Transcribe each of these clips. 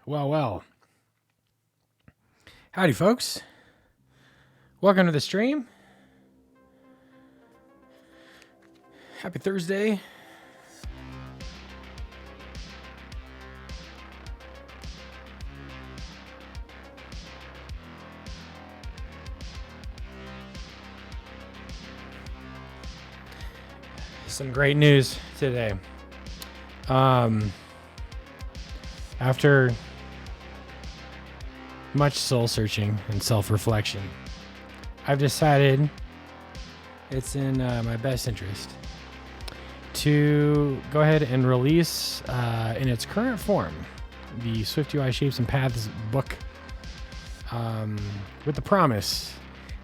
Well. Howdy, folks. Welcome to the stream. Happy Thursday. Some great news today. After much soul searching and self-reflection, I've decided it's in my best interest to go ahead and release in its current form the SwiftUI Shapes and Paths book, with the promise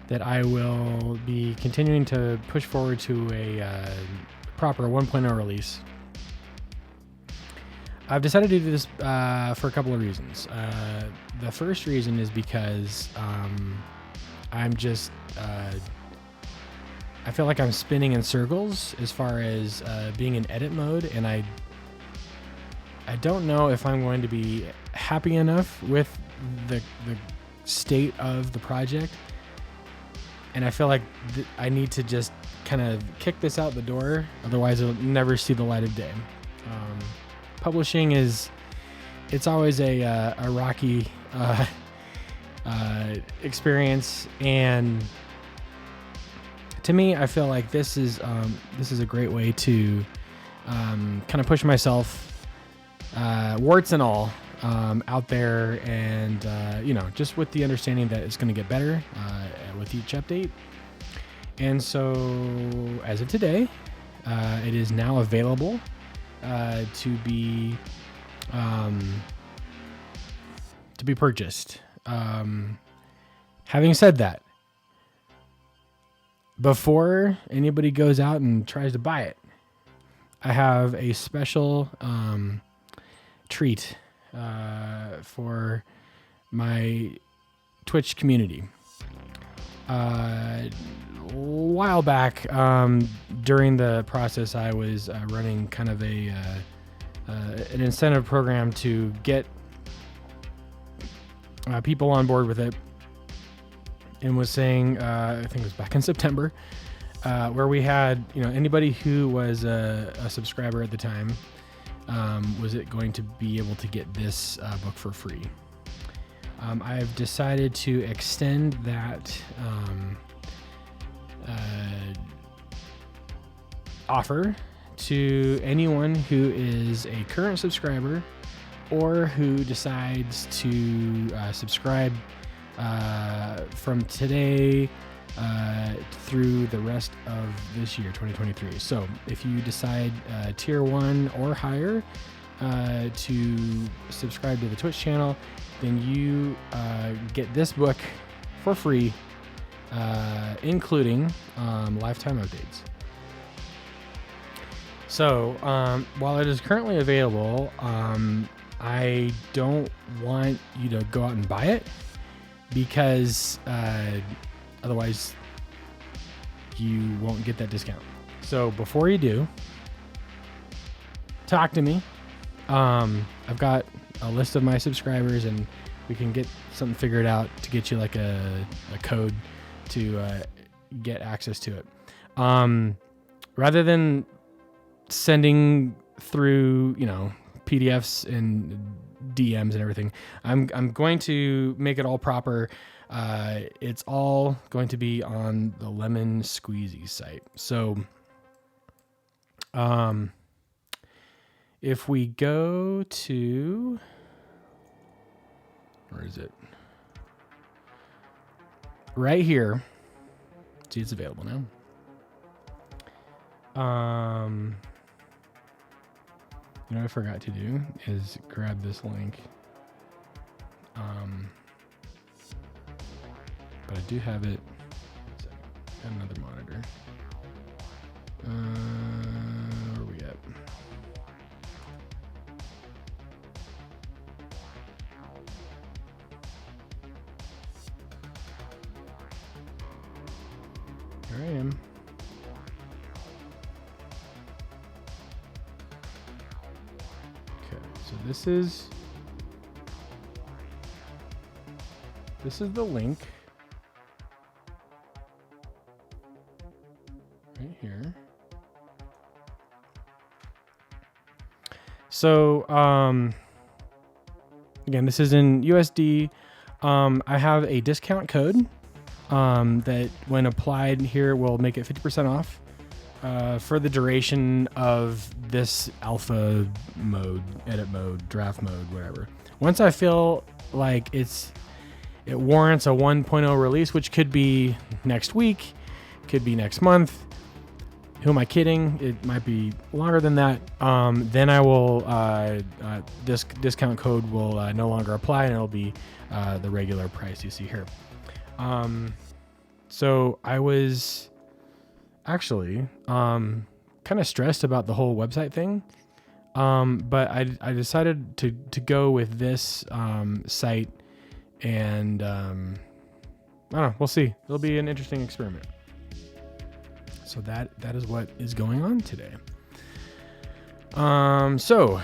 that I will be continuing to push forward to a proper 1.0 release. I've decided to do this for a couple of reasons. The first reason is because I'm just I feel like I'm spinning in circles as far as being in edit mode, and I don't know if I'm going to be happy enough with the state of the project, and I feel like I need to just kind of kick this out the door, otherwise it'll never see the light of day. Publishing it's always a rocky experience, and to me, I feel like this is a great way to kind of push myself, warts and all, out there, and just with the understanding that it's going to get better with each update. And so, as of today, it is now available to be purchased. Having said that, before anybody goes out and tries to buy it, I have a special treat for my Twitch community. A while back, during the process, I was running kind of an incentive program to get people on board with it, and was saying, I think it was back in September, where we had, anybody who was a subscriber at the time, was it going to be able to get this book for free. I've decided to extend that offer to anyone who is a current subscriber or who decides to subscribe from today through the rest of this year, 2023. So if you decide tier 1 or higher to subscribe to the Twitch channel, then you get this book for free, including lifetime updates. So while it is currently available, I don't want you to go out and buy it, because otherwise you won't get that discount. So before you do, talk to me. I've got a list of my subscribers, and we can get something figured out to get you like a code to get access to it. Rather than sending through, PDFs and DMs and everything, I'm going to make it all proper. It's all going to be on the Lemon Squeezy site. So, if we go to, where is it? Right here. See, it's available now. What I forgot to do is grab this link. But I do have it. Got another monitor. Where are we at? Here I am. Okay, so this is This is the link right here. So, again, this is in USD. I have a discount code that, when applied here, will make it 50% off for the duration of this alpha mode, edit mode, draft mode, whatever. Once I feel like it warrants a 1.0 release, which could be next week, could be next month. Who am I kidding? It might be longer than that. Then I will, this discount code will no longer apply, and it'll be the regular price you see here. So I was actually kind of stressed about the whole website thing, but I decided to go with this site, and I don't know. We'll see. It'll be an interesting experiment. So that is what is going on today. So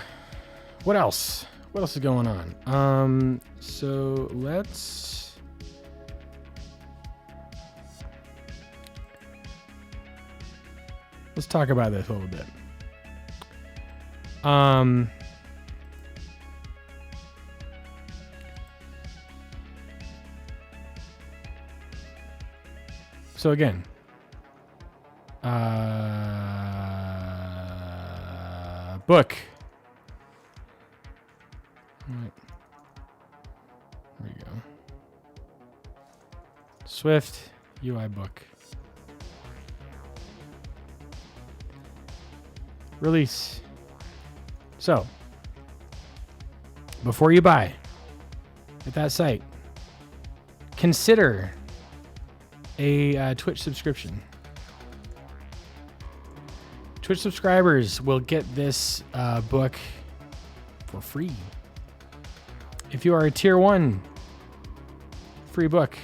what else? What else is going on? So let's talk about this a little bit. So again, book. Right. There we go. Swift UI book. Release. So, before you buy at that site, consider a Twitch subscription. Twitch subscribers will get this book for free. If you are a tier 1, free book.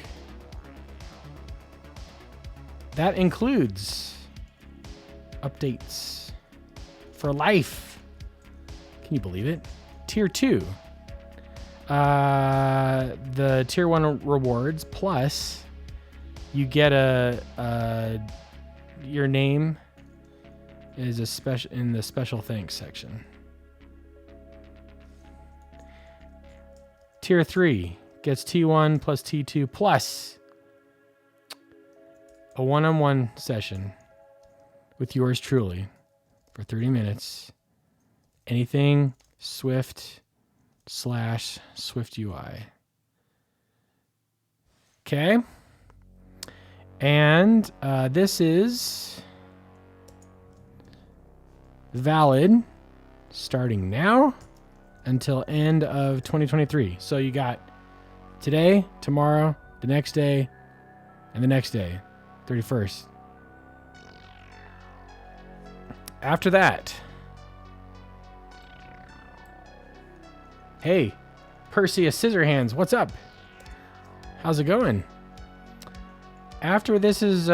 That includes updates for life. Can you believe it? Tier 2. The tier 1 rewards, plus you get your name is in the special thanks section. Tier 3 gets T1 plus T2 plus a one-on-one session with yours truly for 30 minutes. Anything Swift/Swift UI. Okay. And this is valid starting now until end of 2023. So you got today, tomorrow, the next day, and the next day, 31st. After that, hey, Perseus Scissorhands, what's up? How's it going? After this is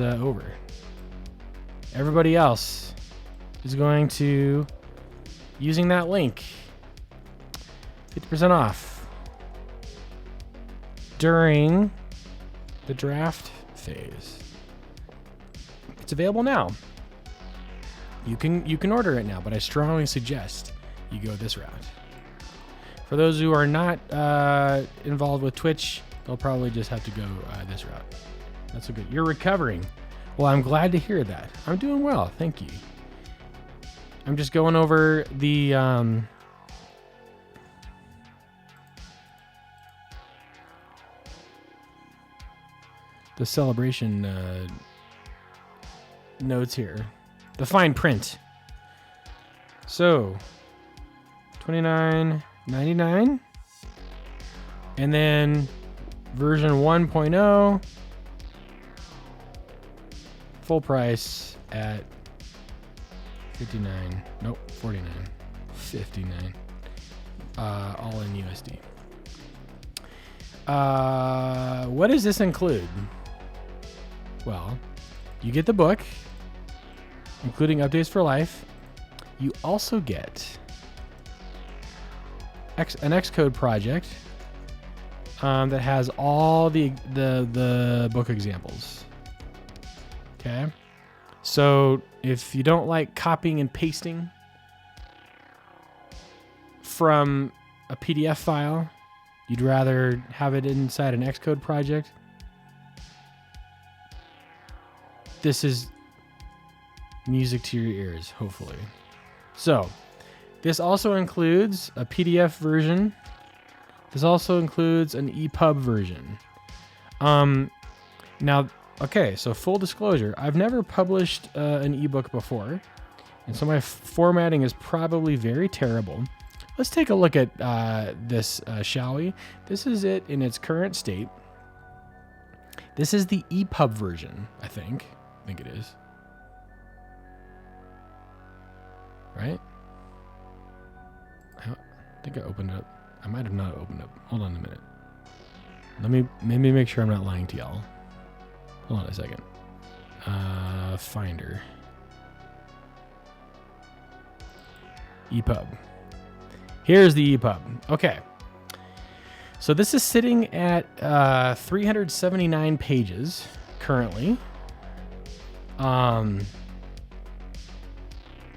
over, everybody else is going to, using that link, 50% off during the draft phase. It's available now. You can order it now, but I strongly suggest you go this route. For those who are not involved with Twitch, they'll probably just have to go this route. That's so good. You're recovering. Well, I'm glad to hear that. I'm doing well. Thank you. I'm just going over the celebration notes here. The fine print. So, $29.99. And then version 1.0 full price at 59. Nope, 49. 59. All in USD. What does this include? Well, you get the book, including updates for life. You also get an Xcode project that has all the book examples. Okay, so if you don't like copying and pasting from a PDF file, you'd rather have it inside an Xcode project, this is music to your ears, hopefully. So this also includes a PDF version. This also includes an EPUB version. Now, okay, so full disclosure, I've never published an ebook before, and so my formatting is probably very terrible. Let's take a look at this, shall we? This is it in its current state. This is the EPUB version, I think. I think it is. Right? I think I opened it up. I might have not opened up. Hold on a minute. Let me maybe make sure I'm not lying to y'all. Hold on a second. Finder. EPUB. Here's the EPUB. Okay. So this is sitting at 379 pages currently.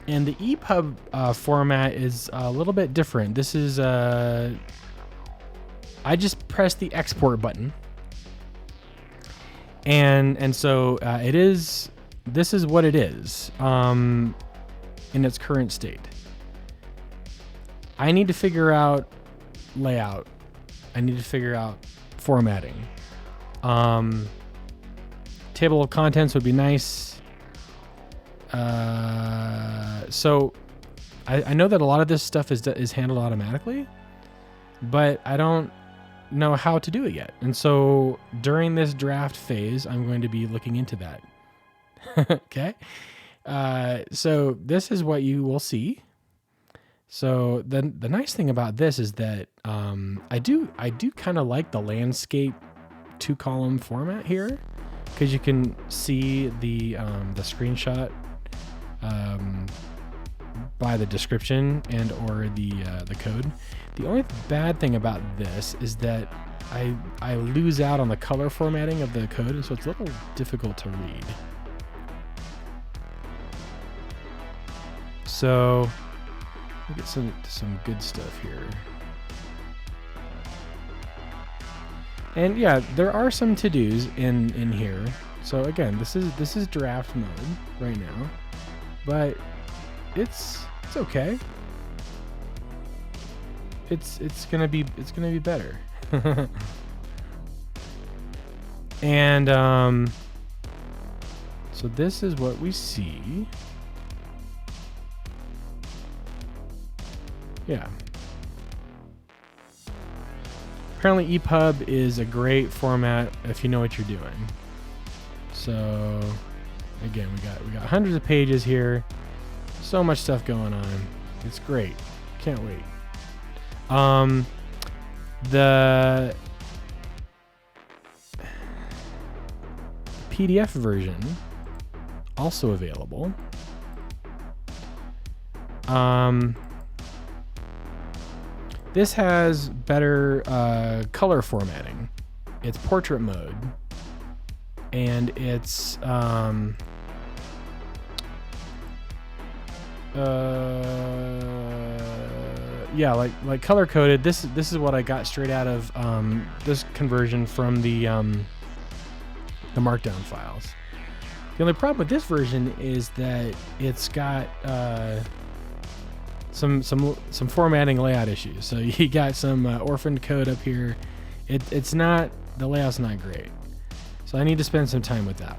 And the EPUB format is a little bit different. This is I just pressed the export button, and so it is. This is what it is in its current state. I need to figure out layout. I need to figure out formatting. Table of contents would be nice. So I know that a lot of this stuff is handled automatically, but I don't know how to do it yet. And so during this draft phase, I'm going to be looking into that. Okay. So this is what you will see. So the nice thing about this is that I do kind of like the landscape 2-column format here, because you can see the screenshot by the description and or the code. The only bad thing about this is that I lose out on the color formatting of the code, so it's a little difficult to read. So we'll get some good stuff here. And yeah, there are some to-dos in here. So again, this is draft mode right now, but it's okay. It's gonna be better. And so this is what we see. Yeah. Apparently EPUB is a great format if you know what you're doing. So again, we got hundreds of pages here. So much stuff going on. It's great. Can't wait. The PDF version also available. This has better color formatting. It's portrait mode, and it's yeah, like color coded. This is what I got straight out of this conversion from the Markdown files. The only problem with this version is that it's got some formatting layout issues. So you got some orphaned code up here. It's not, the layout's not great. So I need to spend some time with that.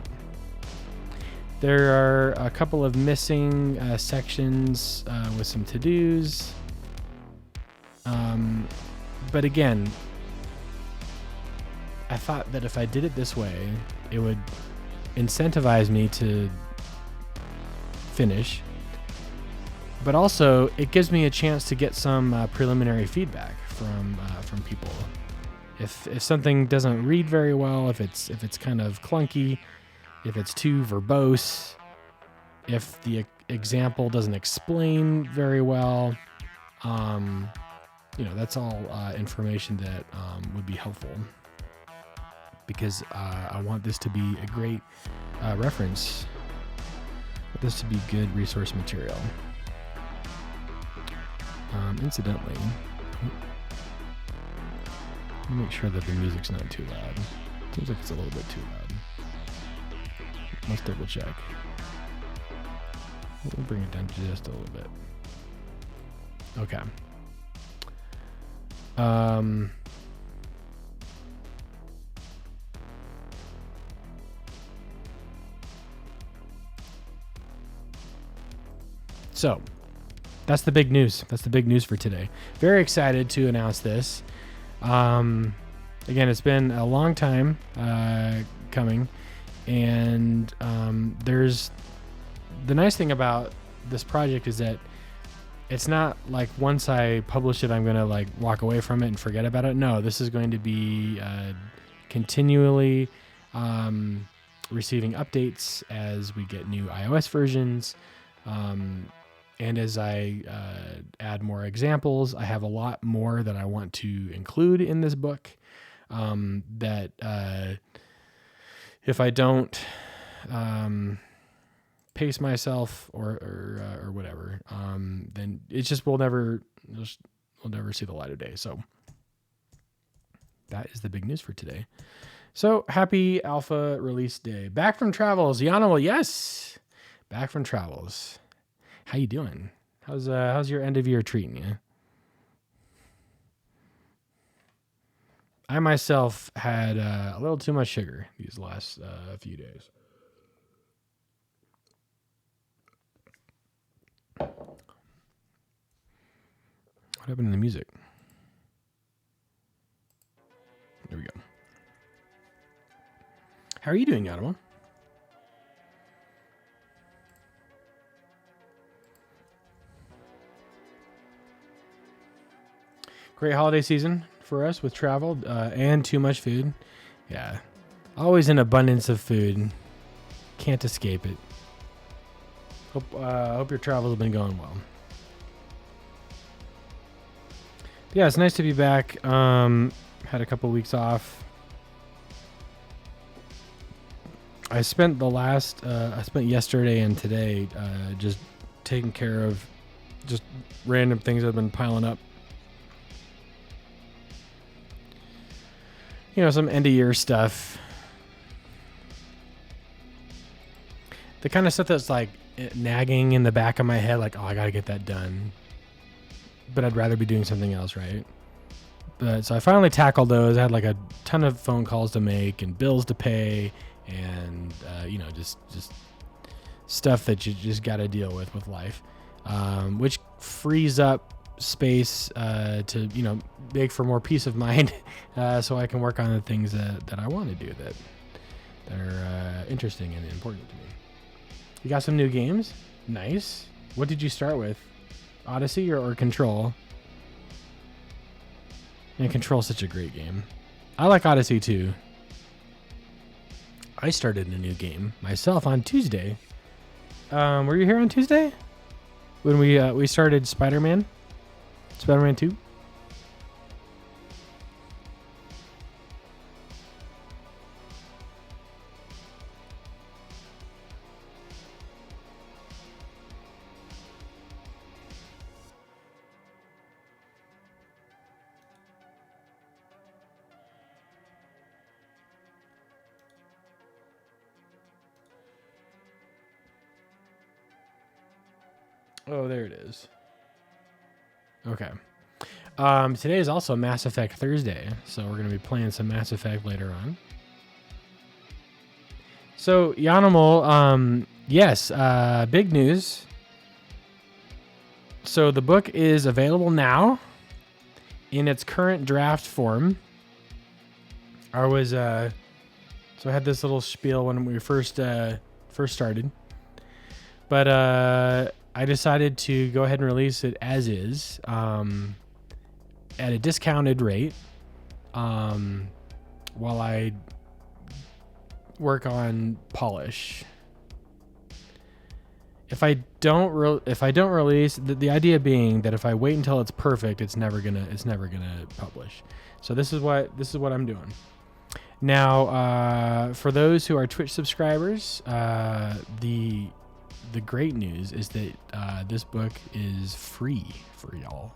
There are a couple of missing sections with some to-dos. But again, I thought that if I did it this way, it would incentivize me to finish. But also, it gives me a chance to get some preliminary feedback from people. If something doesn't read very well, if it's kind of clunky, if it's too verbose, if the example doesn't explain very well, that's all information that would be helpful, because I want this to be a great reference. I want this to be good resource material. Incidentally, let me make sure that the music's not too loud. Seems like it's a little bit too loud. Let's double check. We'll bring it down just a little bit. Okay. So that's the big news. That's the big news for today. Very excited to announce this. Again, it's been a long time coming, and there's the nice thing about this project is that it's not like once I publish it, I'm going to like walk away from it and forget about it. No, this is going to be continually receiving updates as we get new iOS versions. And as I add more examples, I have a lot more that I want to include in this book that if I don't pace myself or whatever, then it's just we'll never see the light of day. So that is the big news for today. So happy alpha release day. Back from travels, Yanimal. Yes, back from travels. How you doing? How's your end of year treating you? I myself had a little too much sugar these last few days. What happened to the music? There we go. How are you doing, Yanimal? Great holiday season for us with travel and too much food. Yeah, always an abundance of food. Can't escape it. Hope your travels have been going well. Yeah, it's nice to be back. Had a couple weeks off. I spent yesterday and today just taking care of just random things that have been piling up. Some end of year stuff. The kind of stuff that's like nagging in the back of my head, like, oh, I gotta get that done. But I'd rather be doing something else, right? But so I finally tackled those. I had like a ton of phone calls to make and bills to pay, and just stuff that you just gotta deal with life, which frees up space to make for more peace of mind, so I can work on the things that I want to do that are interesting and important to me. You got some new games? Nice. What did you start with? Odyssey or Control? And Control's such a great game. I like Odyssey too. I started a new game myself on Tuesday. Were you here on Tuesday when we started Spider-Man 2? Oh, there it is. Okay. Today is also Mass Effect Thursday, so we're going to be playing some Mass Effect later on. So, Yanimal, yes, big news. So the book is available now in its current draft form. So I had this little spiel when we first started, but I decided to go ahead and release it as is, at a discounted rate, while I work on polish. if I don't release, the idea being that if I wait until it's perfect, it's never gonna publish. So this is what I'm doing. Now, for those who are Twitch subscribers, the great news is that this book is free for y'all.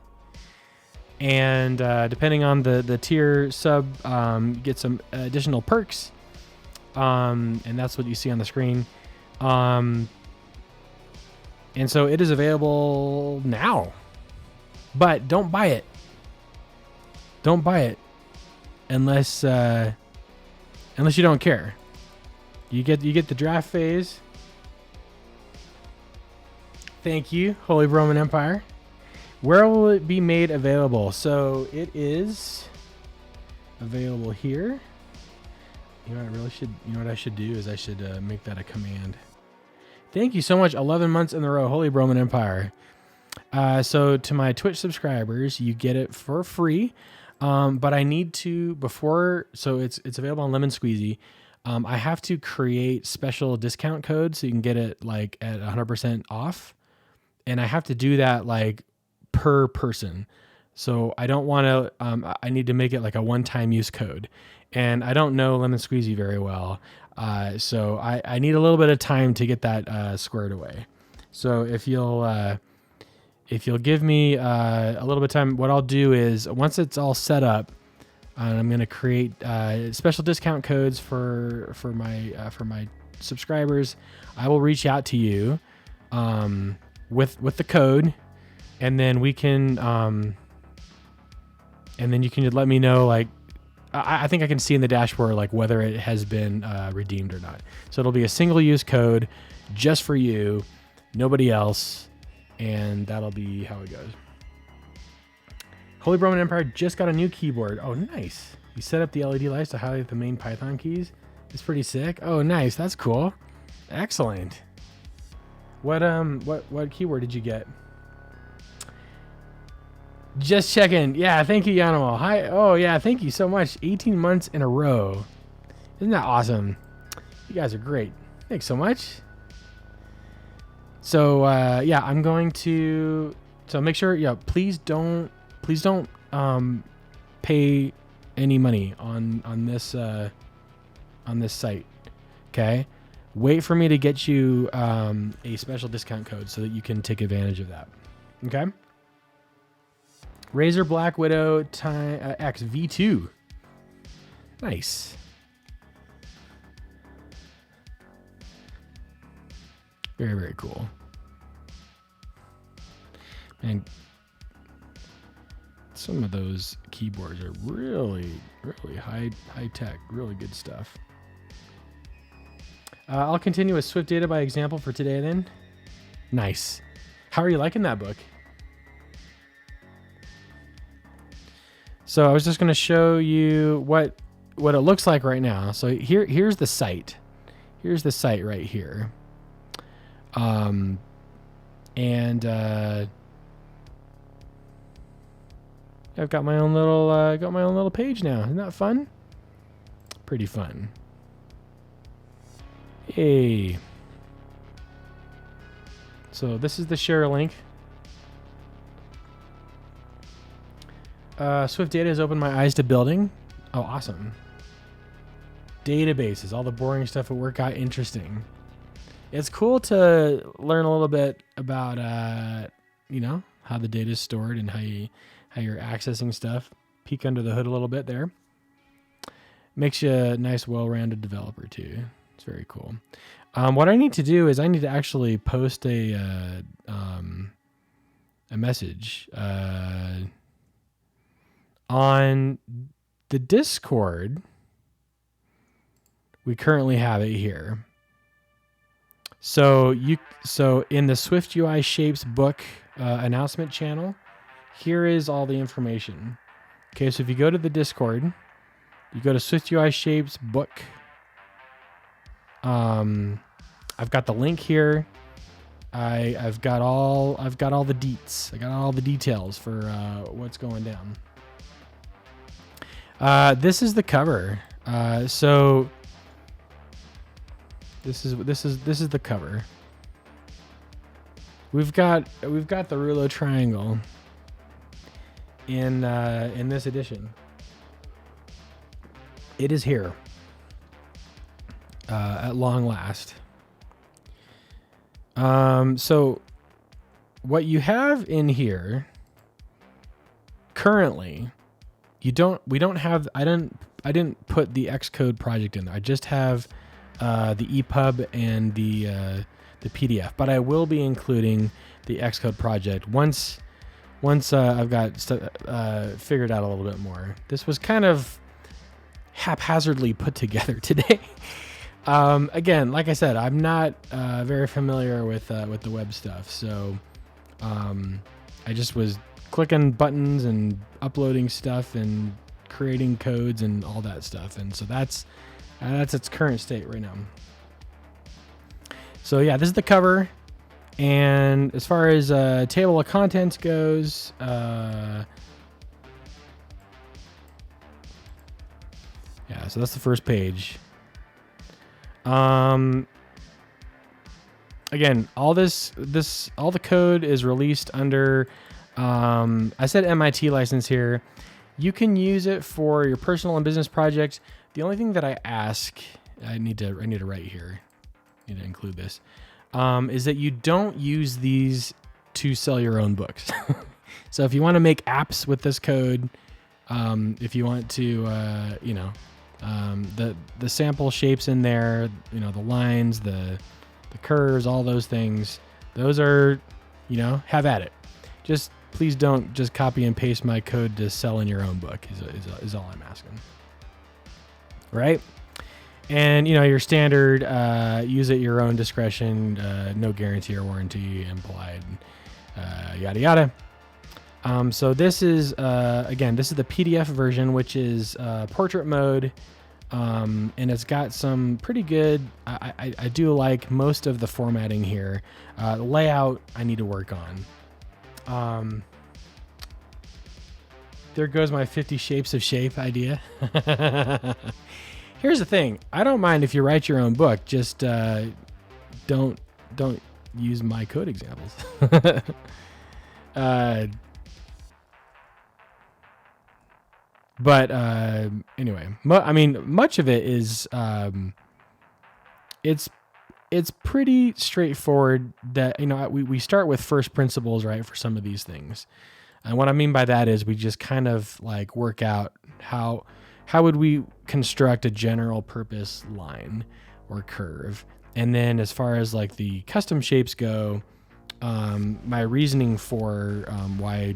And depending on the tier sub, you get some additional perks. And that's what you see on the screen. And so it is available now. But don't buy it. Don't buy it unless you don't care. You get the draft phase. Thank you, Holy Roman Empire. Where will it be made available? So it is available here. You know what I should do is I should make that a command. Thank you so much. 11 months in a row, Holy Roman Empire. So to my Twitch subscribers, you get it for free. But I need to so it's available on Lemon Squeezy. I have to create special discount codes so you can get it like at 100% off. And I have to do that like per person. So I don't want to, I need to make it like a one-time use code. And I don't know Lemon Squeezy very well. So I need a little bit of time to get that squared away. So if you'll give me a little bit of time, what I'll do is once it's all set up, I'm going to create special discount codes for my subscribers. I will reach out to you with the code, and then we can and then you can let me know, like, I think I can see in the dashboard like whether it has been redeemed or not. So it'll be a single use code just for you, nobody else, and that'll be how it goes. Holy Roman Empire just got a new keyboard. Oh, nice. You set up the LED lights to highlight the main Python keys. It's pretty sick. Oh, nice. That's cool. Excellent. What keyboard did you get? Just checking. Yeah, thank you, Yanimo. Hi. Oh, yeah, thank you so much. 18 months in a row. Isn't that awesome? You guys are great. Thanks so much. So, yeah, I'm going to... So make sure, yeah, please don't pay any money on this site. Okay? Wait for me to get you a special discount code so that you can take advantage of that. Okay? Razer Black Widow X V2. Nice. Very, very cool. And some of those keyboards are really, really high tech, really good stuff. I'll continue with Swift Data by example for today then. Nice. How are you liking that book? So I was just going to show you what it looks like right now. So here's the site. Here's the site right here. And I've got my own little page now. Isn't that fun? Pretty fun. Hey. So this is the share link. Swift Data has opened my eyes to building. Oh, awesome. Databases, all the boring stuff at work got interesting. It's cool to learn a little bit about, how the data is stored and how you're accessing stuff. Peek under the hood a little bit there. Makes you a nice, well-rounded developer too. It's very cool. What I need to do is I need to actually post a message on the Discord. We currently have it here. So in the Swift UI Shapes book announcement channel, here is all the information. Okay, so if you go to the Discord, you go to Swift UI Shapes book. I've got the link here. I've got all the deets. I got all the details for what's going down. This is the cover. So this is the cover. we've got the Rulo triangle in this edition. It is here at long last. So what you have in here currently, we don't have, I didn't put the Xcode project in there. I just have the EPUB and the PDF, but I will be including the Xcode project once I've got figured out a little bit more. This was kind of haphazardly put together today. Again, like I said, I'm not very familiar with the web stuff, so I just was clicking buttons and uploading stuff and creating codes and all that stuff, and so that's its current state right now. So yeah, this is the cover, and as far as table of contents goes, yeah, so that's the first page. Again, all the code is released under, I said MIT license here. You can use it for your personal and business projects. The only thing that I ask, I need to write here, I need to include this, is that you don't use these to sell your own books. So if you want to make apps with this code, if you want to, the sample shapes in there, the lines, the curves, all those things, those are, have at it. Just please don't just copy and paste my code to sell in your own book is all I'm asking. Right? And, your standard, use at your own discretion, no guarantee or warranty implied, yada, yada. So this is, again, this is the PDF version, which is portrait mode. And it's got some pretty good, I do like most of the formatting here. The layout I need to work on. There goes my 50 shapes of shape idea. Here's the thing. I don't mind if you write your own book, just don't use my code examples. But anyway, much of it is it's pretty straightforward. That we start with first principles, right, for some of these things. And what I mean by that is we just kind of like work out how would we construct a general purpose line or curve. And then as far as like the custom shapes go, my reasoning for why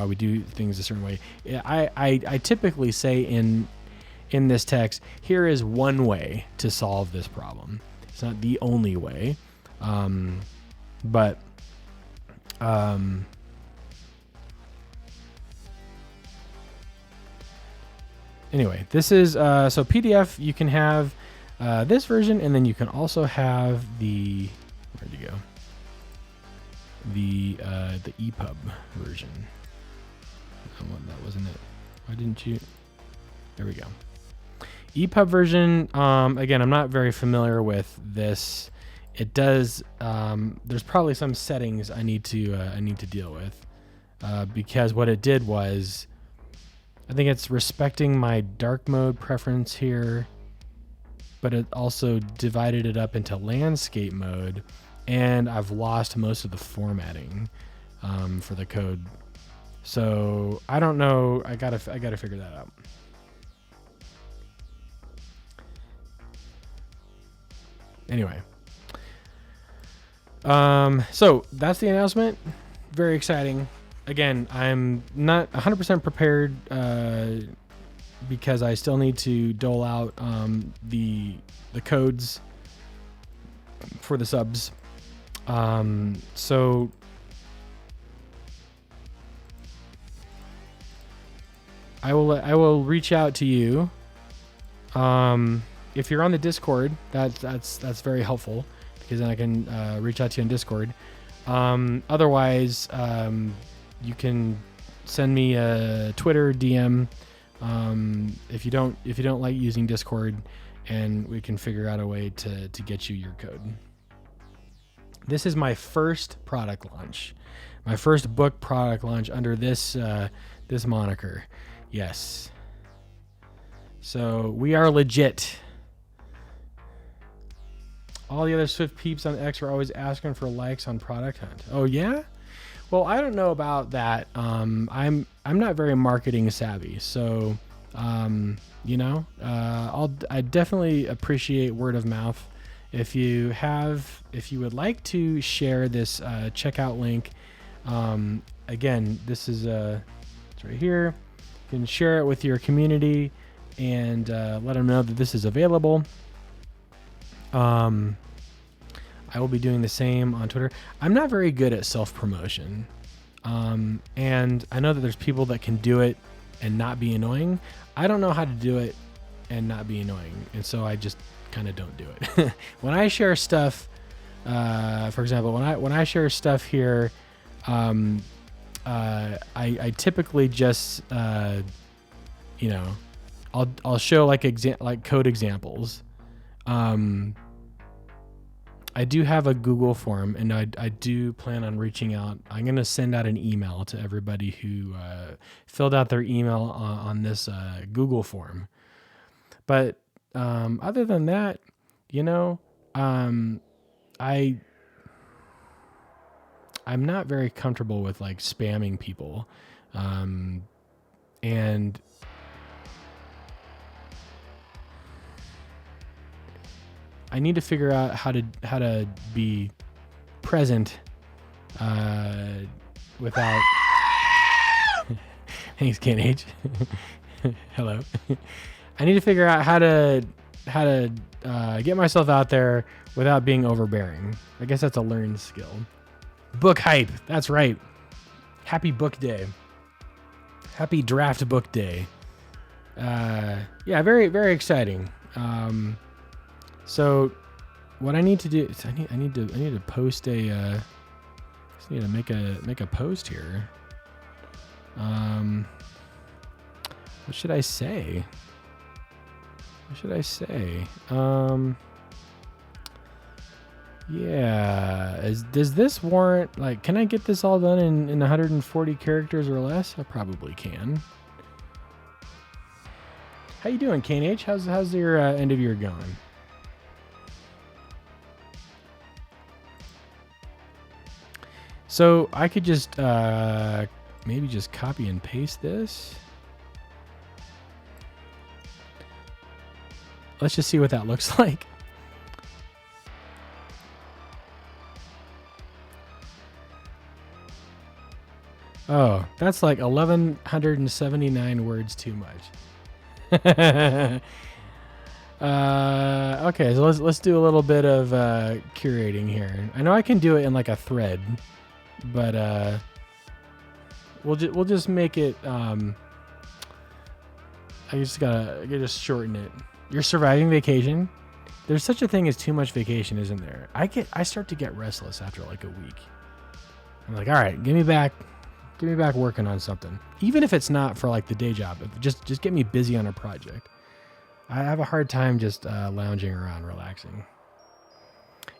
we do things a certain way. I typically say in this text, here is one way to solve this problem. It's not the only way, but anyway, this is so PDF. You can have this version, and then you can also have the, where'd you go? The EPUB version. That wasn't it. Why didn't you? There we go. EPUB version. Again, I'm not very familiar with this. It does. There's probably some settings I need to deal with because what it did was, I think it's respecting my dark mode preference here, but it also divided it up into landscape mode, and I've lost most of the formatting for the code. So I don't know. I gotta figure that out. Anyway, so that's the announcement. Very exciting. Again, I'm not 100% prepared because I still need to dole out the codes for the subs. So I will reach out to you. If you're on the Discord, that's very helpful because then I can reach out to you on Discord. Otherwise, you can send me a Twitter DM if you don't like using Discord, and we can figure out a way to get you your code. This is my first product launch, my first book product launch under this this moniker. Yes. So we are legit. All the other Swift peeps on X are always asking for likes on Product Hunt. Oh yeah? Well, I don't know about that. I'm not very marketing savvy, so I definitely appreciate word of mouth. If you would like to share this checkout link, again, this is it's right here. You can share it with your community and let them know that this is available. I will be doing the same on Twitter. I'm not very good at self-promotion. And I know that there's people that can do it and not be annoying. I don't know how to do it and not be annoying. And so I just kind of don't do it. When I share stuff, for example, when I share stuff here, I typically just, I'll show like code examples. I do have a Google form, and I do plan on reaching out. I'm going to send out an email to everybody who filled out their email on this Google form. But other than that, I'm not very comfortable with like spamming people, and I need to figure out how to be present without. Thanks, Ken H. Hello. I need to figure out how to get myself out there without being overbearing. I guess that's a learned skill. Book hype. That's right. Happy book day. Happy draft book day. Yeah, very, very exciting. So what I need to do is I need to post a just need to make a post here. What should I say? Yeah, does this warrant, like, can I get this all done in 140 characters or less? I probably can. How you doing, Kane H? How's your end of year going? So I could just maybe just copy and paste this. Let's just see what that looks like. Oh, that's like 1,179 words too much. Okay, so let's do a little bit of curating here. I know I can do it in like a thread, but we'll just make it. I just shorten it. You're surviving vacation. There's such a thing as too much vacation, isn't there? I start to get restless after like a week. I'm like, all right, give me back working on something, even if it's not for like the day job. Just get me busy on a project. I have a hard time just lounging around, relaxing.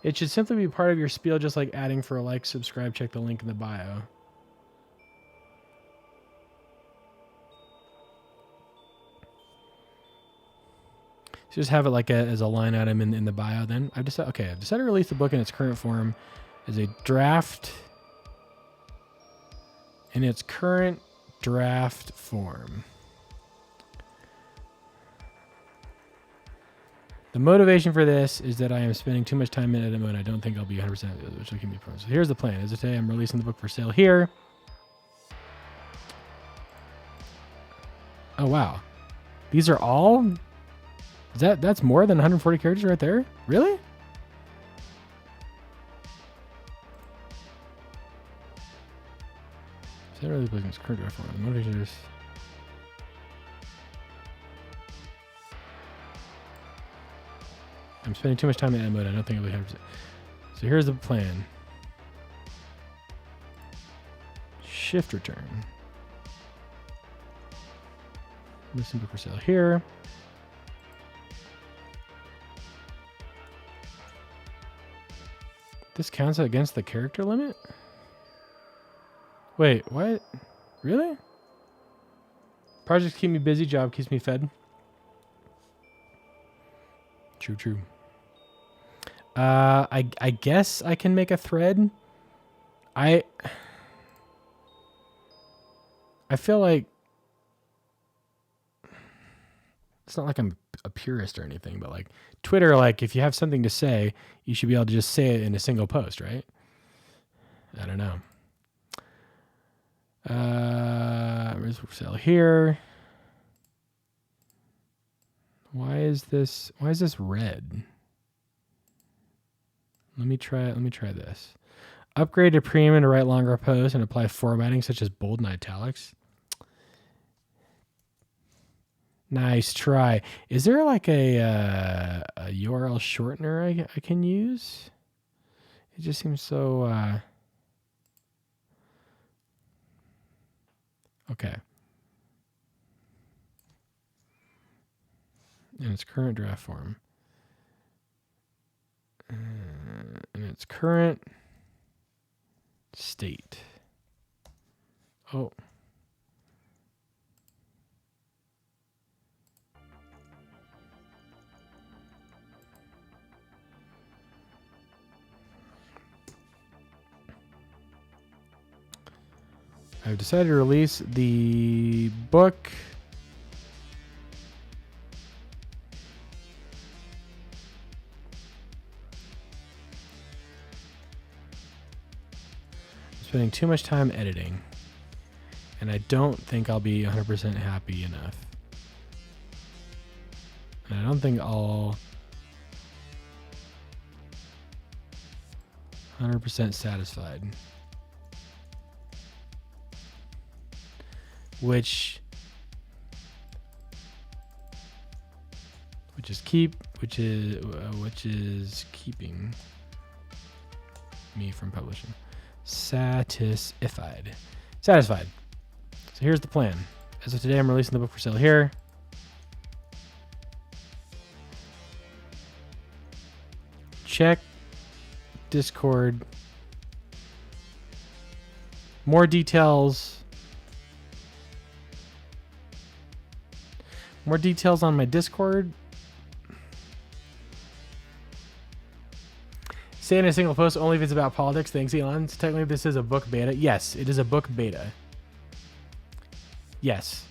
It should simply be part of your spiel, just like adding for a like, subscribe, check the link in the bio. So just have it like as a line item in the bio. Then I've decided to release the book in its current form as a draft. In its current draft form. The motivation for this is that I am spending too much time in edit mode. I don't think I'll be 100%, which can be promised. So here's the plan. As of today, I'm releasing the book for sale here. Oh wow, these are all. That's more than 140 characters right there? Really? Is that really playing its current draft form? The motivation is. I'm spending too much time in edit mode. I don't think I'll be 100%. So here's the plan. Shift return. Listen book for sale here. This counts against the character limit? Wait, what? Really? Projects keep me busy, job keeps me fed. True. I guess I can make a thread. I feel like it's not like I'm a purist or anything, but like Twitter, like if you have something to say, you should be able to just say it in a single post, right? I don't know. Where's for sale here? Why is this red? Let me try this. Upgrade to premium to write longer posts and apply formatting such as bold and italics. Nice try. Is there like a URL shortener I can use? It just seems so... Okay. In its current draft form. In its current state. Oh. I've decided to release the book spending too much time editing, and I don't think I'll be 100% happy enough. And I don't think I'll 100% satisfied. Which is keeping me from publishing. Satisfied. So here's the plan. As of today, I'm releasing the book for sale here. Check Discord. More details. More details on my Discord. Say in a single post only if it's about politics. Thanks, Elon. So technically, this is a book beta. Yes, it is a book beta. Yes.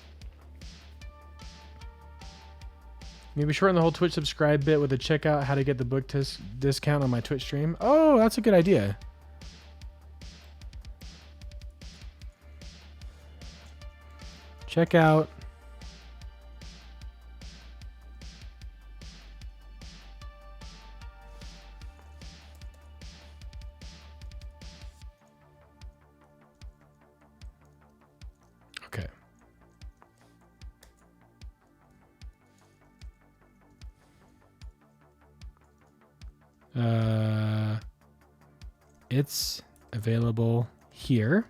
Maybe shorten the whole Twitch subscribe bit with a checkout how to get the book discount on my Twitch stream. Oh, that's a good idea. Check out. Okay. It's available here.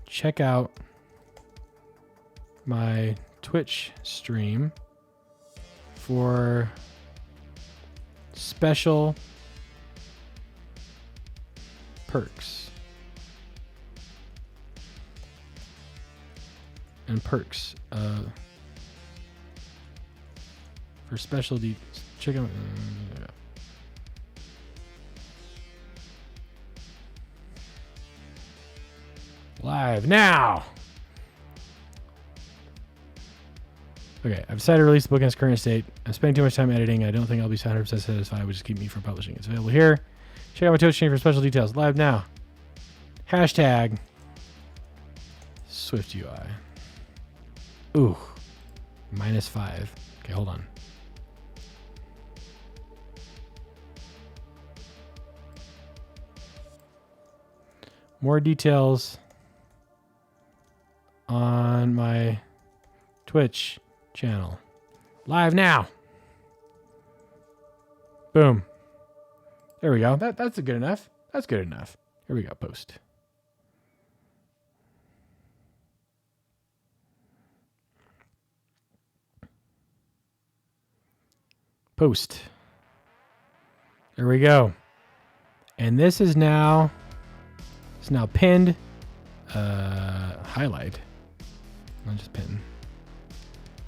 Check out my Twitch stream for special perks. And perks for special check out live now. Okay, I've decided to release the book in its current state. I'm spending too much time editing. I don't think I'll be 100% satisfied, which is keep me from publishing. It's available here. Check out my Twitch stream for special details. Live now. Hashtag Swift UI. Ooh, -5. Okay, hold on. More details on my Twitch channel. Live now. Boom. There we go. That's good enough. That's good enough. Here we go. Post. Post. There we go. And this is now pinned. Highlight. Not just pin.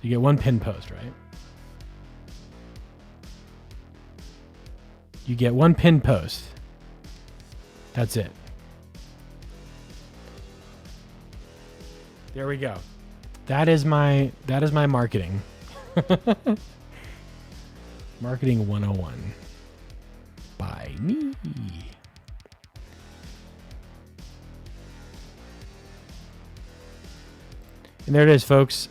You get one pin post, right? You get one pin post. That's it. There we go. That is my marketing. Marketing 101 by me. And there it is, folks.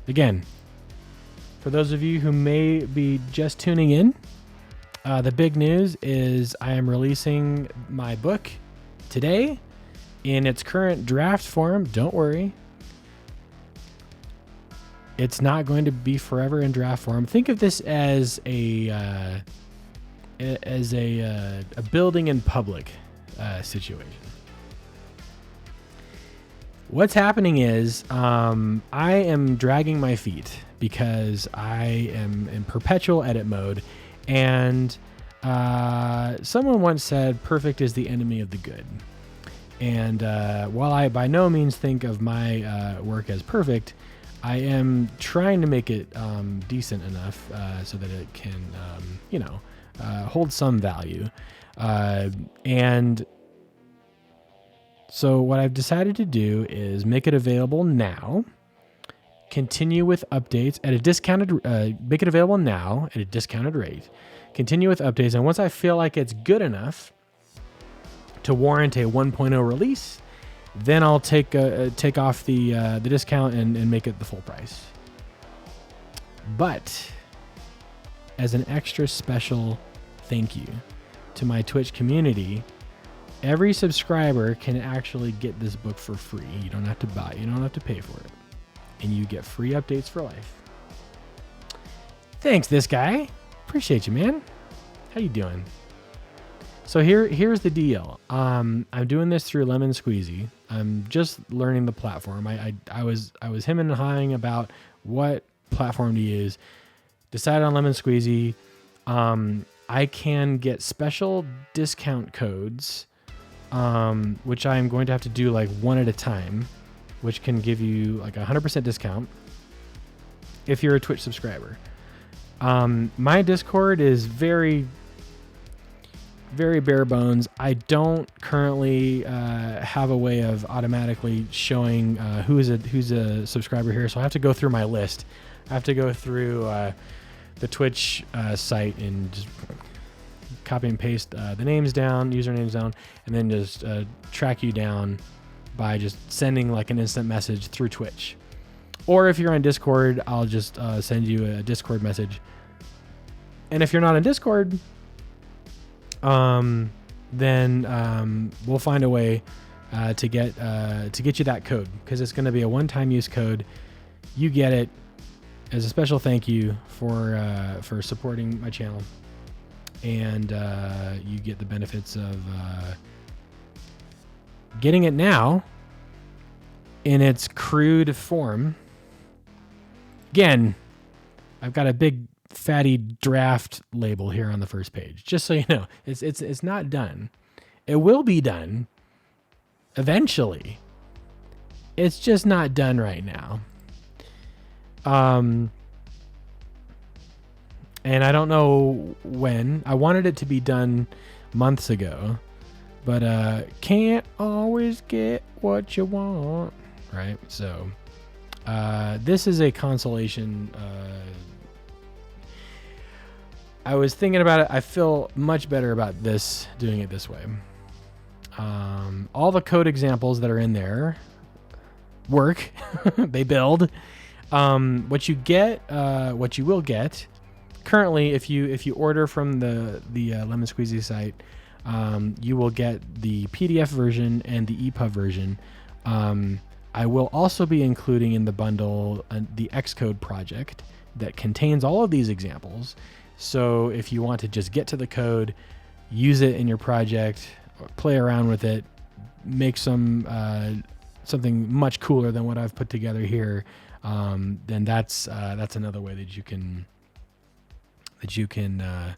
Again, for those of you who may be just tuning in, the big news is I am releasing my book today in its current draft form. Don't worry. It's not going to be forever in draft form. Think of this as a building in public situation. What's happening is I am dragging my feet because I am in perpetual edit mode, and someone once said perfect is the enemy of the good. And while I by no means think of my work as perfect, I am trying to make it decent enough so that it can, hold some value. And so what I've decided to do is make it available now, continue with updates at a discounted, make it available now at a discounted rate, continue with updates. And once I feel like it's good enough to warrant a 1.0 release, then I'll take off the discount and make it the full price. But as an extra special thank you to my Twitch community, every subscriber can actually get this book for free. You don't have to buy it. You don't have to pay for it. And you get free updates for life. Thanks, this guy. Appreciate you, man. How you doing? So here's the deal. I'm doing this through Lemon Squeezy. I'm just learning the platform. I was him and hawing about what platform to use. Decided on Lemon Squeezy. I can get special discount codes, which I am going to have to do like one at a time, which can give you like 100% discount if you're a Twitch subscriber. My Discord is very, very bare bones. I don't currently have a way of automatically showing who's a subscriber here, so I have to go through my list. I have to go through the Twitch site and just copy and paste the names down, usernames down, and then just track you down by just sending like an instant message through Twitch. Or if you're on Discord, I'll just send you a Discord message. And if you're not on Discord, then we'll find a way to get you that code, because it's going to be a one-time use code. You get it as a special thank you for supporting my channel, and you get the benefits of getting it now in its crude form. Again, I've got a big fatty draft label here on the first page, just so you know. It's not done. It will be done eventually. It's just not done right now. And I don't know when. I wanted it to be done months ago, but can't always get what you want, right? So this is a consolation. I was thinking about it. I feel much better about doing it this way. All the code examples that are in there work. They build. What you will get currently, if you order from the Lemon Squeezy site, you will get the PDF version and the EPUB version. I will also be including in the bundle the Xcode project that contains all of these examples. So if you want to just get to the code, use it in your project, play around with it, make something much cooler than what I've put together here, then that's another way that you can that you can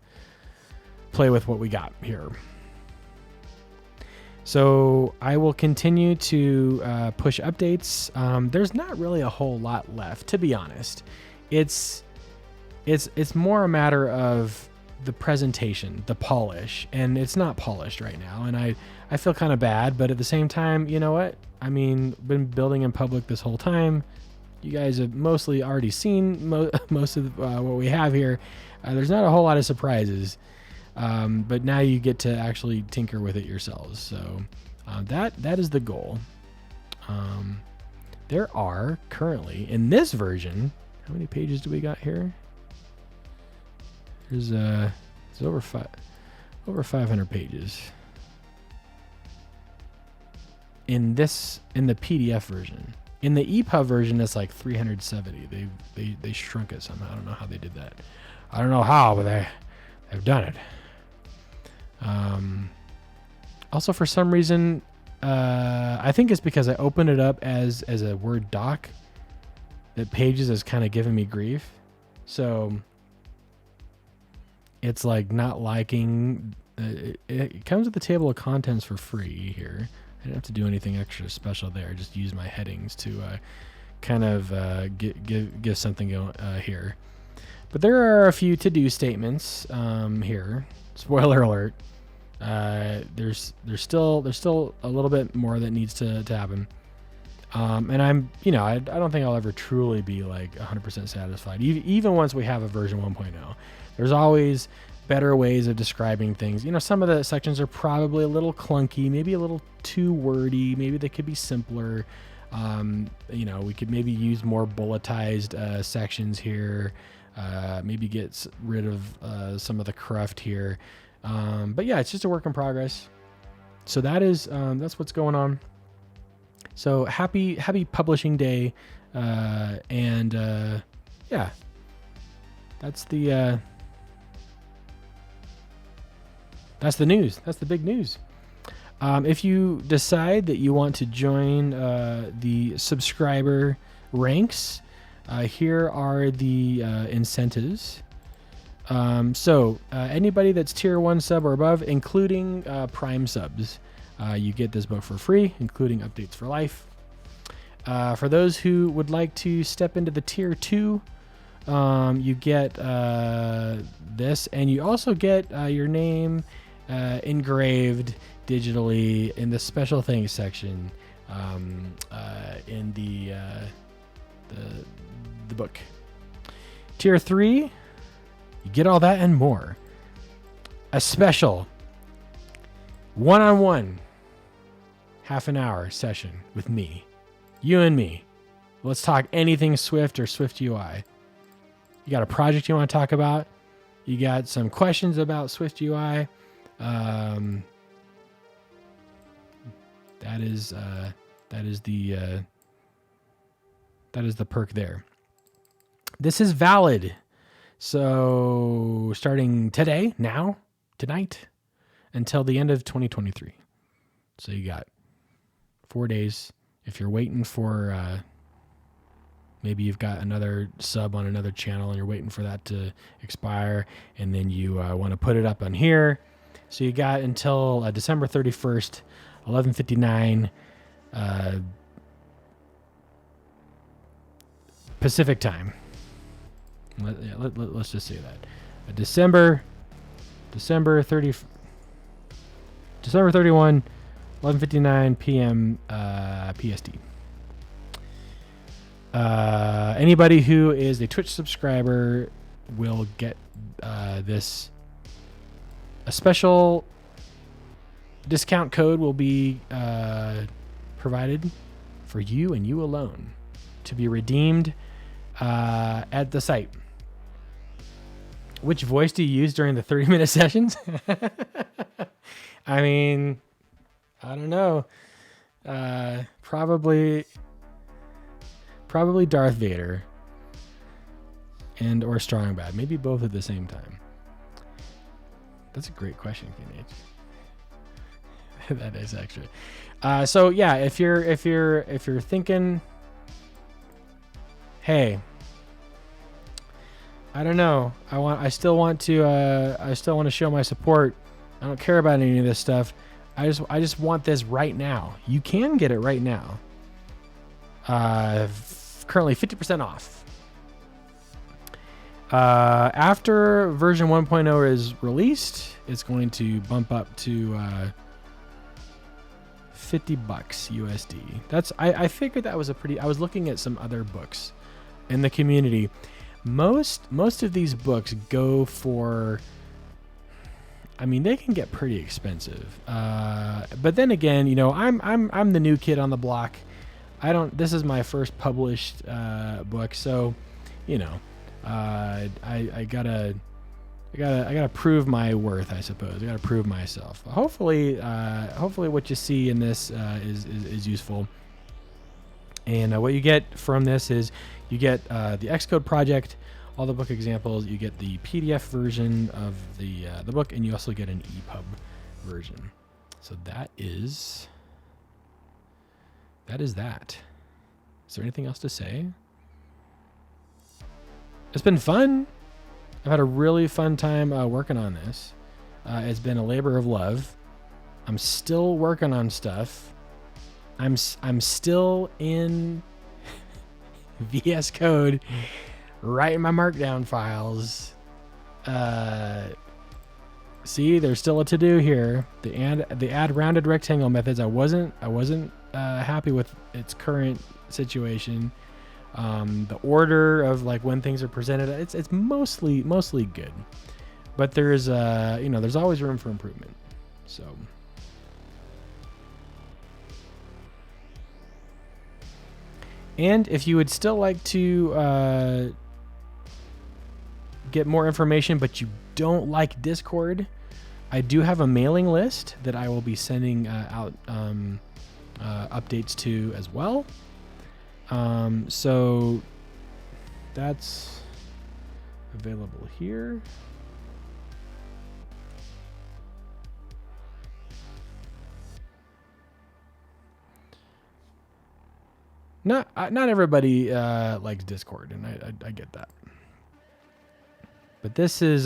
play with what we got here. So I will continue to push updates. There's not really a whole lot left, to be honest. It's more a matter of the presentation, the polish, and it's not polished right now. And I feel kind of bad, but at the same time, you know what? I mean, been building in public this whole time. You guys have mostly already seen most of what we have here. There's not a whole lot of surprises, but now you get to actually tinker with it yourselves. So that is the goal. There are currently in this version, how many pages do we got here? There's it's over 500 pages in the PDF version. In the EPUB version, it's like 370. They shrunk it somehow. I don't know how they did that. I don't know how, but they've done it. Also, for some reason, I think it's because I opened it up as a Word doc that Pages is kind of giving me grief. So it's like not liking. It comes with the table of contents for free here. I didn't have to do anything extra special there. Just use my headings to kind of give something here. But there are a few to-do statements here. Spoiler alert. There's still a little bit more that needs to happen. And I don't think I'll ever truly be like 100% satisfied. Even once we have a version 1.0, there's always better ways of describing things. Some of the sections are probably a little clunky, maybe a little too wordy. Maybe they could be simpler. We could maybe use more bulletized sections here. Maybe get rid of some of the cruft here. But yeah, it's just a work in progress. So that's what's going on. So happy publishing day. Yeah, that's the news. That's the big news. If you decide that you want to join the subscriber ranks, here are the incentives. So anybody that's tier 1 sub or above, including Prime subs, you get this book for free, including updates for life. For those who would like to step into the tier 2, you get this, and you also get your name engraved digitally in the special things section in the book. Tier 3, you get all that and more. A special one-on-one half an hour session with me, you and me. Let's talk anything Swift or Swift UI. You got a project you want to talk about? You got some questions about Swift UI? That is the perk there. This is valid. So starting today, tonight, until the end of 2023. So you got 4 days. If you're waiting for, maybe you've got another sub on another channel and you're waiting for that to expire, and then you want to put it up on here. So you got until December 31st, 11:59 Pacific time. Let's just say that. December 31, 11:59 p.m. PST. Anybody who is a Twitch subscriber will get this. A special discount code will be provided for you and you alone to be redeemed at the site. Which voice do you use during the 30-minute sessions? I mean, I don't know. Probably Darth Vader or Strong Bad. Maybe both at the same time. That's a great question, KNH. That is actually. So yeah, if you're thinking, hey, I don't know. I still want to show my support. I don't care about any of this stuff. I just want this right now. You can get it right now. Currently 50% off. After version 1.0 is released, it's going to bump up to $50 USD. I figured that was a pretty. I was looking at some other books in the community. Most of these books go for. I mean, they can get pretty expensive. But then again, you know, I'm the new kid on the block. This is my first published book, so you know, I gotta prove my worth, I suppose. I gotta prove myself. Hopefully what you see in this is useful. And what you get from this is you get the Xcode project, all the book examples. You get the PDF version of the book, and you also get an EPUB version. So that is that. Is there anything else to say? It's been fun. I've had a really fun time working on this. It's been a labor of love. I'm still working on stuff. I'm still in VS Code, writing my markdown files. See, there's still a to-do here. The add rounded rectangle methods. I wasn't happy with its current situation. The order of like when things are presented, it's mostly good, but there's there's always room for improvement. So and if you would still like to get more information but you don't like Discord, I do have a mailing list that I will be sending out updates to as well. So that's available here. Not everybody likes Discord, and I get that. But this is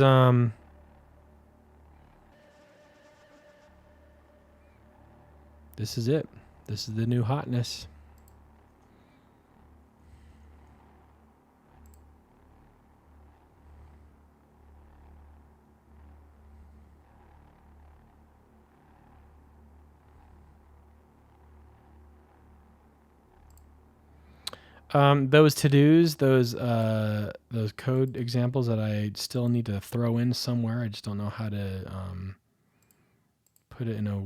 this is it. This is the new hotness. Those to-dos, those code examples that I still need to throw in somewhere. I just don't know how to put it in a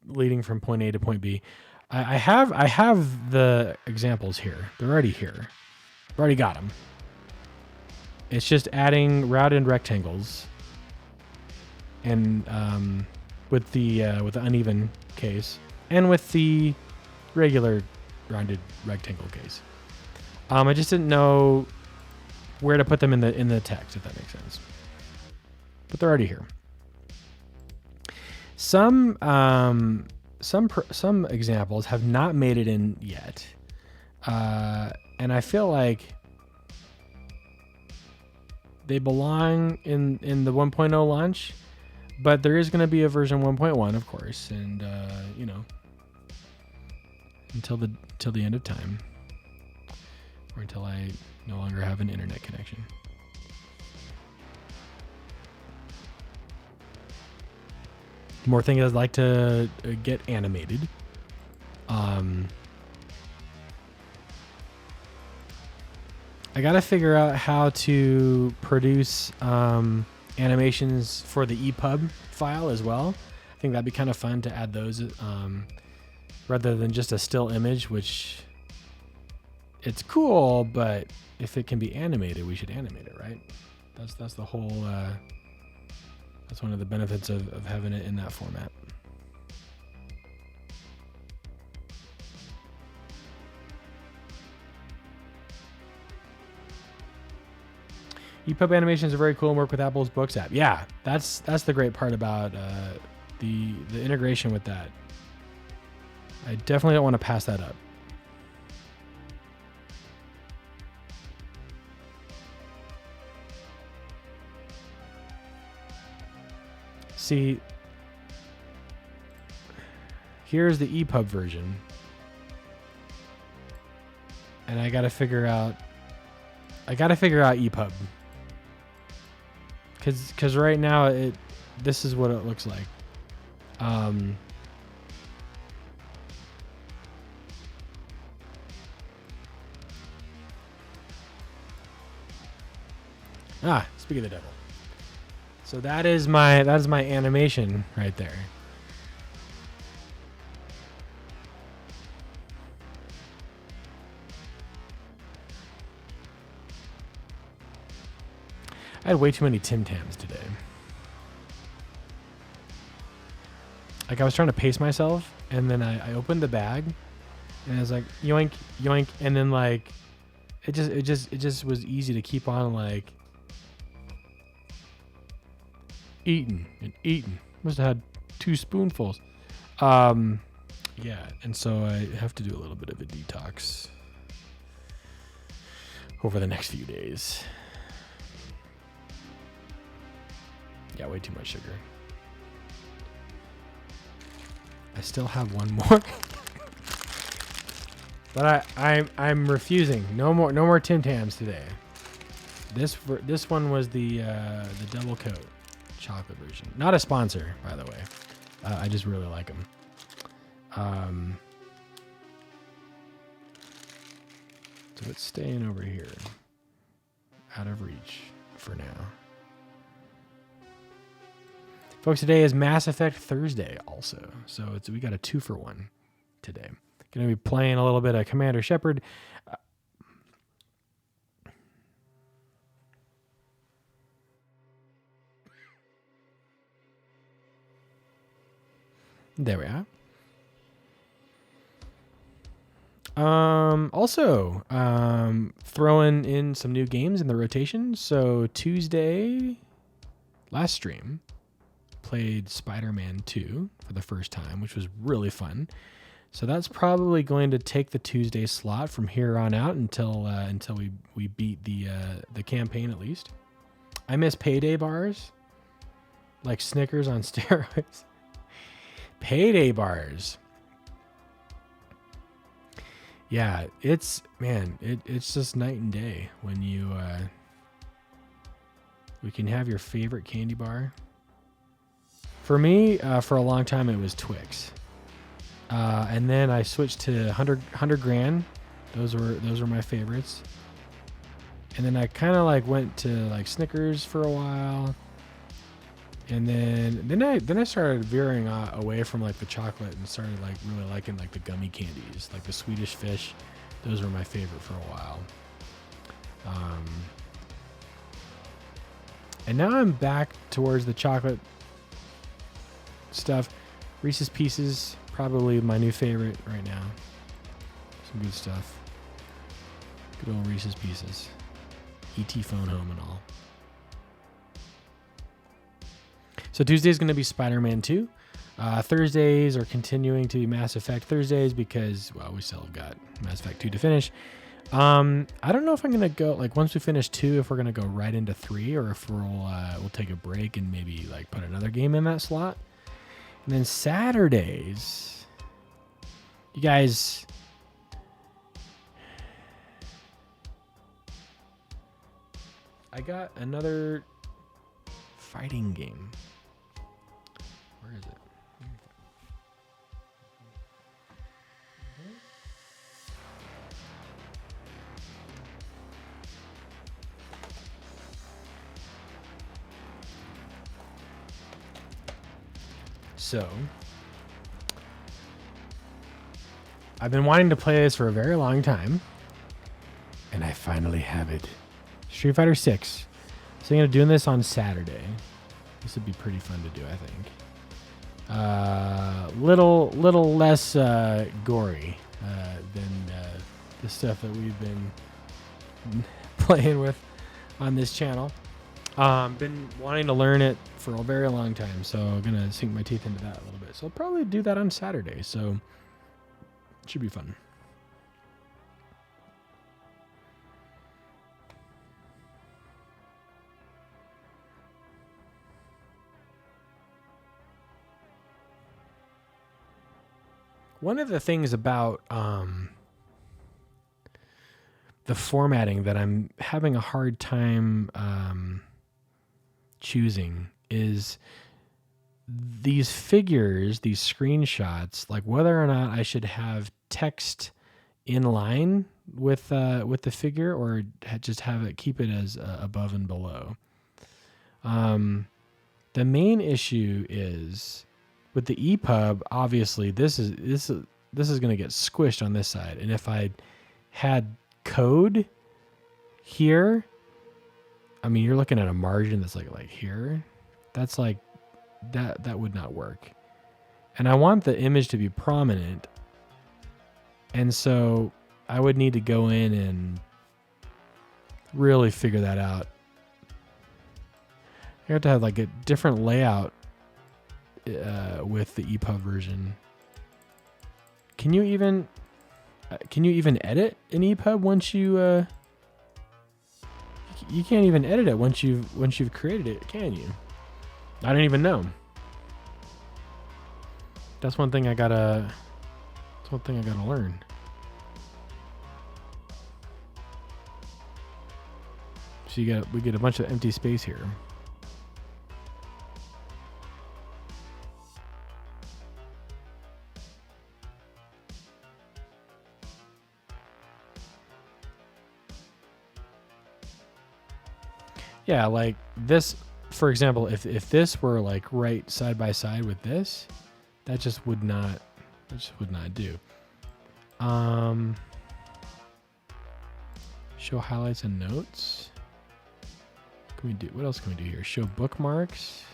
leading from point A to point B. I have the examples here. They're already here. I've already got them. It's just adding rounded rectangles and with the uneven case and with the regular rounded rectangle case. I just didn't know where to put them in the text, if that makes sense. But they're already here. Some examples have not made it in yet, and I feel like they belong in the 1.0 launch. But there is going to be a version 1.1, of course, and until the end of time, or until I no longer have an internet connection. More things I'd like to get animated. I got to figure out how to produce animations for the EPUB file as well. I think that'd be kind of fun to add those rather than just a still image, which it's cool, but if it can be animated, we should animate it, right? That's the whole that's one of the benefits of having it in that format. EPUB animations are very cool and work with Apple's Books app. Yeah, that's the great part about the integration with that. I definitely don't want to pass that up. See, here's the EPUB version. And I gotta figure out EPUB. Cause right now this is what it looks like. Speak of the devil. So that is my animation right there. I had way too many Tim Tams today. Like I was trying to pace myself, and then I opened the bag, and I was like yoink yoink, and then like it just was easy to keep on like eating and eating. Must have had 2 spoonfuls. Yeah, and so I have to do a little bit of a detox over the next few days. Yeah, way too much sugar. I still have one more. But I'm refusing. No more Tim Tams today. This one was the double coat chocolate version. Not a sponsor, by the way. I just really like them. So it's staying over here, out of reach for now. Folks, today is Mass Effect Thursday also. So we got a 2-for-1 today. Going to be playing a little bit of Commander Shepard. There we are. Also, throwing in some new games in the rotation. So Tuesday, last stream, played Spider-Man 2 for the first time, which was really fun. So that's probably going to take the Tuesday slot from here on out until we beat the campaign at least. I miss Payday bars, like Snickers on steroids. Payday bars. Yeah, it's just night and day when we can have your favorite candy bar. For me, for a long time it was Twix, and then I switched to 100 Grand. Those were my favorites. And then I kind of like went to like Snickers for a while, and then I started veering away from like the chocolate and started like really liking like the gummy candies, like the Swedish Fish. Those were my favorite for a while. And now I'm back towards the chocolate stuff. Reese's Pieces, probably my new favorite right now. Some good stuff. Good old Reese's Pieces. E.T. Phone Home and all. So Tuesday's going to be Spider-Man 2. Thursdays are continuing to be Mass Effect Thursdays because, well, we still have got Mass Effect 2 to finish. I don't know if I'm going to go, like, once we finish 2, if we're going to go right into 3 or if we'll take a break and maybe, like, put another game in that slot. And then Saturdays, you guys... I got another fighting game. Where is it? So, I've been wanting to play this for a very long time, and I finally have it. Street Fighter 6. So I'm going to be doing this on Saturday. This would be pretty fun to do, I think. Little less gory than the stuff that we've been playing with on this channel. Been wanting to learn it for a very long time, so I'm going to sink my teeth into that a little bit. So I'll probably do that on Saturday, so it should be fun. One of the things about the formatting that I'm having a hard time choosing is these figures, these screenshots, like whether or not I should have text in line with the figure or just have it keep it as above and below. The main issue is with the EPUB. Obviously, this is going to get squished on this side, and if I had code here, I mean, you're looking at a margin that's like here. That's like that would not work. And I want the image to be prominent. And so I would need to go in and really figure that out. You have to have like a different layout with the EPUB version. Can you even edit an EPUB once you you can't even edit it once you've created it, can you? I don't even know. That's one thing I gotta learn. So we get a bunch of empty space here. Yeah, like this, for example, if this were like right side by side with this, that just would not do. Show highlights and notes. What else can we do here? Show bookmarks.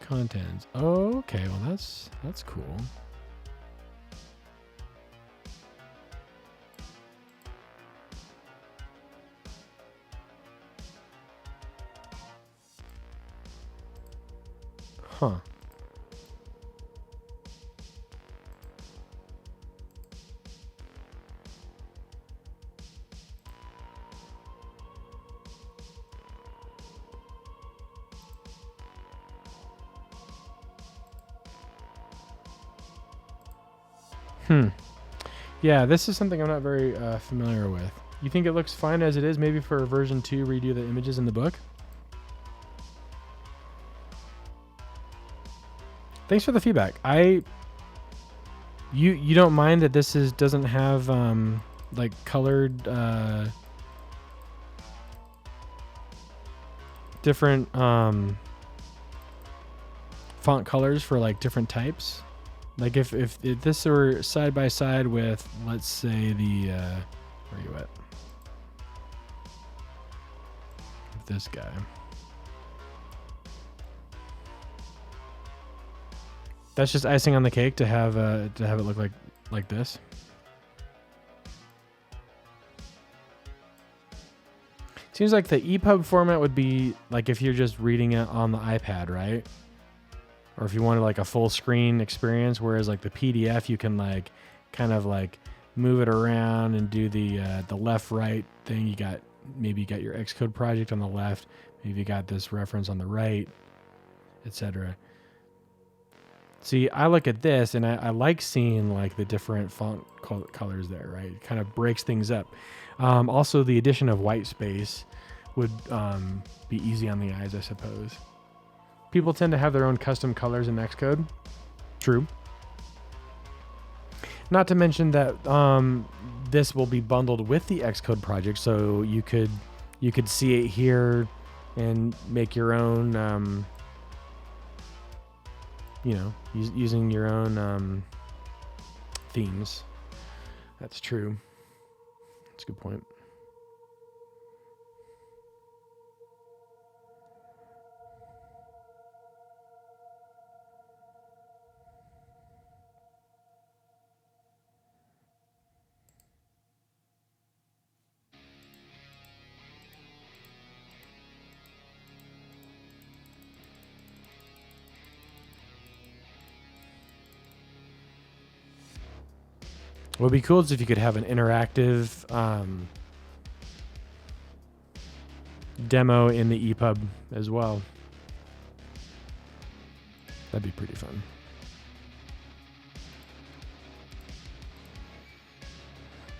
Contents. Oh, okay. Well, that's cool. Huh. Yeah, this is something I'm not very familiar with. You think it looks fine as it is? Maybe for version 2, redo the images in the book? Thanks for the feedback. You don't mind that this doesn't have like colored different font colors for like different types? Like if this were side by side with, let's say, the where are you at? This guy. That's just icing on the cake to have it look like this. Seems like the EPUB format would be like if you're just reading it on the iPad, right? Or if you wanted like a full screen experience, whereas like the PDF, you can like kind of like move it around and do the left right thing. Maybe you got your Xcode project on the left, maybe you got this reference on the right, etc. See, I look at this and I like seeing like the different font colors there, right? It kind of breaks things up. Also, the addition of white space would be easy on the eyes, I suppose. People tend to have their own custom colors in Xcode. True. Not to mention that this will be bundled with the Xcode project, so you could see it here and make your own, using your own themes. That's true. That's a good point. What would be cool is if you could have an interactive demo in the EPUB as well. That'd be pretty fun.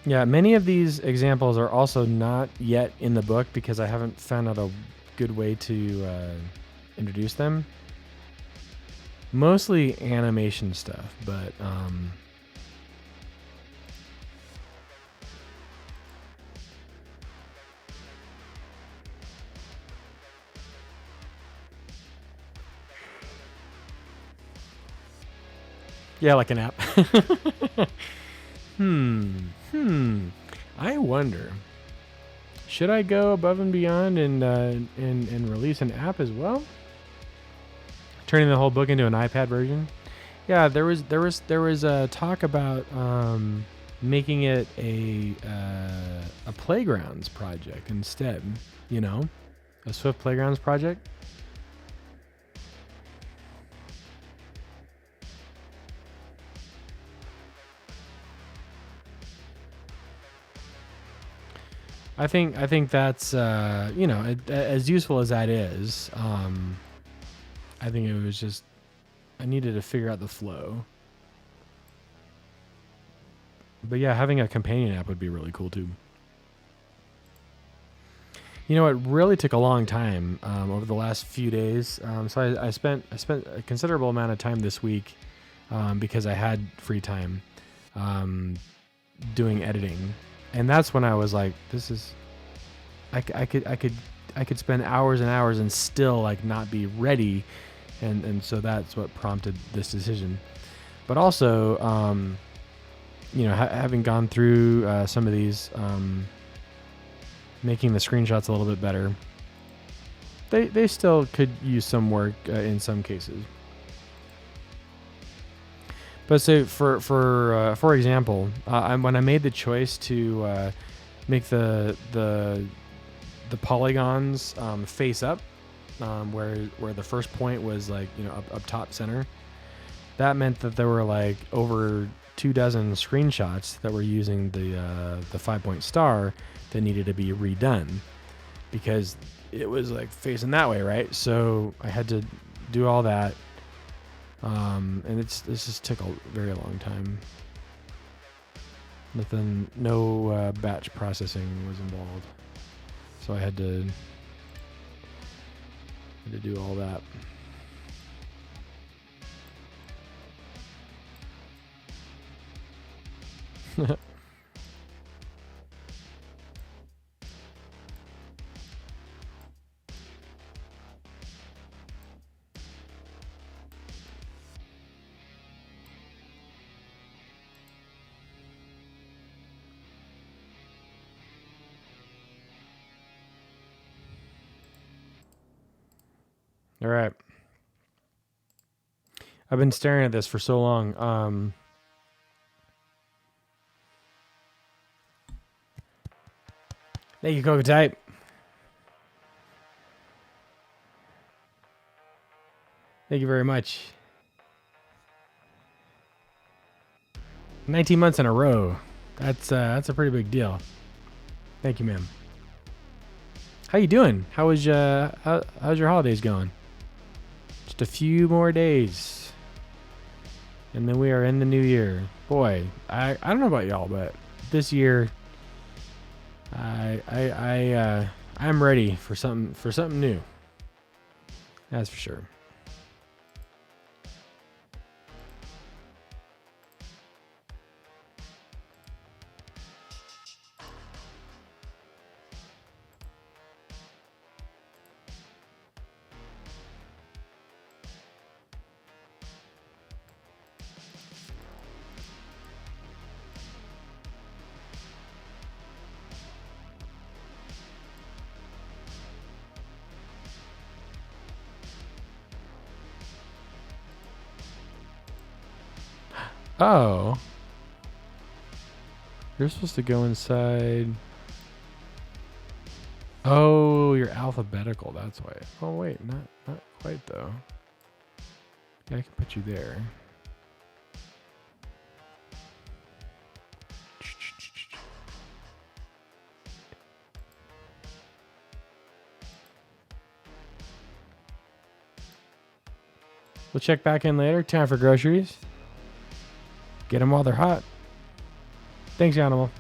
Yeah, many of these examples are also not yet in the book because I haven't found out a good way to introduce them. Mostly animation stuff, but yeah, like an app. I wonder, should I go above and beyond and release an app as well? Turning the whole book into an iPad version? Yeah, there was a talk about making it a playgrounds project instead. You know, a Swift Playgrounds project. I think that's as useful as that is. I think it was just I needed to figure out the flow. But yeah, having a companion app would be really cool too. You know, it really took a long time over the last few days. So I spent a considerable amount of time this week because I had free time doing editing, and that's when I was like, "This is, I could spend hours and hours and still like not be ready," and so that's what prompted this decision. But also, having gone through some of these. Making the screenshots a little bit better. They still could use some work in some cases. But so for example, when I made the choice to make the polygons face up, where the first point was like up top center, that meant that there were like over 24 screenshots that were using the 5-point star that needed to be redone because it was like facing that way, right? So I had to do all that, and this just took a very long time. No batch processing was involved, so I had to do all that. All right. I've been staring at this for so long. Thank you, Coca Type. Thank you very much. 19 months in a row. That's a pretty big deal. Thank you, ma'am. How you doing? How's your holidays going? Just a few more days, and then we are in the new year. Boy, I don't know about y'all, but this year, I'm ready for something new. That's for sure. Oh. You're supposed to go inside. Oh, you're alphabetical. That's why. Oh, wait. Not quite, though. Yeah, I can put you there. We'll check back in later. Time for groceries. Get them while they're hot. Thanks, Animal.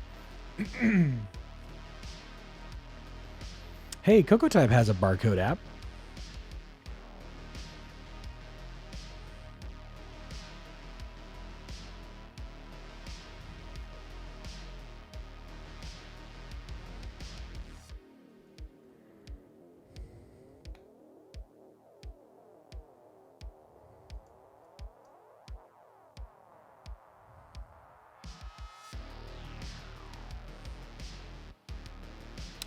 Hey, CocoType has a barcode app.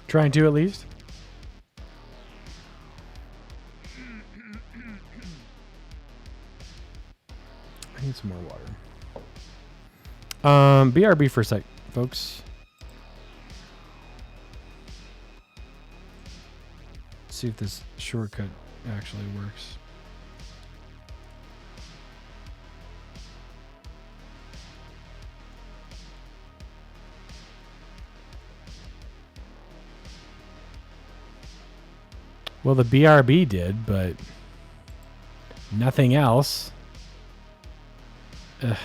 Trying to at least. I need some more water. BRB for a sec, folks. Let's see if this shortcut actually works. Well, the BRB did, but nothing else. Ugh.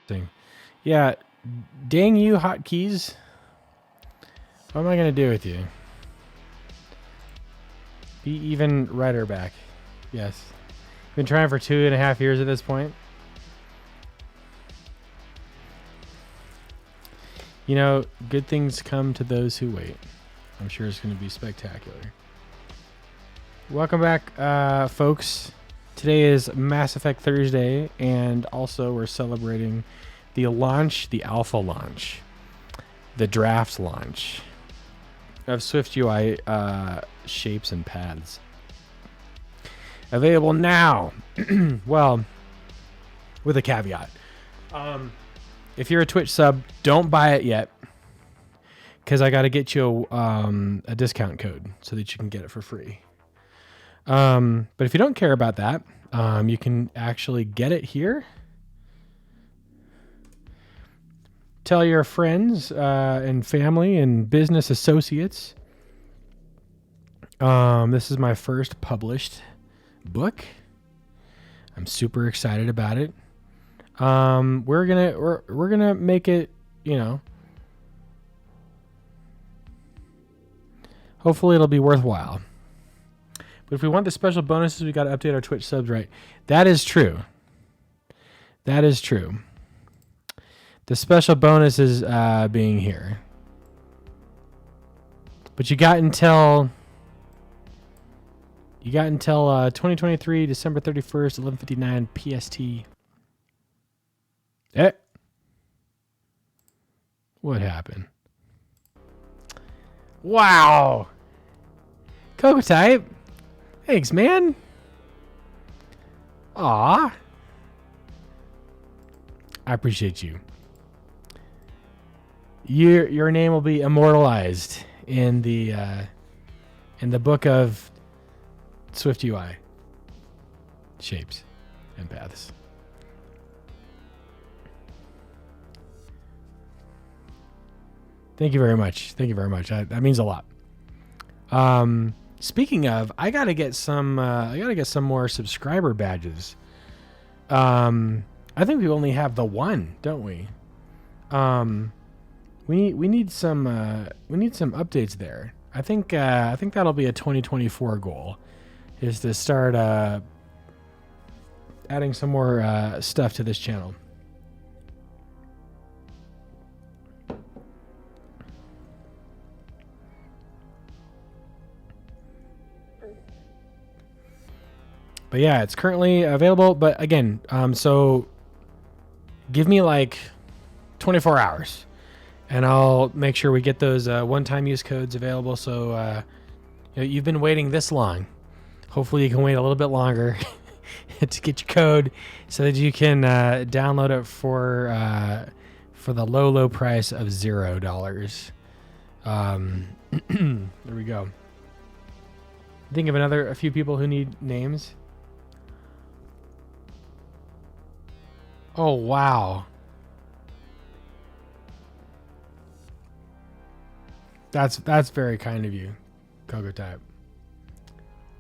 Thing. Yeah, dang you, hotkeys. What am I gonna do with you? Be even redder back. Yes. Been trying for 2.5 years at this point. You know, good things come to those who wait. I'm sure it's going to be spectacular. Welcome back, folks. Today is Mass Effect Thursday, and also we're celebrating the launch, the alpha launch, the draft launch of SwiftUI shapes and paths. Available now. Well, with a caveat. If you're a Twitch sub, don't buy it yet, because I got to get you a discount code so that you can get it for free. But if you don't care about that, you can actually get it here. Tell your friends and family and business associates. This is my first published book. I'm super excited about it. We're gonna make it, you know, hopefully it'll be worthwhile. But if we want the special bonuses, we got to update our Twitch subs, right? That is true. That is true. The special bonus is being here. But you got until 2023 December 31st 11:59 PST. What happened? Wow. Cocoa type. Thanks, man. Aw. I appreciate you. Your name will be immortalized in the book of SwiftUI shapes and paths. Thank you very much. Thank you very much. That means a lot. Speaking of, I gotta get some more subscriber badges. I think we only have the one, don't we? We need some updates there. I think that'll be a 2024 goal, is to start adding some more stuff to this channel. But yeah, it's currently available. But again, so give me like 24 hours, and I'll make sure we get those one-time use codes available. So you've been waiting this long. Hopefully, you can wait a little bit longer to get your code, so that you can download it for the low price of $0. There we go. Think of a few people who need names. Oh, wow. That's very kind of you, Coco Type.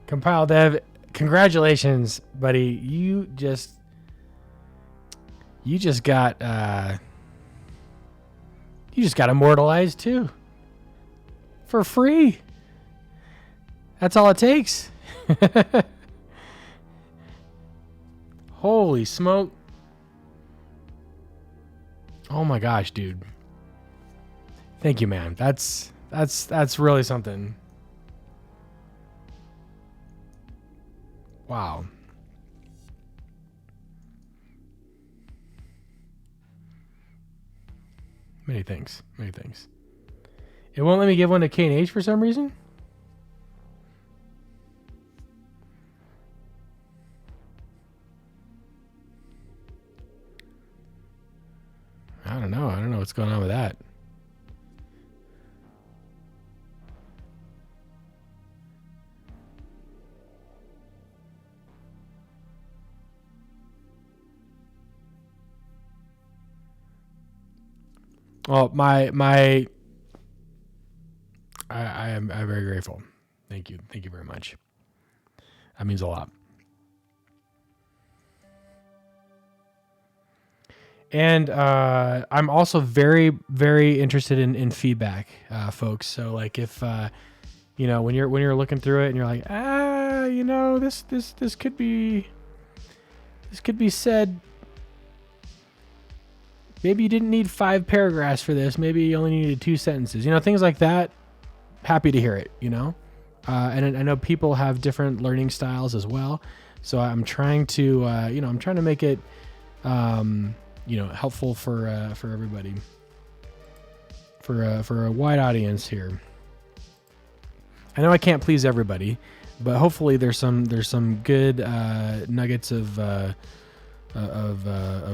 Compile Dev, congratulations, buddy. You just got immortalized too. For free. That's all it takes. Holy smoke. Oh my gosh, dude. Thank you, man. That's really something. Wow. Many thanks. Many thanks. It won't let me give one to K&H for some reason? I don't know. I don't know what's going on with that. Well, I'm very grateful. Thank you. Thank you very much. That means a lot. And I'm also very, very interested in feedback, folks. So like if when you're looking through it and you're like, this could be said Maybe you didn't need 5 paragraphs for this. Maybe you only needed 2 sentences. Things like that. Happy to hear it, And I know people have different learning styles as well. So I'm trying to, I'm trying to make it, helpful for everybody, for a wide audience here. I know I can't please everybody, but hopefully there's some good nuggets of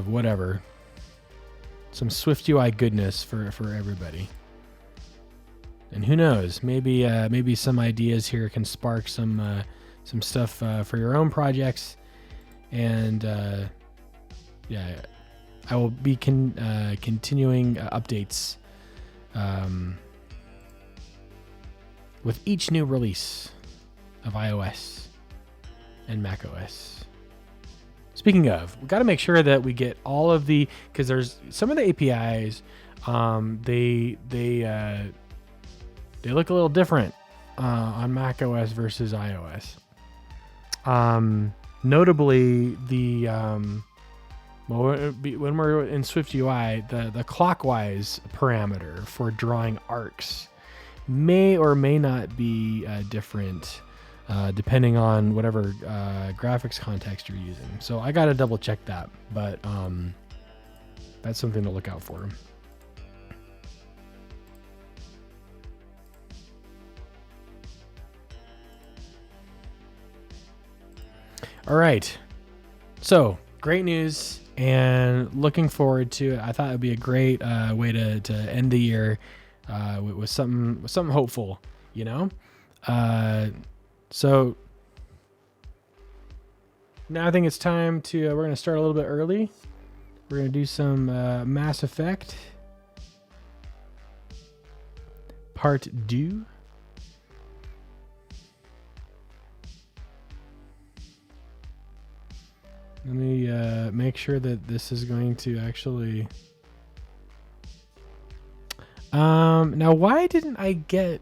whatever, some SwiftUI goodness for everybody. And who knows, maybe some ideas here can spark some stuff for your own projects. And I will be continuing updates with each new release of iOS and macOS. Speaking of, we got to make sure that we get all of because there's some of the APIs, they look a little different on macOS versus iOS. Notably, when we're in SwiftUI, the clockwise parameter for drawing arcs may or may not be different depending on whatever graphics context you're using. So I got to double check that, but that's something to look out for. All right. So great news, and looking forward to it. I thought it would be a great way to end the year with something hopeful, So now I think it's time to, we're going to start a little bit early. We're going to do some Mass Effect Part 2. Let me make sure that this is going to actually... now why didn't I get...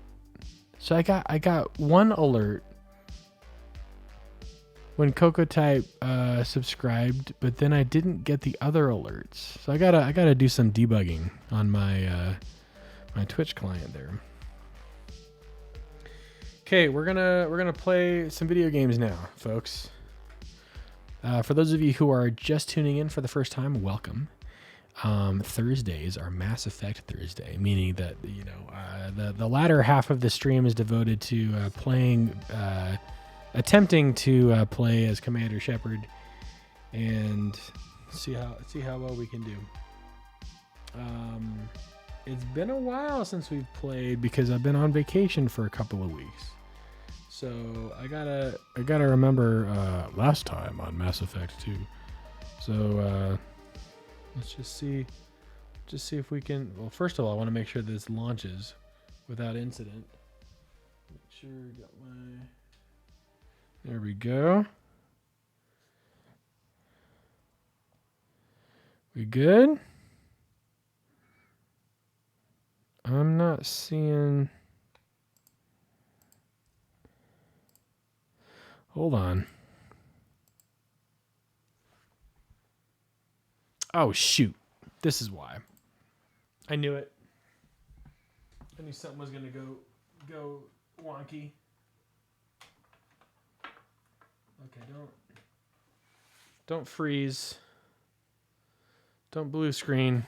So I got one alert when CocoaType subscribed, but then I didn't get the other alerts. So I gotta do some debugging on my my Twitch client there. Okay, we're gonna play some video games now, folks. For those of you who are just tuning in for the first time, welcome. Thursdays are Mass Effect Thursday, meaning that the latter half of the stream is devoted to attempting to play as Commander Shepard, and see how well we can do. It's been a while since we've played because I've been on vacation for a couple of weeks. So I gotta remember last time on Mass Effect 2. So let's just see if we can. Well, first of all, I want to make sure this launches without incident. Make sure I got my. There we go. We good? I'm not seeing. Hold on. Oh, shoot. This is why. I knew it. I knew something was going to go wonky. Okay, don't freeze. Don't blue screen.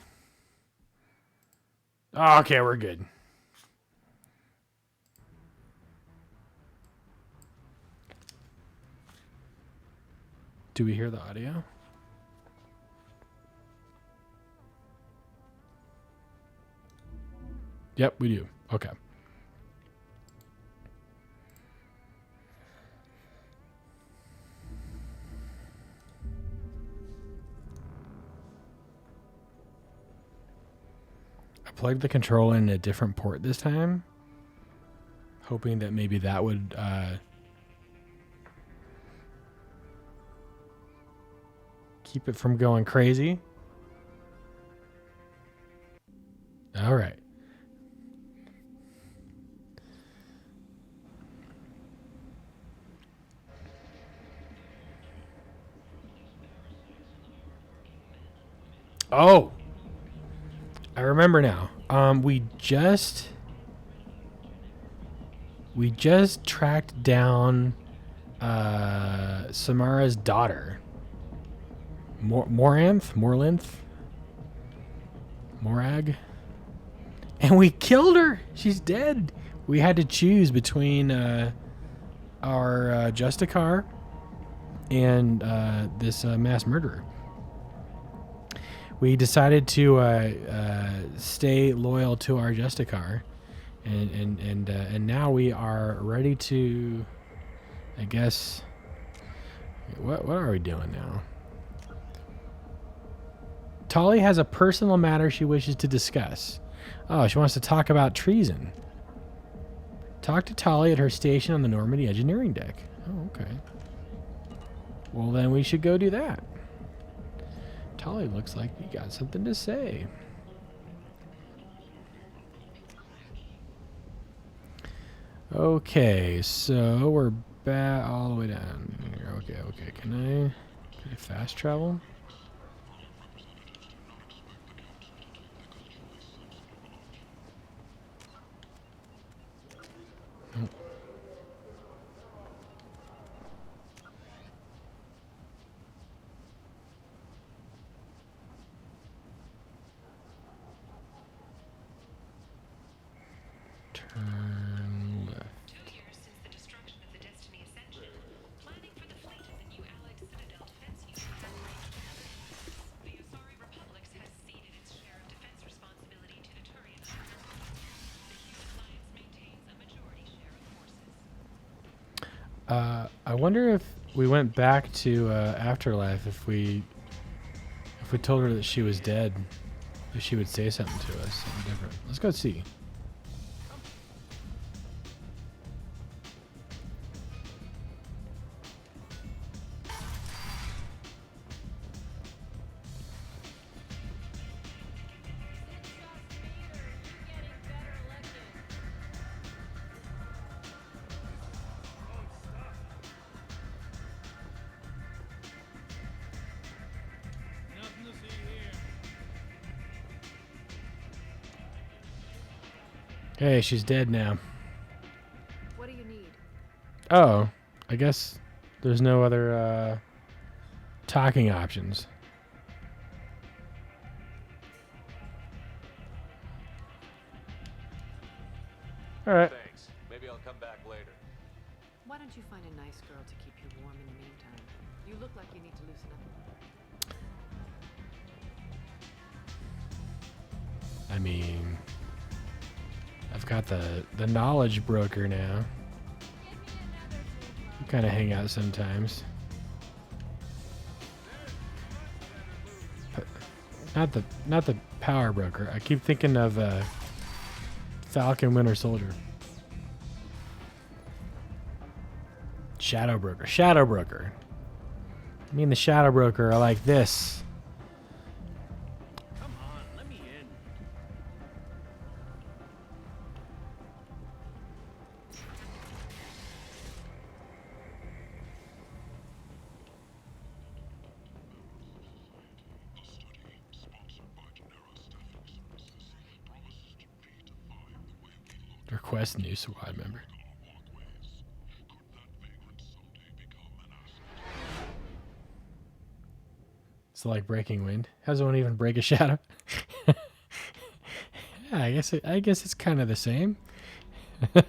Oh, okay, we're good. Do we hear the audio? Yep, we do. Okay. I plugged the controller in a different port this time, hoping that maybe that would keep it from going crazy. All right. Oh, I remember now. We just tracked down Samara's daughter. Morag, and we killed her. She's dead. We had to choose between our Justicar and this mass murderer. We decided to stay loyal to our Justicar, and now we are ready to, I guess. What are we doing now? Tali has a personal matter she wishes to discuss. Oh, she wants to talk about treason. Talk to Tali at her station on the Normandy engineering deck. Oh, okay. Well, then we should go do that. Tali looks like you got something to say. Okay, so we're back all the way down here. Okay. Can I fast travel? Turn left. 2 years since the destruction of the Destiny Ascension, planning for the fleet of the new Allied Citadel defense unit has raged ahead. The Asari Republics has ceded its share of defense responsibility to the Turian Army. The Human Alliance maintains a majority share of forces. I wonder if we went back to Afterlife, if we told her that she was dead, if she would say something to us, something different. Let's go see. Hey, she's dead now. What do you need? Oh, I guess there's no other talking options. All right. Thanks. Maybe I'll come back later. Why don't you find a nice girl to keep you warm in the meantime? You look like you need to loosen up. I mean, I've got the knowledge broker now. We kind of hang out sometimes. But not the power broker. I keep thinking of Falcon Winter Soldier. Shadow broker. Shadow broker. I mean, the shadow broker are like this. Come on, let me in. Request new squad member. It's like breaking wind. How does one even break a shadow? Yeah, I guess it's kind of the same. Commander,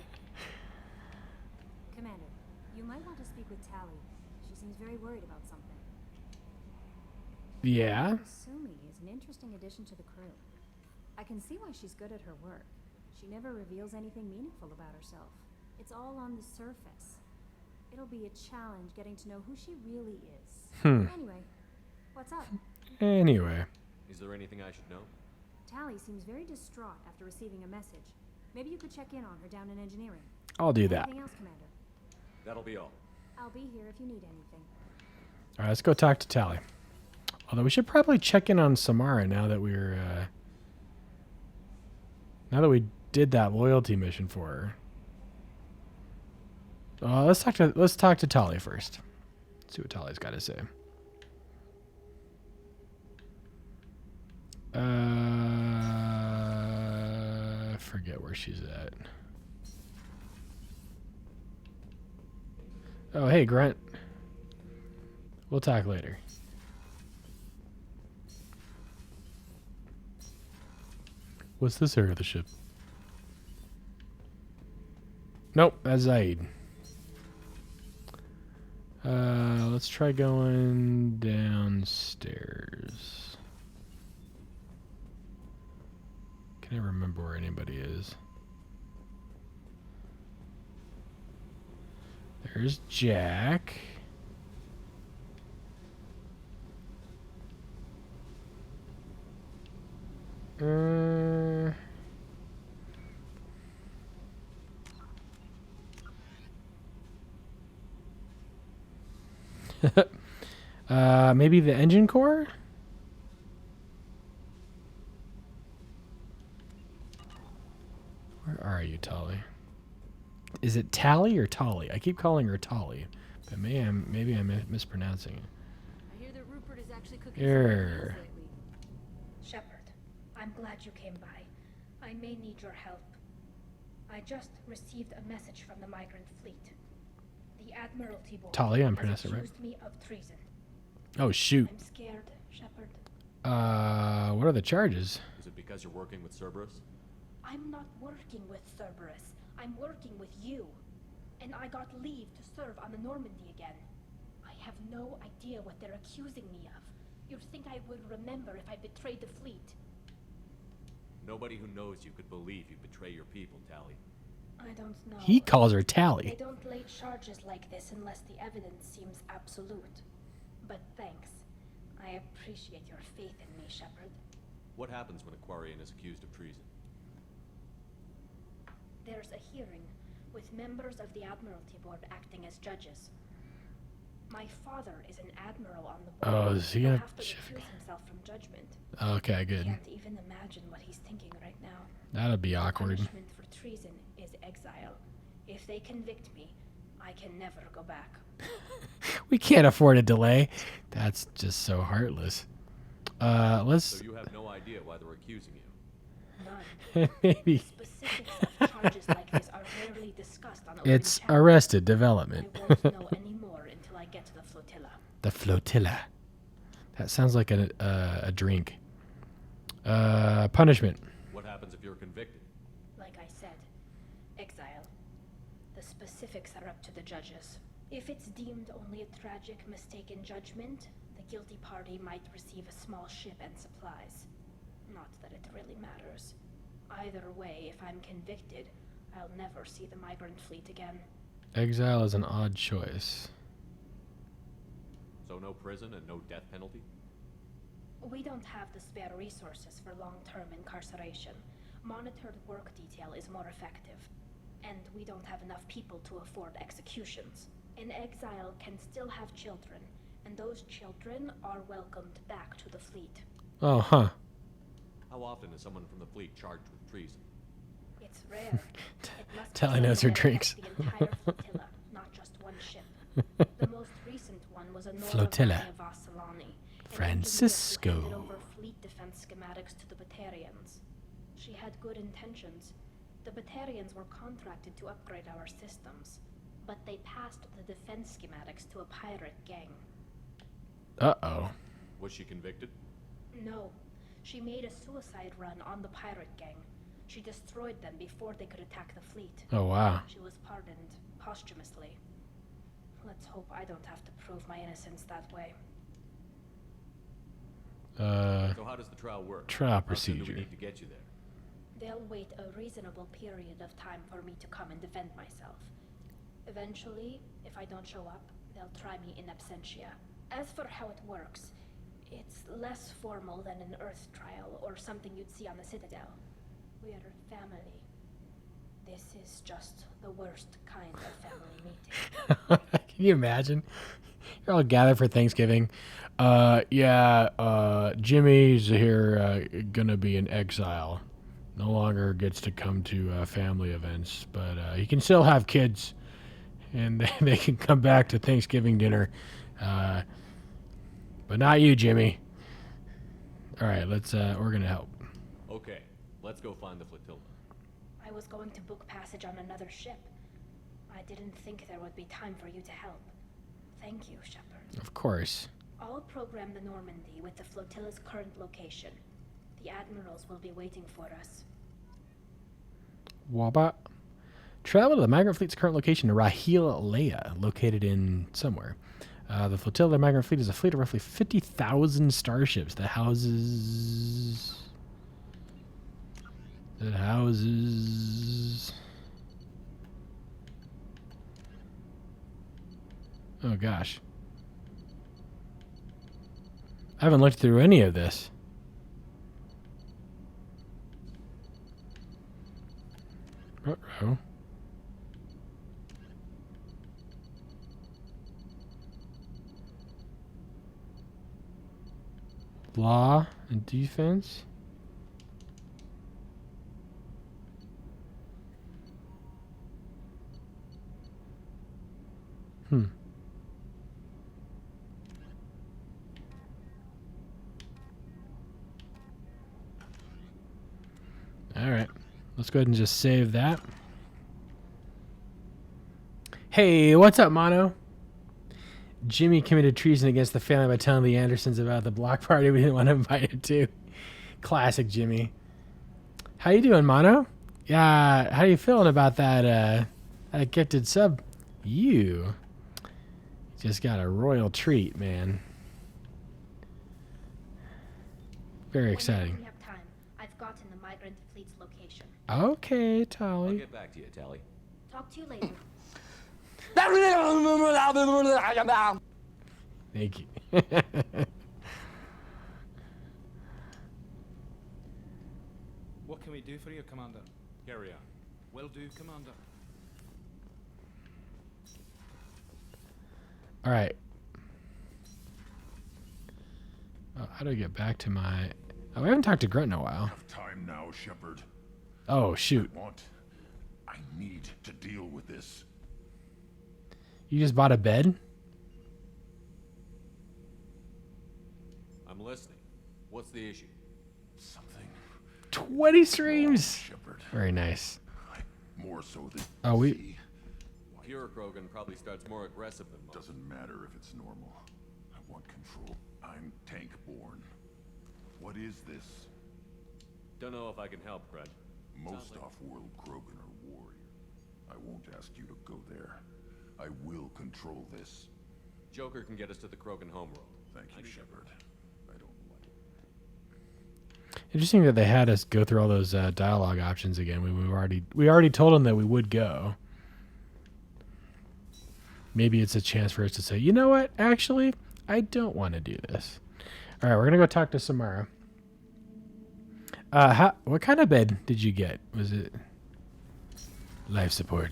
you might want to speak with Tali. She seems very worried about something. Yeah. Kasumi is an interesting addition to the crew. I can see why she's good at her work. She never reveals anything meaningful about herself. It's all on the surface. It'll be a challenge getting to know who she really is. Anyway, what's up? Anyway. Is there anything I should know? Tali seems very distraught after receiving a message. Maybe you could check in on her down in engineering. I'll do that. Anything else, Commander? That'll be all. I'll be here if you need anything. All right, let's go talk to Tali. Although we should probably check in on Samara now that we did that loyalty mission for her. Let's talk to Tali first. See what Tali's got to say. forget where she's at. Oh, hey, Grunt. We'll talk later. What's this area of the ship? Nope, that's Zaid. Let's try going downstairs. Can I remember where anybody is? There's Jack. Maybe the engine core? Where are you, Tali? Is it Tally or Tolly? I keep calling her Tolly, but maybe I'm mispronouncing it. I hear that Rupert is actually cooking Here. some meals lately. Shepard, I'm glad you came by. I may need your help. I just received a message from the migrant fleet. The Admiralty Board Tali, I'm has pronouncing it right. accused me of treason. Oh, shoot. I'm scared, Shepard. What are the charges? Is it because you're working with Cerberus? I'm not working with Cerberus. I'm working with you. And I got leave to serve on the Normandy again. I have no idea what they're accusing me of. You'd think I would remember if I betrayed the fleet. Nobody who knows you could believe you betray your people, Tally. I don't know. He calls her They Tally. don't lay charges like this unless the evidence seems absolute. But thanks. I appreciate your faith in me, Shepard. What happens when a Quarian is accused of treason? There's a hearing with members of the Admiralty Board acting as judges. My father is an admiral on the board. Oh, is he He'll gonna- have to recuse himself from judgment. Okay, good. Can't even imagine what he's thinking right now. That'll be The awkward. punishment for treason is exile. If they convict me, I can never go back. We can't afford a delay. That's just so heartless. Let's So you have no idea why they're accusing you? None. maybe Specifics of charges like this are rarely discussed on open it's chat. Arrested I Development. won't know any more until I get to the flotilla. The flotilla. That sounds like a drink. Punishment. What happens if you're convicted? Like I said, exile. The specifics are up to the judges. If it's deemed only a tragic mistake in judgment, the guilty party might receive a small ship and supplies. Not that it really matters. Either way, if I'm convicted, I'll never see the migrant fleet again. Exile is an odd choice. So no prison and no death penalty? We don't have the spare resources for long-term incarceration. Monitored work detail is more effective. And we don't have enough people to afford executions. An exile can still have children, and those children are welcomed back to the fleet. Oh, huh. How often is someone from the fleet charged with treason? It's rare. It must be Tally knows her something that drinks. affects the entire flotilla, not just one ship. The most recent one was a Flotilla. Vassalani, an Francisco. engineer who handed over fleet defense schematics to the Batarians. She had good intentions. The Batarians were contracted to upgrade our systems, but they passed the defense schematics to a pirate gang. Uh-oh. Was she convicted? No, she made a suicide run on the pirate gang. She destroyed them before they could attack the fleet. Oh, wow. She was pardoned posthumously. Let's hope I don't have to prove my innocence that way. So how does the trial work? Trial How soon do procedure. we need to get you there? They'll wait a reasonable period of time for me to come and defend myself. Eventually, if I don't show up, they'll try me in absentia. As for how it works, it's less formal than an Earth trial or something you'd see on the Citadel. We're family. This is just the worst kind of family meeting. Can you imagine? You're all gathered for Thanksgiving. Jimmy's here, gonna be in exile. No longer gets to come to family events, but he can still have kids, and they can come back to Thanksgiving dinner. But not you, Jimmy. All right, we're gonna help. Okay, let's go find the flotilla. I was going to book passage on another ship. I didn't think there would be time for you to help. Thank you, Shepard. Of course. I'll program the Normandy with the flotilla's current location. The admirals will be waiting for us. Waba. Travel to the migrant fleet's current location to Rahil Leia, located in somewhere. The flotilla of the migrant fleet is a fleet of roughly 50,000 starships that houses. Oh gosh. I haven't looked through any of this. Uh-oh. Law and defense. All right. Let's go ahead and just save that. Hey, what's up, Mono? Jimmy committed treason against the family by telling the Andersons about the block party we didn't want to invite him to. Classic Jimmy. How you doing, Mono? Yeah, how you feeling about that that gifted sub? You just got a royal treat, man. Very exciting. Whenever we have time, I've gotten the migrant fleet's location. Okay, I'll Tali. get back to you, Tally. Talk to you later. Thank you. What can we do for you, Commander? Carry on. Will do, Commander. All right. Oh, how do I get back to my... Oh, we haven't talked to Grunt in a while. Have time now, Shepard. Oh, shoot. I need to deal with this. You just bought a bed? I'm listening. What's the issue? Something. 20 streams! Shepard. Very nice. More so than. Oh, we... See, Pure Krogan probably starts more aggressive than most. doesn't matter if it's normal. I want control. I'm tank-born. What is this? Don't know if I can help, Grunt. Most off-world Krogan are warrior. I won't ask you to go there. I will control this. Joker can get us to the Krogan homeworld. Thank you, Shepard. I don't like. Interesting that they had us go through all those dialogue options again. We already told them that we would go. Maybe it's a chance for us to say, you know what? Actually, I don't want to do this. All right, we're gonna go talk to Samara. What kind of bed did you get? Was it life support?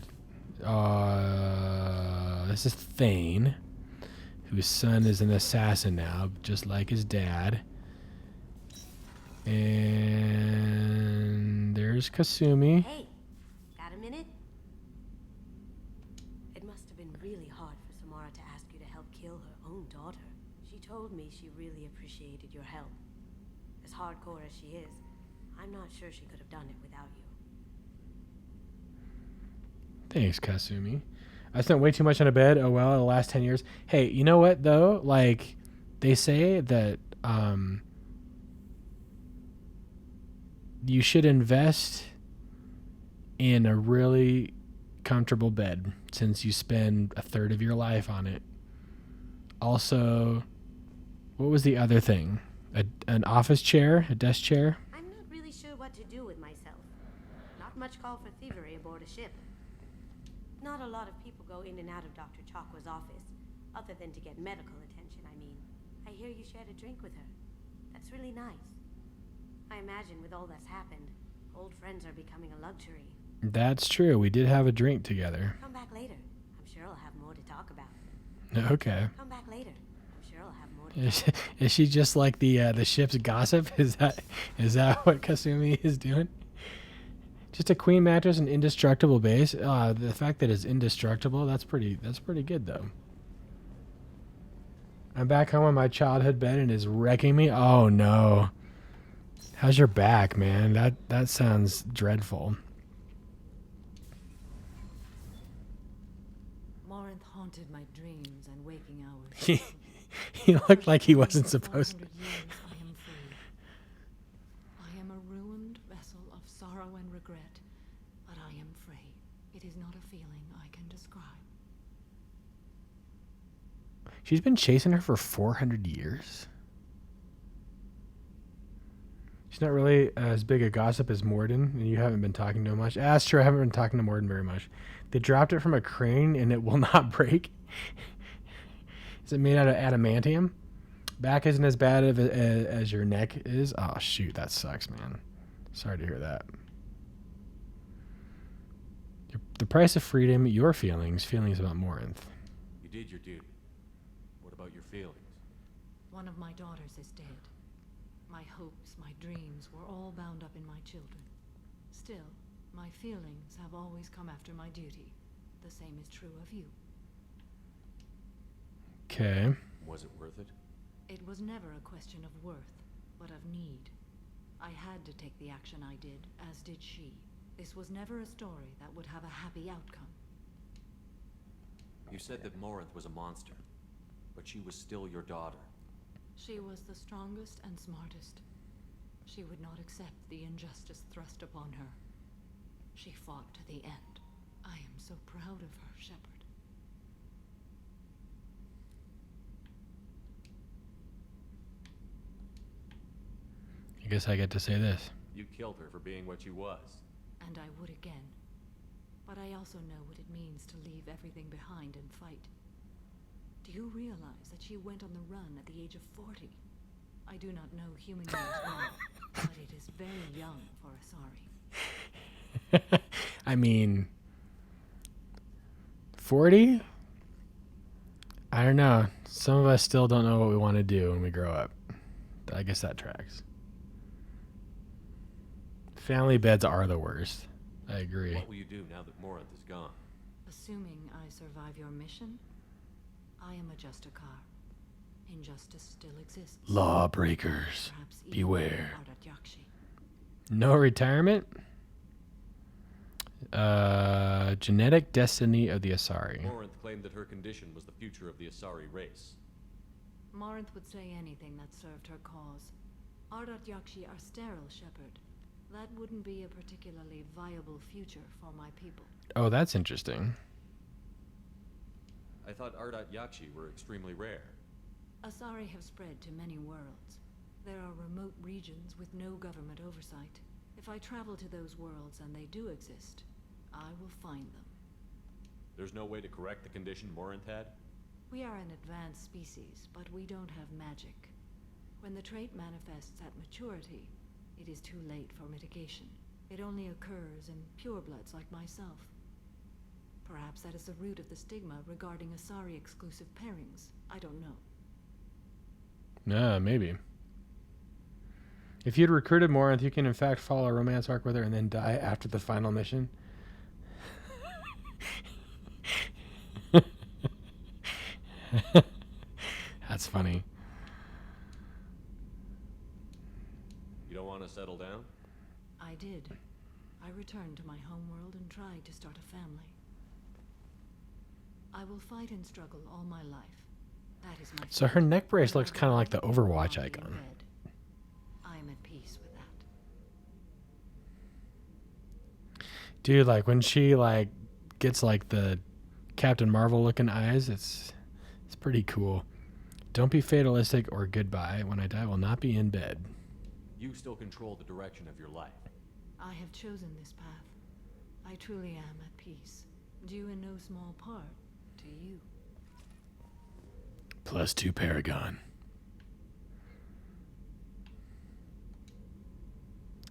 This is Thane, whose son is an assassin now, just like his dad. And there's Kasumi. Hey, got a minute? It must have been really hard for Samara to ask you to help kill her own daughter. She told me she really appreciated your help. As hardcore as she is, I'm not sure she could have done it without you. Thanks, Kasumi. I spent way too much on a bed. Oh well, the last 10 years. Hey, you know what though? Like, they say that you should invest in a really comfortable bed since you spend a third of your life on it. Also, what was the other thing? An office chair? A desk chair? I'm not really sure what to do with myself. Not much call for thievery aboard a ship. Not a lot of people go in and out of Dr. Chakwa's office, other than to get medical attention, I mean. I hear you shared a drink with her. That's really nice. I imagine with all that's happened, old friends are becoming a luxury. That's true. We did have a drink together. Come back later. I'm sure I'll have more to talk about. Okay. Come back later. I'm sure I'll have more to talk about. Is she just like the ship's gossip? Is that what Kasumi is doing? Just a queen mattress and indestructible base. The fact that it's indestructible, that's pretty good though. I'm back home on my childhood bed and it's wrecking me. Oh no. How's your back, man? That sounds dreadful. haunted my dreams and waking hours. He looked like he wasn't supposed to. 400 years, I am free. I am a ruined vessel of sorrow and regret, but I am free. It is not a feeling I can describe. She's been chasing her for 400 years. She's not really as big a gossip as Morden, and you haven't been talking to him much. That's true, I haven't been talking to Morden very much. They dropped it from a crane, and it will not break. Is it made out of adamantium? Back isn't as bad as your neck is. Oh, shoot, that sucks, man. Sorry to hear that. The price of freedom, your feelings about Morinth. You did your duty. What about your feelings? One of my daughters is dead. My hopes, my dreams were all bound up in my children. Still, my feelings have always come after my duty. The same is true of you. Okay. Was it worth it? It was never a question of worth, but of need. I had to take the action I did, as did she. This was never a story that would have a happy outcome. You said that Morinth was a monster, but she was still your daughter. She was the strongest and smartest. She would not accept the injustice thrust upon her. She fought to the end. I am so proud of her, Shepard. I guess I get to say this. You killed her for being what she was. And I would again. But I also know what it means to leave everything behind and fight. Do you realize that she went on the run at the age of 40? I do not know human years well, but it is very young for Asari. I mean, 40? I don't know. Some of us still don't know what we want to do when we grow up. I guess that tracks. Family beds are the worst. I agree. What will you do now that Morinth is gone? Assuming I survive your mission, I am a Justicar. Injustice still exists. Lawbreakers, Perhaps even beware. Ardat Yakshi. No retirement? Genetic destiny of the Asari. Morinth claimed that her condition was the future of the Asari race. Morinth would say anything that served her cause. Ardat Yakshi are sterile, Shepard. That wouldn't be a particularly viable future for my people. Oh, that's interesting. I thought Ardat Yakshi were extremely rare. Asari have spread to many worlds. There are remote regions with no government oversight. If I travel to those worlds and they do exist, I will find them. There's no way to correct the condition Morinth had? We are an advanced species, but we don't have magic. When the trait manifests at maturity, it is too late for mitigation. It only occurs in purebloods like myself. Perhaps that is the root of the stigma regarding Asari-exclusive pairings. I don't know. No, maybe. If you'd recruited Morinth, you can in fact follow a romance arc with her and then die after the final mission. That's funny. You don't want to settle down? I did. I returned to my homeworld and tried to start a family. I will fight and struggle all my life. That is my So her neck brace looks kind of like the Overwatch icon. I am at peace with that. Dude, like when she like gets like the Captain Marvel looking eyes, it's pretty cool. Don't be fatalistic or goodbye. When I die, I will not be in bed. You still control the direction of your life. I have chosen this path. I truly am at peace, due in no small part to you. +2 Paragon.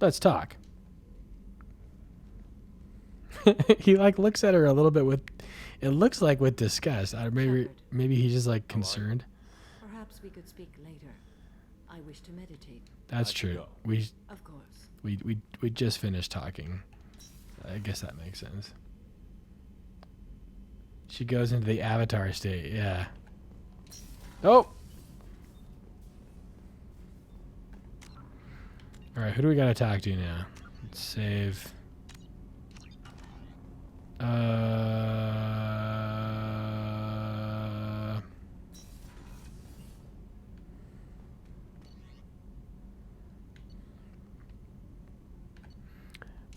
Let's talk. He like looks at her a little bit with, it looks like with disgust. Maybe he's just like concerned. Perhaps we could speak later. I wish to meditate. That's true. We Of course. we just finished talking. I guess that makes sense. She goes into the avatar state. Yeah. Oh. All right, who do we got to talk to now? Let's save.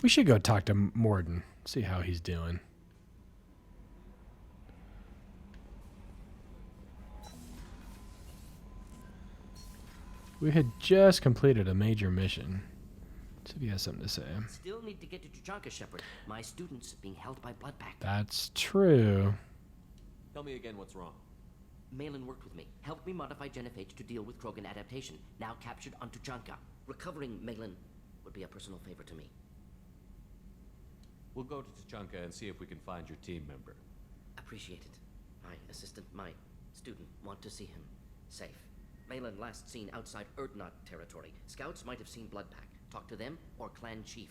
We should go talk to Morden, see how he's doing. We had just completed a major mission. See if he has something to say. Still need to get to Tuchanka, Shepard. My students being held by Bloodpack. That's true. Tell me again what's wrong. Malin worked with me, helped me modify Genophage to deal with Krogan adaptation, now captured on Tuchanka. Recovering Malin would be a personal favor to me. We'll go to Tuchanka and see if we can find your team member. Appreciate it. My assistant, my student, want to see him safe. Malin last seen outside Urdnot territory. Scouts might have seen Bloodpack. Talk to them or clan chief.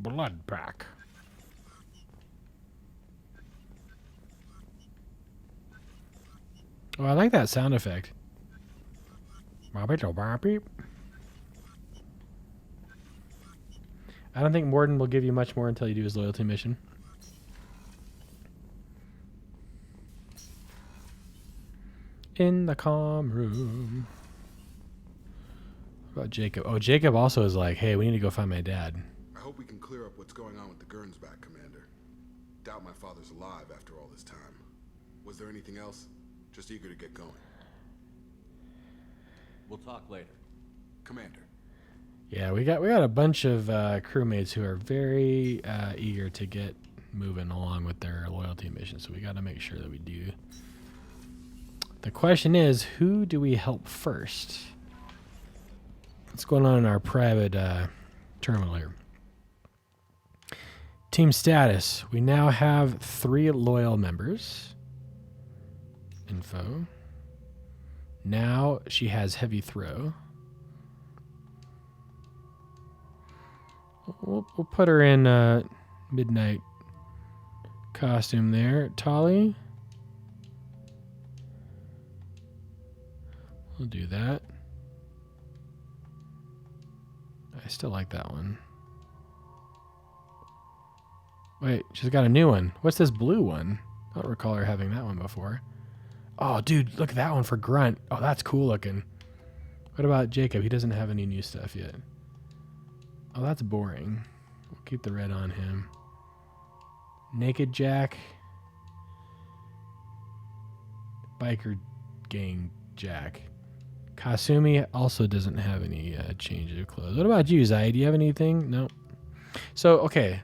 Bloodpack. Oh, I like that sound effect. I don't think Morden will give you much more until you do his loyalty mission. In the comm room. What about Jacob? Oh, Jacob also is like, hey, we need to go find my dad. I hope we can clear up what's going on with the Gernsback, Commander. Doubt my father's alive after all this time. Was there anything else? Just eager to get going. We'll talk later. Commander. Yeah, we got a bunch of crewmates who are very eager to get moving along with their loyalty mission, so we got to make sure that we do. The question is, who do we help first? What's going on in our private terminal here? Team status. We now have 3 loyal members. Info. Now she has heavy throw. We'll put her in midnight costume there. Tali. We'll do that. I still like that one. Wait, she's got a new one. What's this blue one? I don't recall her having that one before. Oh, dude, look at that one for Grunt. Oh, that's cool looking. What about Jacob? He doesn't have any new stuff yet. Oh, that's boring. We'll keep the red on him. Naked Jack. Biker Gang Jack. Kasumi also doesn't have any change of clothes. What about you, Zai? Do you have anything? No. So, okay.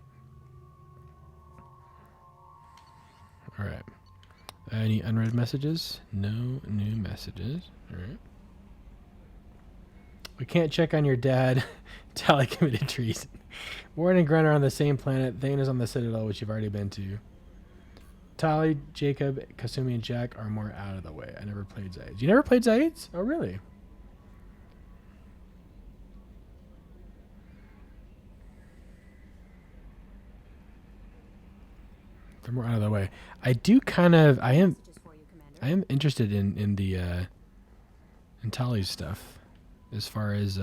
All right. Any unread messages? No new messages. All right. We can't check on your dad. Tali committed treason. Warren and Grunt are on the same planet. Thane is on the Citadel, which you've already been to. Tali, Jacob, Kasumi, and Jack are more out of the way. I never played Zaids. You never played Zaids? Oh, really? They're more out of the way. I do kind of. I am interested in the in Tali's stuff, as far as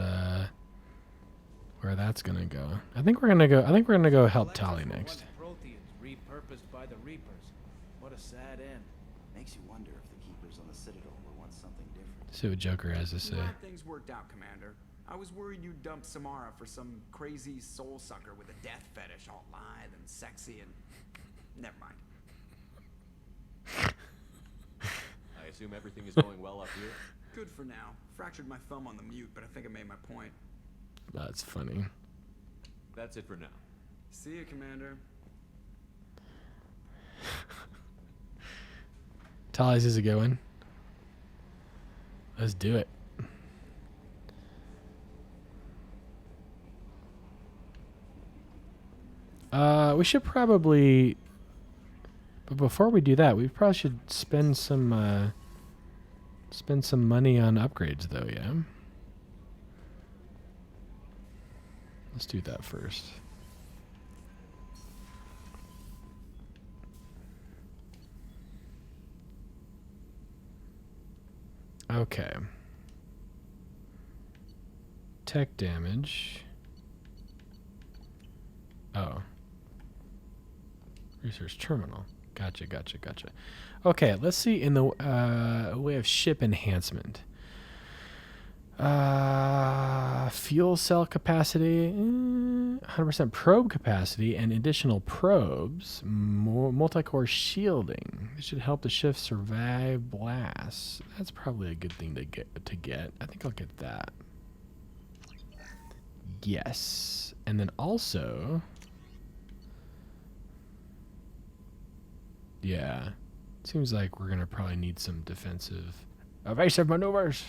where that's gonna go. I think we're gonna go help Tali next. Protheans repurposed by the Reapers. What a sad end. Makes you wonder if the Keepers on the Citadel were once something different. See what Joker has to say. Glad things worked out, Commander. I was worried you dumped Samara for some crazy soul sucker with a death fetish, all lithe and sexy and... Never mind. I assume everything is going well up here? Good for now. Fractured my thumb on the mute, but I think I made my point. That's funny. That's it for now. See you, Commander. Tali's is a good one. Let's do it. We should probably, but before we do that, we probably should spend some money on upgrades, though. Yeah. Let's do that first. Okay. Tech damage. Oh. Research terminal. Gotcha. Okay, let's see in the way of ship enhancement. Fuel cell capacity. 100% probe capacity and additional probes. More multi-core shielding. This should help the ship survive blasts. That's probably a good thing to get. I think I'll get that. Yes. And then also, yeah, seems like we're gonna probably need some defensive, evasive maneuvers.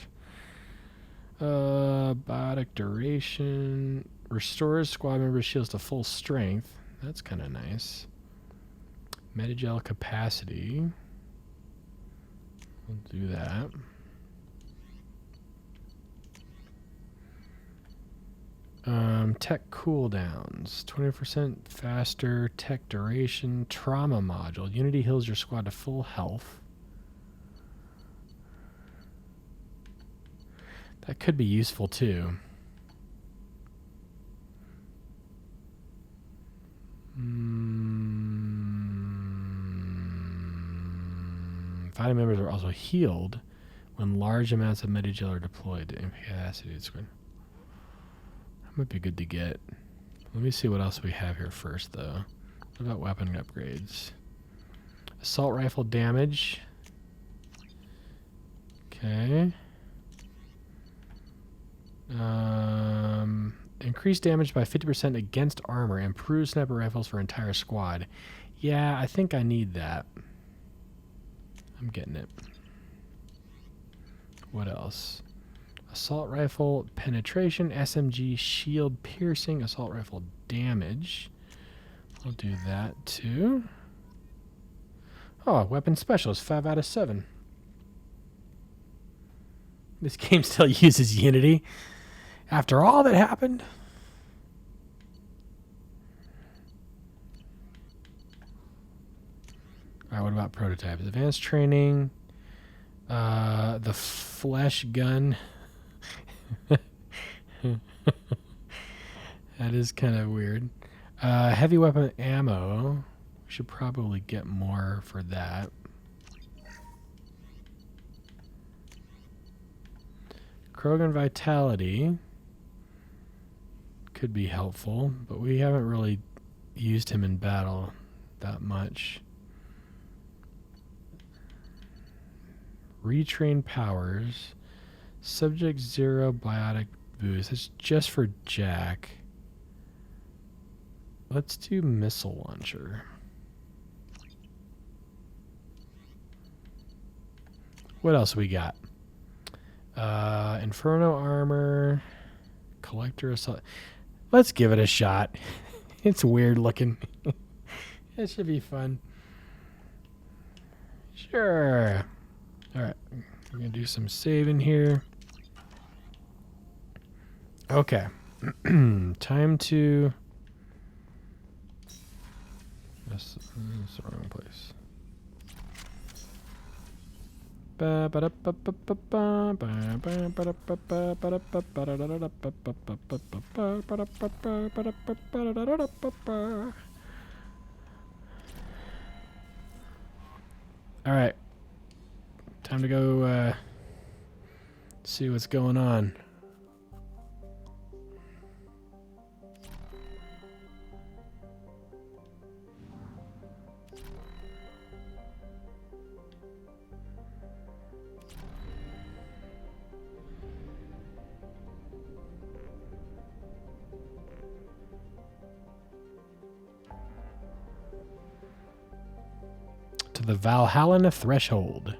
Biotic duration restores squad members' shields to full strength. That's kind of nice. Medigel capacity. We'll do that. Tech cooldowns. 20% faster tech duration. Trauma module. Unity heals your squad to full health. That could be useful too. Fighting members are also healed when large amounts of Medigel are deployed to incapacitated squad. That might be good to get. Let me see what else we have here first, though. What about weapon upgrades? Assault rifle damage. Okay. Increased damage by 50% against armor. Improved sniper rifles for entire squad. Yeah, I think I need that. I'm getting it. What else? Assault rifle penetration, SMG shield piercing, assault rifle damage. I'll do that too. Oh, weapon specialist, 5 out of 7. This game still uses Unity after all that happened. All right, what about prototypes? Advanced training, the flesh gun. That is kind of weird. Heavy weapon ammo. We should probably get more for that. Krogan Vitality could be helpful, but we haven't really used him in battle that much. Retrain powers. Subject 0 biotic boost. That's just for Jack. Let's do missile launcher. What else we got? Inferno armor. Collector assault. Let's give it a shot. It's weird looking. It should be fun. Sure. Alright. We're going to do some saving here. Okay. Time to... That's the wrong place. All right. Time to go see what's going on. To the Valhallan threshold.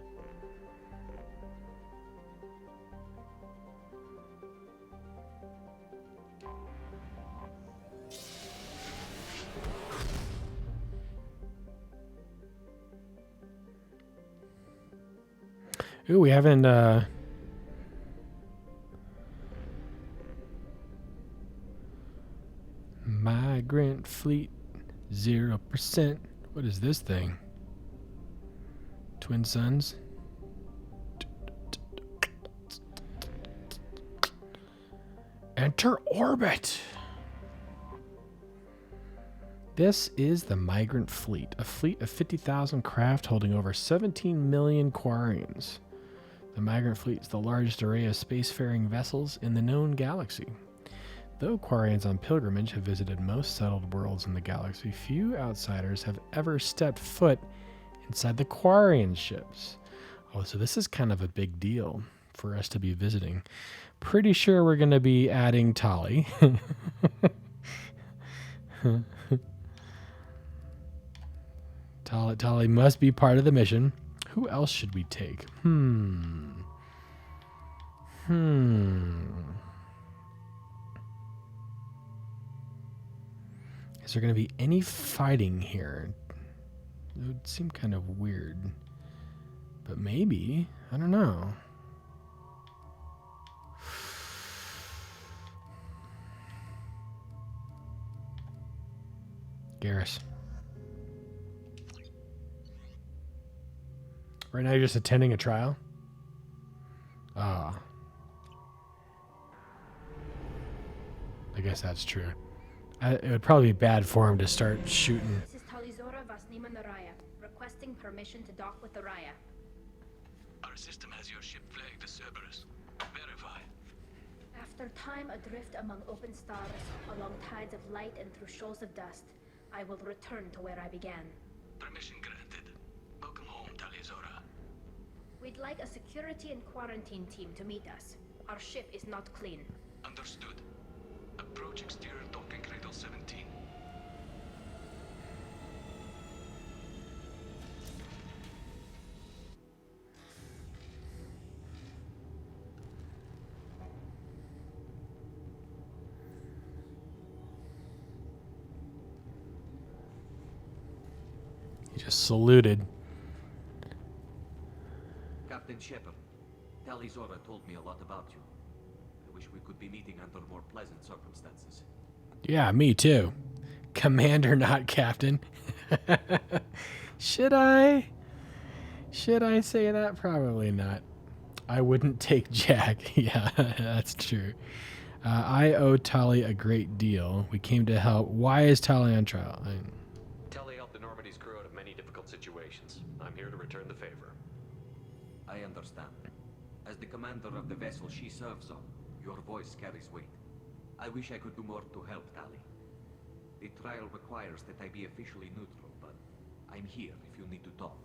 Ooh, we haven't Migrant fleet 0%. What is this thing? Twin Suns. Enter orbit. This is the Migrant Fleet, a fleet of 50,000 craft holding over 17 million quarians. The Migrant Fleet is the largest array of spacefaring vessels in the known galaxy. Though Quarians on pilgrimage have visited most settled worlds in the galaxy, few outsiders have ever stepped foot inside the Quarian ships. Oh, so this is kind of a big deal for us to be visiting. Pretty sure we're going to be adding Tali. Tali must be part of the mission. Who else should we take? Is there going to be any fighting here? It would seem kind of weird. But maybe. I don't know. Garrus. Right now you're just attending a trial? Ah. I guess that's true. It would probably be bad for him to start shooting. This is Talizora Vasnima Naraya, requesting permission to dock with the Raya. Our system has your ship flagged as Cerberus. Verify. After time adrift among open stars, along tides of light and through shoals of dust, I will return to where I began. Permission granted. Welcome home, Talizora. We'd like a security and quarantine team to meet us. Our ship is not clean. Understood. Approach exterior docking cradle 17. He just saluted. Captain Shepard, Talizora told me a lot about you. I wish we could be meeting under more pleasant circumstances. Yeah, me too. Commander, not captain. Should I? Should I say that? Probably not. I wouldn't take Jack. Yeah, that's true. I owe Tali a great deal. We came to help. Why is Tali on trial? Tali helped the Normandy's crew out of many difficult situations. I'm here to return the favor. I understand. As the commander of the vessel she serves on, your voice carries weight. I wish I could do more to help Tali. The trial requires that I be officially neutral, but I'm here if you need to talk.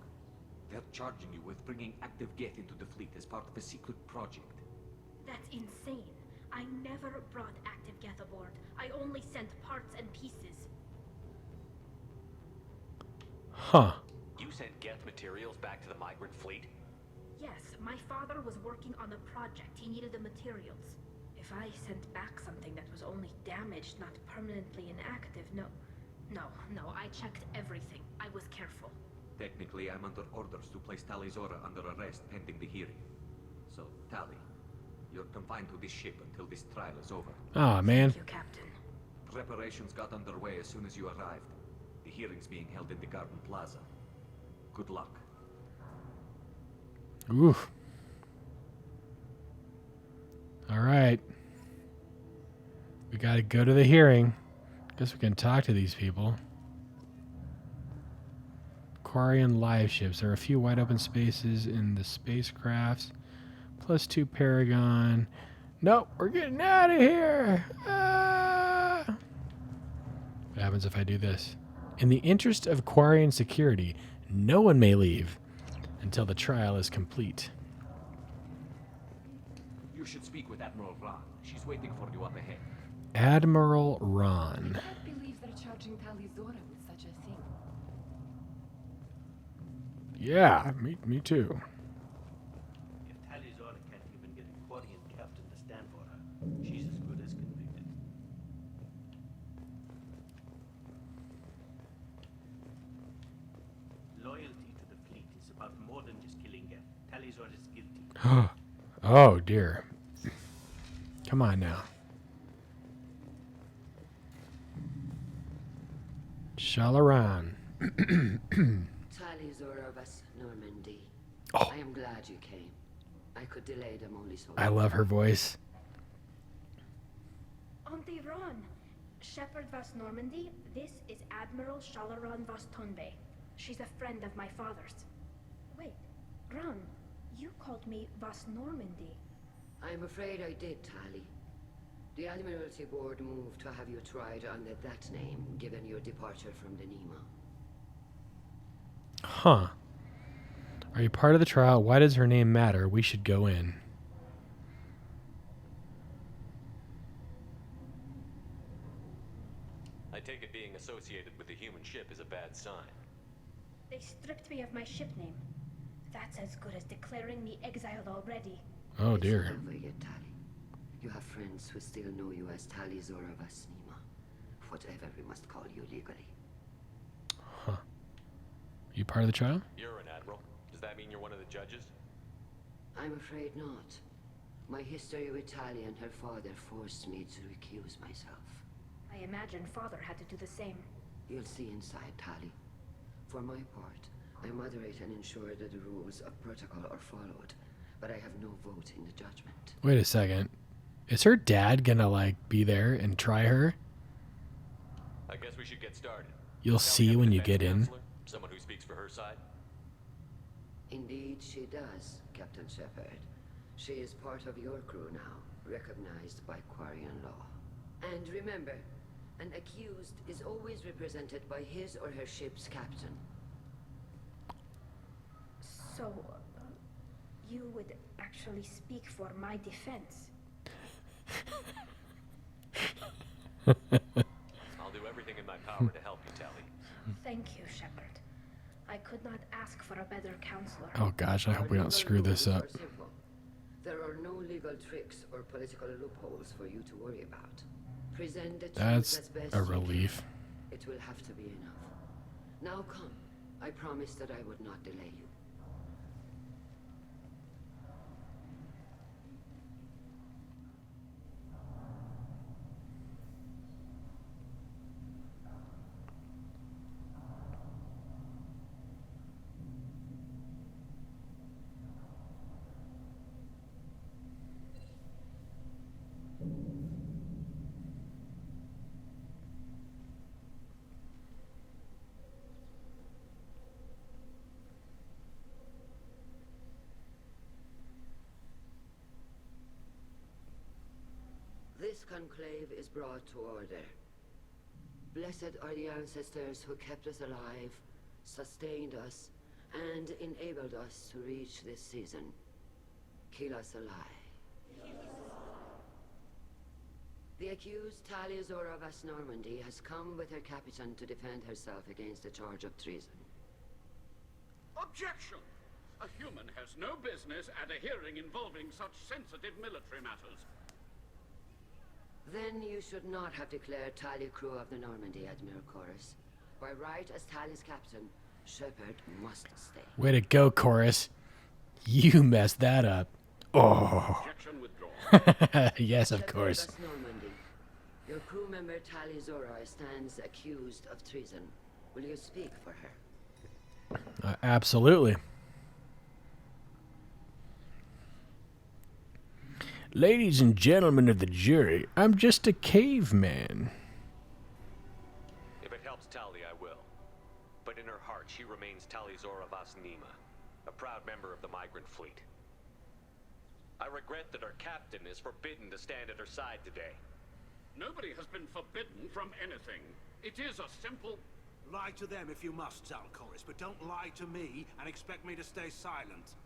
They're charging you with bringing active Geth into the fleet as part of a secret project. That's insane. I never brought active Geth aboard. I only sent parts and pieces. Huh. You sent Geth materials back to the migrant fleet? Yes, my father was working on a project. He needed the materials. If I sent back something that was only damaged, not permanently inactive, no, I checked everything. I was careful. Technically, I'm under orders to place Talizora under arrest pending the hearing. So, Tali, you're confined to this ship until this trial is over. Ah, man. Thank you, Captain. Preparations got underway as soon as you arrived. The hearing's being held in the Garden Plaza. Good luck. Oof. All right. We got to go to the hearing. Guess we can talk to these people. Quarian live ships. There are a few wide open spaces in the spacecrafts. +2 Paragon. Nope, we're getting out of here. Ah! What happens if I do this? In the interest of Quarian security, no one may leave until the trial is complete. You should speak with Admiral Ron. She's waiting for you up ahead. Admiral Ron. I can't believe they're charging Talizora with such a thing. Yeah, me too. If Talizora can't even get a Quarian captain to stand for her, she's as good as convicted. Loyalty to the fleet is about more than just killing Geth. Talizora is guilty. Oh, dear. Come on now. Shalaran. Talizora Vas Normandy. Oh. I am glad you came. I could delay them only so I love her voice. Auntie Ron! Shepard Vas Normandy, this is Admiral Shalaran Vas Tonbe. She's a friend of my father's. Wait, Ron, you called me Vas Normandy. I'm afraid I did, Tali. The Admiralty Board moved to have you tried under that name, given your departure from the Nima. Huh. Are you part of the trial? Why does her name matter? We should go in. I take it being associated with the human ship is a bad sign. They stripped me of my ship name. That's as good as declaring me exiled already. Oh dear. It's over yet, Tali. You have friends who still know you as Tali Zora Vasnima. Whatever we must call you legally. Huh. You part of the trial? You're an admiral. Does that mean you're one of the judges? I'm afraid not. My history with Tali and her father forced me to recuse myself. I imagine Father had to do the same. You'll see inside, Tali. For my part, I moderate and ensure that the rules of protocol are followed, but I have no vote in the judgment. Wait a second. Is her dad gonna, like, be there and try her? I guess we should get started. You'll see when you get in. Someone who speaks for her side? Indeed, she does, Captain Shepard. She is part of your crew now, recognized by Quarian law. And remember, an accused is always represented by his or her ship's captain. So, you would actually speak for my defense? I'll do everything in my power to help you, Tali. Thank you, Shepard. I could not ask for a better counselor. Oh gosh, I hope we don't screw this up. There are no legal tricks or political loopholes for you to worry about. Present the truth That's as best a you can. relief. It will have to be enough. Now come. I promised that I would not delay you. This conclave is brought to order. Blessed are the ancestors who kept us alive, sustained us, and enabled us to reach this season. Keep us alive. The accused Tali Zora Vas Normandy has come with her captain to defend herself against the charge of treason. Objection! A human has no business at a hearing involving such sensitive military matters. Then you should not have declared Tali crew of the Normandy, Admiral Chorus. By right as Tali's captain, Shepard must stay. Way to go, Chorus. You messed that up. Oh. Objection withdrawn. Yes, of course. Shepard Vas Normandy, your crew member Tali Zora stands accused of treason. Will you speak for her? Absolutely. Ladies and gentlemen of the jury, I'm just a caveman. If it helps Tali, I will. But in her heart, she remains Tali Zora Vas Nima, a proud member of the migrant fleet. I regret that our captain is forbidden to stand at her side today. Nobody has been forbidden from anything. It is a simple... Lie to them if you must, Zalcoris, but don't lie to me and expect me to stay silent.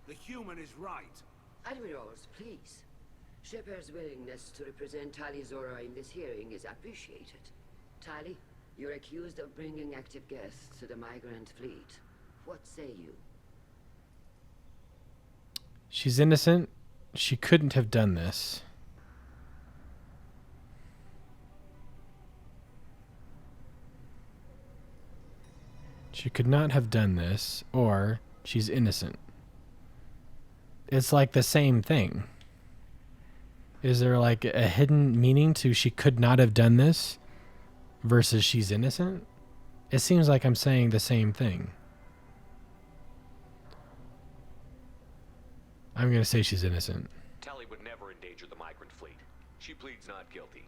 The human is right. Admirals, please. Shepard's willingness to represent Tali Zora in this hearing is appreciated. Tali, you're accused of bringing active guests to the migrant fleet. What say you? She's innocent. She couldn't have done this. She could not have done this, or she's innocent. It's like the same thing. Is there like a hidden meaning to she could not have done this versus she's innocent? It seems like I'm saying the same thing. I'm going to say she's innocent. Tali would never endanger the migrant fleet. She pleads not guilty.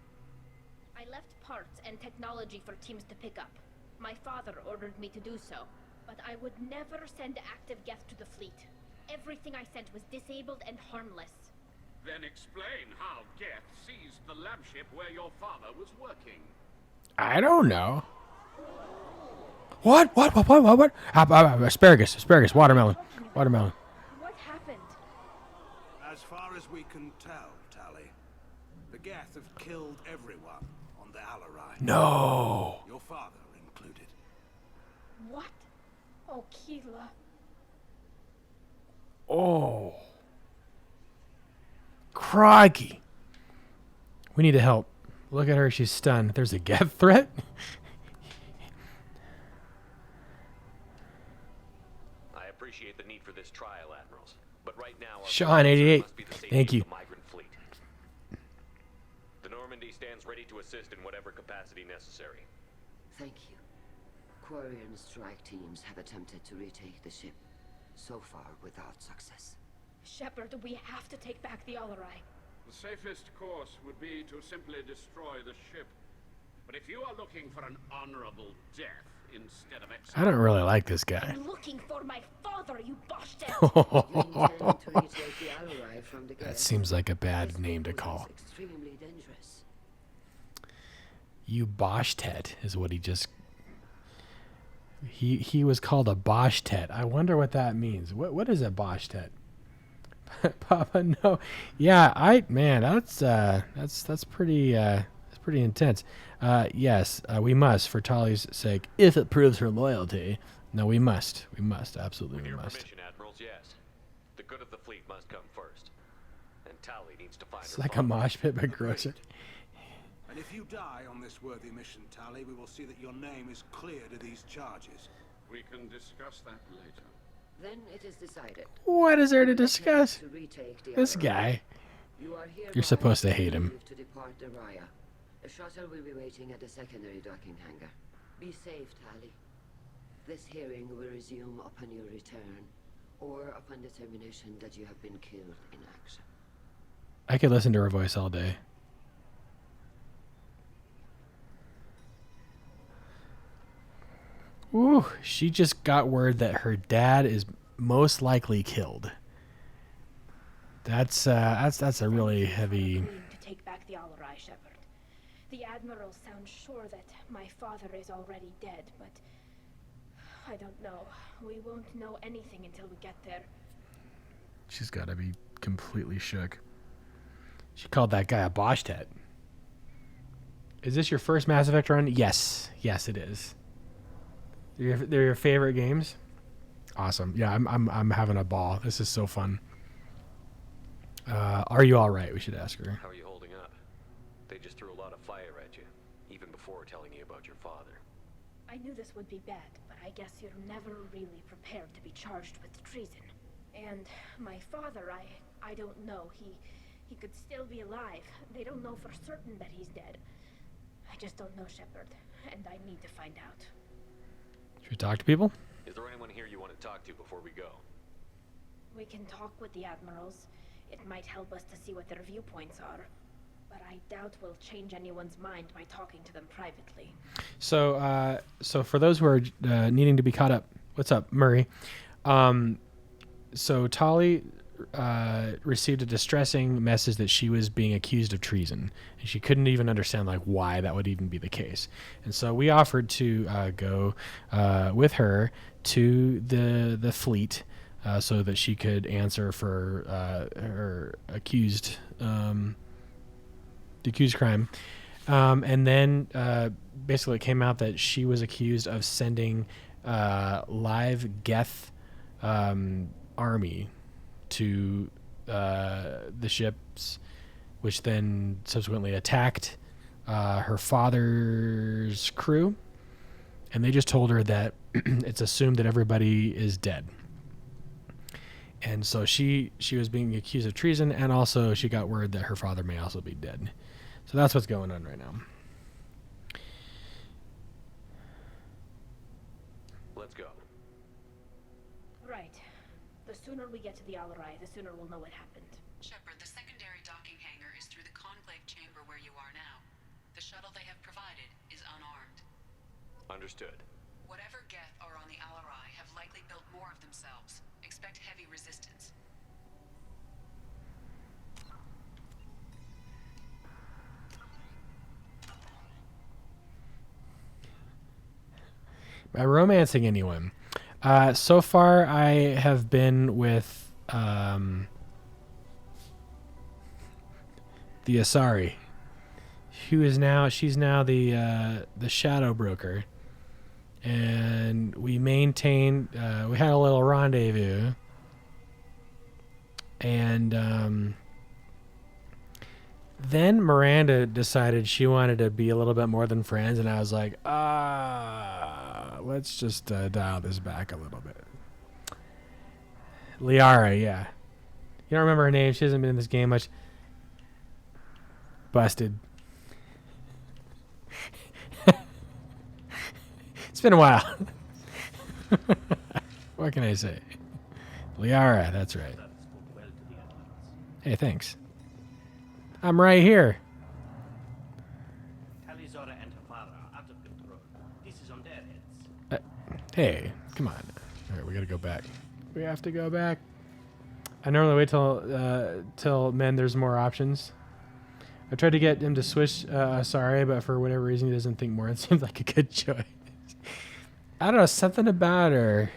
I left parts and technology for teams to pick up. My father ordered me to do so, but I would never send active guests to the fleet. Everything I sent was disabled and harmless. Then explain how Geth seized the lab ship where your father was working. I don't know. What? Asparagus, watermelon. What happened? As far as we can tell, Tali, the Geth have killed everyone on the Alarai. No. Your father included. What? Oh, Keela. Oh. Crikey. We need to help. Look at her, she's stunned. There's a Geth threat? I appreciate the need for this trial, Admirals. But right now, Sean 88. Thank you. the migrant fleet. The Normandy stands ready to assist in whatever capacity necessary. Thank you. Quarian strike teams have attempted to retake the ship, so far without success. Shepard, we have to take back the Alarai. The safest course would be to simply destroy the ship. But if you are looking for an honorable death instead of I don't really like this guy. I'm looking for my father, you bosh That seems like a bad name to call. Extremely dangerous. You Boshtet is what he just... He was called a Boshtet. I wonder what that means. What is a Boshtet? Papa, no. Yeah, man, that's pretty intense. Yes, we must, for Tali's sake, if it proves her loyalty. No, we must, absolutely, With we your must. permission, Admirals, yes. The good of the fleet must come first. And Tali needs to find It's her like a father. mosh pit, but grosser. And if you die on this worthy mission, Tali, we will see that your name is cleared of these charges. We can discuss that later. Then it is decided. What is there to discuss? To retake the This Alarai. guy. You are hereby You're supposed to hate him. approved to depart the Raya. A shuttle will be waiting at the secondary docking hangar. Be safe, Tali. This hearing will resume upon your return, or upon determination that you have been killed in action. I could listen to her voice all day. Ooh, she just got word that her dad is most likely killed. That's a really heavy. To take back the Alarai, Shepard. The Admiral sounds sure that my father is already dead, but I don't know. We won't know anything until we get there. She's got to be completely shook. She called that guy a Boshtet. Is this your first Mass Effect run? Yes, it is. They're your favorite games? Awesome. Yeah, I'm having a ball. This is so fun. Are you all right? We should ask her. How are you holding up? They just threw a lot of fire at you, even before telling you about your father. I knew this would be bad, but I guess you're never really prepared to be charged with treason. And my father, I don't know. He could still be alive. They don't know for certain that he's dead. I just don't know, Shepard, and I need to find out. Should we talk to people? Is there anyone here you want to talk to before we go? We can talk with the Admirals. It might help us to see what their viewpoints are. But I doubt we'll change anyone's mind by talking to them privately. So for those who are needing to be caught up, what's up, Murray? So Tali received a distressing message that she was being accused of treason, and she couldn't even understand like why that would even be the case. And so we offered to go with her to the fleet so that she could answer for her accused crime. And then basically it came out that she was accused of sending live Geth army to the ships, which then subsequently attacked her father's crew. And they just told her that it's assumed that everybody is dead. And so she was being accused of treason, and also she got word that her father may also be dead. So that's what's going on right now. Let's go. Right. The sooner we get to the Alarai, the sooner we'll know what happened. Shepard, the secondary docking hangar is through the conclave chamber where you are now. The shuttle they have provided is unarmed. Understood. Whatever Geth are on the Alarai have likely built more of themselves. Expect heavy resistance. By romancing anyone. So far, I have been with the Asari, she's now the shadow broker, and we maintained. We had a little rendezvous, and then Miranda decided she wanted to be a little bit more than friends, and I was like, let's just dial this back a little bit. Liara, yeah. You don't remember her name. She hasn't been in this game much. Busted. It's been a while. What can I say? Liara, that's right. Hey, thanks. I'm right here. Talizora and her father are out of control. This is on their heads. Hey, come on. All right, we gotta go back. We have to go back. I normally wait till men there's more options. I tried to get him to switch Asari, but for whatever reason he doesn't think more. It seems like a good choice. I don't know, something about her.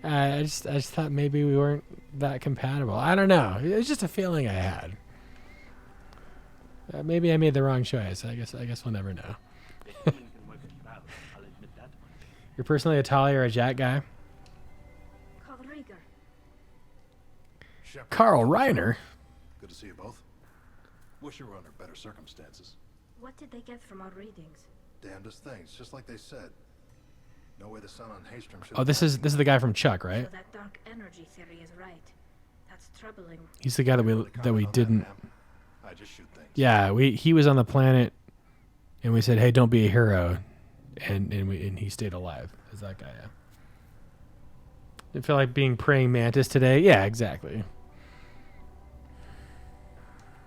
I just thought maybe we weren't that compatible. I don't know. It's just a feeling I had. Maybe I made the wrong choice. I guess we'll never know. You're personally a Tali or a Jack guy? Carl Rieger. Carl Reiner? Good to see you both. Wish you were under better circumstances. What did they get from our readings? Damnedest things, just like they said. No way the sun on Haystrom should. Oh, this is the guy from Chuck, right? So that dark energy theory is right. That's troubling. He's the guy that we didn't. I just shoot things. Yeah, he was on the planet, and we said, "Hey, don't be a hero," and he stayed alive. Is that guy? Yeah. Didn't feel like being praying mantis today. Yeah, exactly.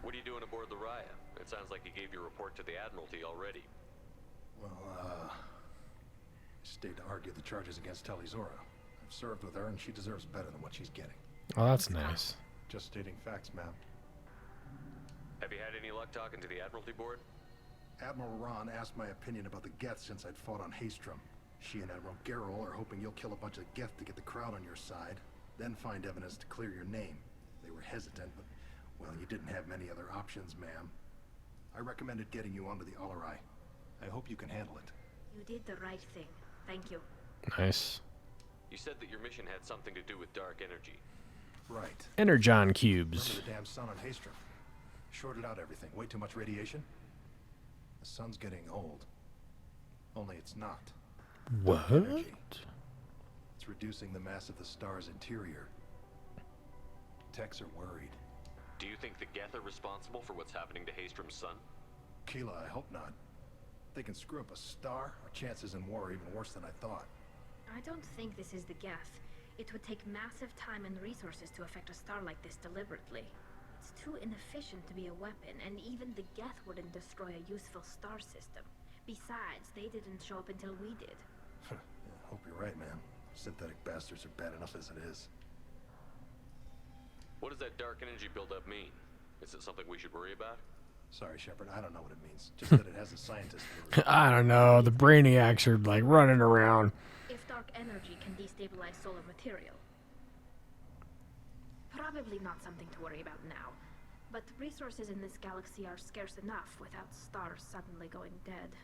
What are you doing aboard the Raya? It sounds like you gave your report to the Admiralty already. Well, I stayed to argue the charges against Talizora. I've served with her, and she deserves better than what she's getting. Oh, that's nice. Just stating facts, ma'am. Have you had any luck talking to the Admiralty board? Admiral Ron asked my opinion about the Geth since I'd fought on Haystrom. She and Admiral Garrel are hoping you'll kill a bunch of Geth to get the crowd on your side, then find evidence to clear your name. They were hesitant, but, well, you didn't have many other options, ma'am. I recommended getting you onto the Alarai. I hope you can handle it. You did the right thing. Thank you. Nice. You said that your mission had something to do with dark energy. Right. Energon cubes. Remember the damn sun on Haystrom? Shorted out everything. Way too much radiation? The sun's getting old. Only it's not. What? It's reducing the mass of the star's interior. Techs are worried. Do you think the Geth are responsible for what's happening to Haystrom's sun? Keela, I hope not. If they can screw up a star, our chances in war are even worse than I thought. I don't think this is the Geth. It would take massive time and resources to affect a star like this deliberately. It's too inefficient to be a weapon, and even the Geth wouldn't destroy a useful star system. Besides, they didn't show up until we did. Yeah, hope you're right, man. Synthetic bastards are bad enough as it is. What does that dark energy buildup mean? Is it something we should worry about? Sorry, Shepard, I don't know what it means. Just that it has a scientist. I don't know. The brainiacs are like running around. If dark energy can destabilize solar material. Probably not something to worry about now. But resources in this galaxy are scarce enough without stars suddenly going dead.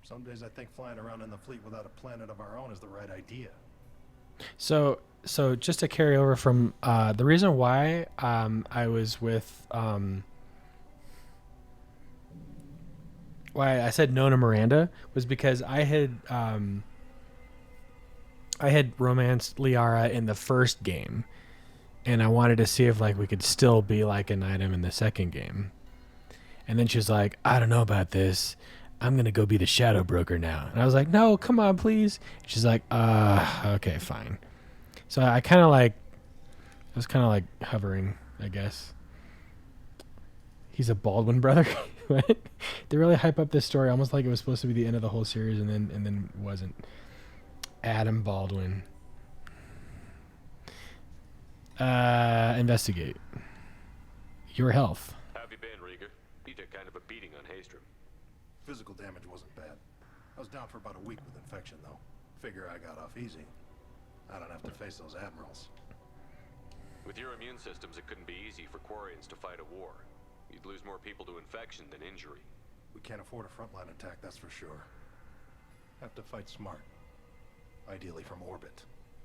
Some days I think flying around in the fleet without a planet of our own is the right idea. So just to carry over from the reason why I was with why I said no to Miranda was because I had romanced Liara in the first game, and I wanted to see if like we could still be like an item in the second game. And then she was like, I don't know about this. I'm gonna go be the shadow broker now. And I was like, no, come on, please. She's like, okay, fine. So I was kind of like hovering, I guess. He's a Baldwin brother. What? They really hype up this story almost like it was supposed to be the end of the whole series, and then wasn't. Adam Baldwin. Investigate. Your health. How have you been, Rieger? You took kind of a beating on Haystrom. Physical damage wasn't bad. I was down for about a week with infection, though. Figure I got off easy. I don't have to face those admirals. With your immune systems, it couldn't be easy for Quarians to fight a war. You'd lose more people to infection than injury. We can't afford a frontline attack, that's for sure. Have to fight smart. Ideally from orbit.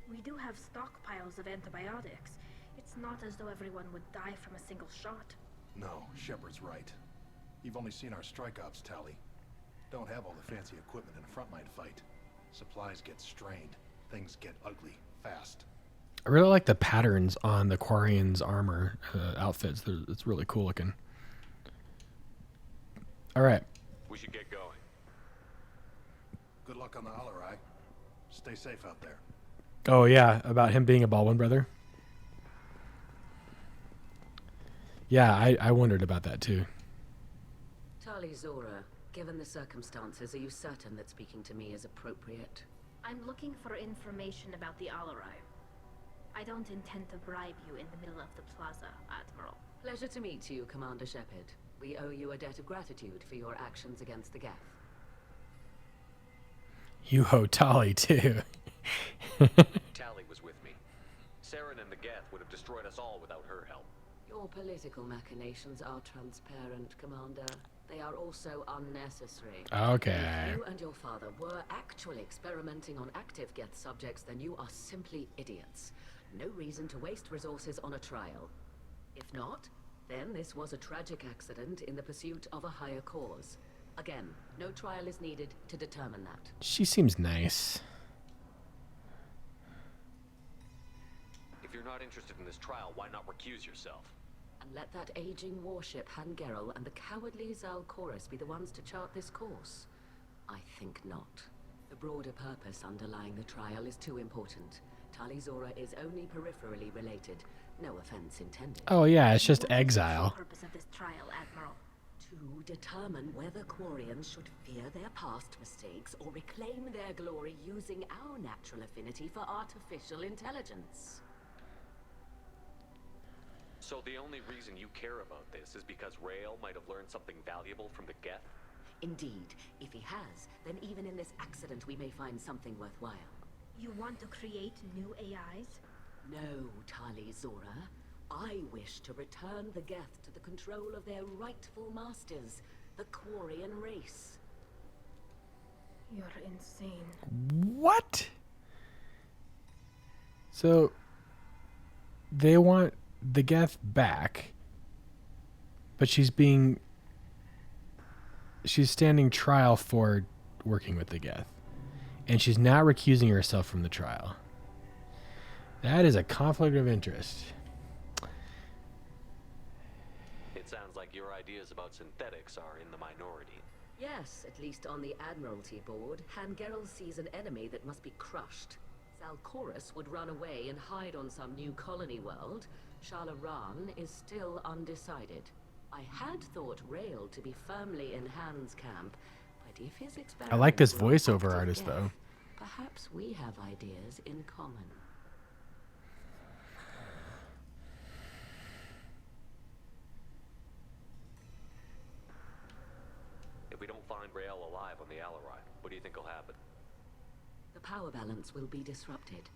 We do have stockpiles of antibiotics. It's not as though everyone would die from a single shot. No, Shepard's right. You've only seen our strike ops, Tally. Don't have all the fancy equipment in a frontline fight. Supplies get strained. Things get ugly, fast. I really like the patterns on the Quarians' armor outfits. It's really cool looking. All right. We should get going. Good luck on the Alarai. Stay safe out there. Oh, yeah, about him being a Baldwin brother. Yeah, I wondered about that, too. Tali Zora, given the circumstances, are you certain that speaking to me is appropriate? I'm looking for information about the Alarai. I don't intend to bribe you in the middle of the plaza, Admiral. Pleasure to meet you, Commander Shepard. We owe you a debt of gratitude for your actions against the Geth. You owe Tali, too. Tali was with me. Saren and the Geth would have destroyed us all without her help. Your political machinations are transparent, Commander. They are also unnecessary. Okay. If you and your father were actually experimenting on active Geth subjects, then you are simply idiots. No reason to waste resources on a trial. If not, then this was a tragic accident in the pursuit of a higher cause. Again, no trial is needed to determine that. She seems nice. If you're not interested in this trial, why not recuse yourself? And let that aging warship Han Gerel and the cowardly Zal Chorus be the ones to chart this course? I think not. The broader purpose underlying the trial is too important. Tali Zora is only peripherally related. No offense intended. Oh, yeah, it's just What is exile. the purpose of this trial, Admiral? To determine whether Quarians should fear their past mistakes or reclaim their glory using our natural affinity for artificial intelligence. So the only reason you care about this is because Rael might have learned something valuable from the Geth? Indeed. If he has, then even in this accident we may find something worthwhile. You want to create new AIs? No, Tali Zora. I wish to return the Geth to the control of their rightful masters, the Quarian race. You're insane. What? So, they want the Geth back, but she's standing trial for working with the Geth, and she's not recusing herself from the trial. That is a conflict of interest. It sounds like your ideas about synthetics are in the minority. Yes, at least on the Admiralty board, Han Gerel sees an enemy that must be crushed. Zal Chorus would run away and hide on some new colony world. Shala Ran is still undecided. I had thought Rael to be firmly in Han's camp, but if his experiments I like this were voiceover active artist, Geth, though. perhaps we have ideas in common. If we don't find Rael alive on the Alarai, what do you think will happen? The power balance will be disrupted.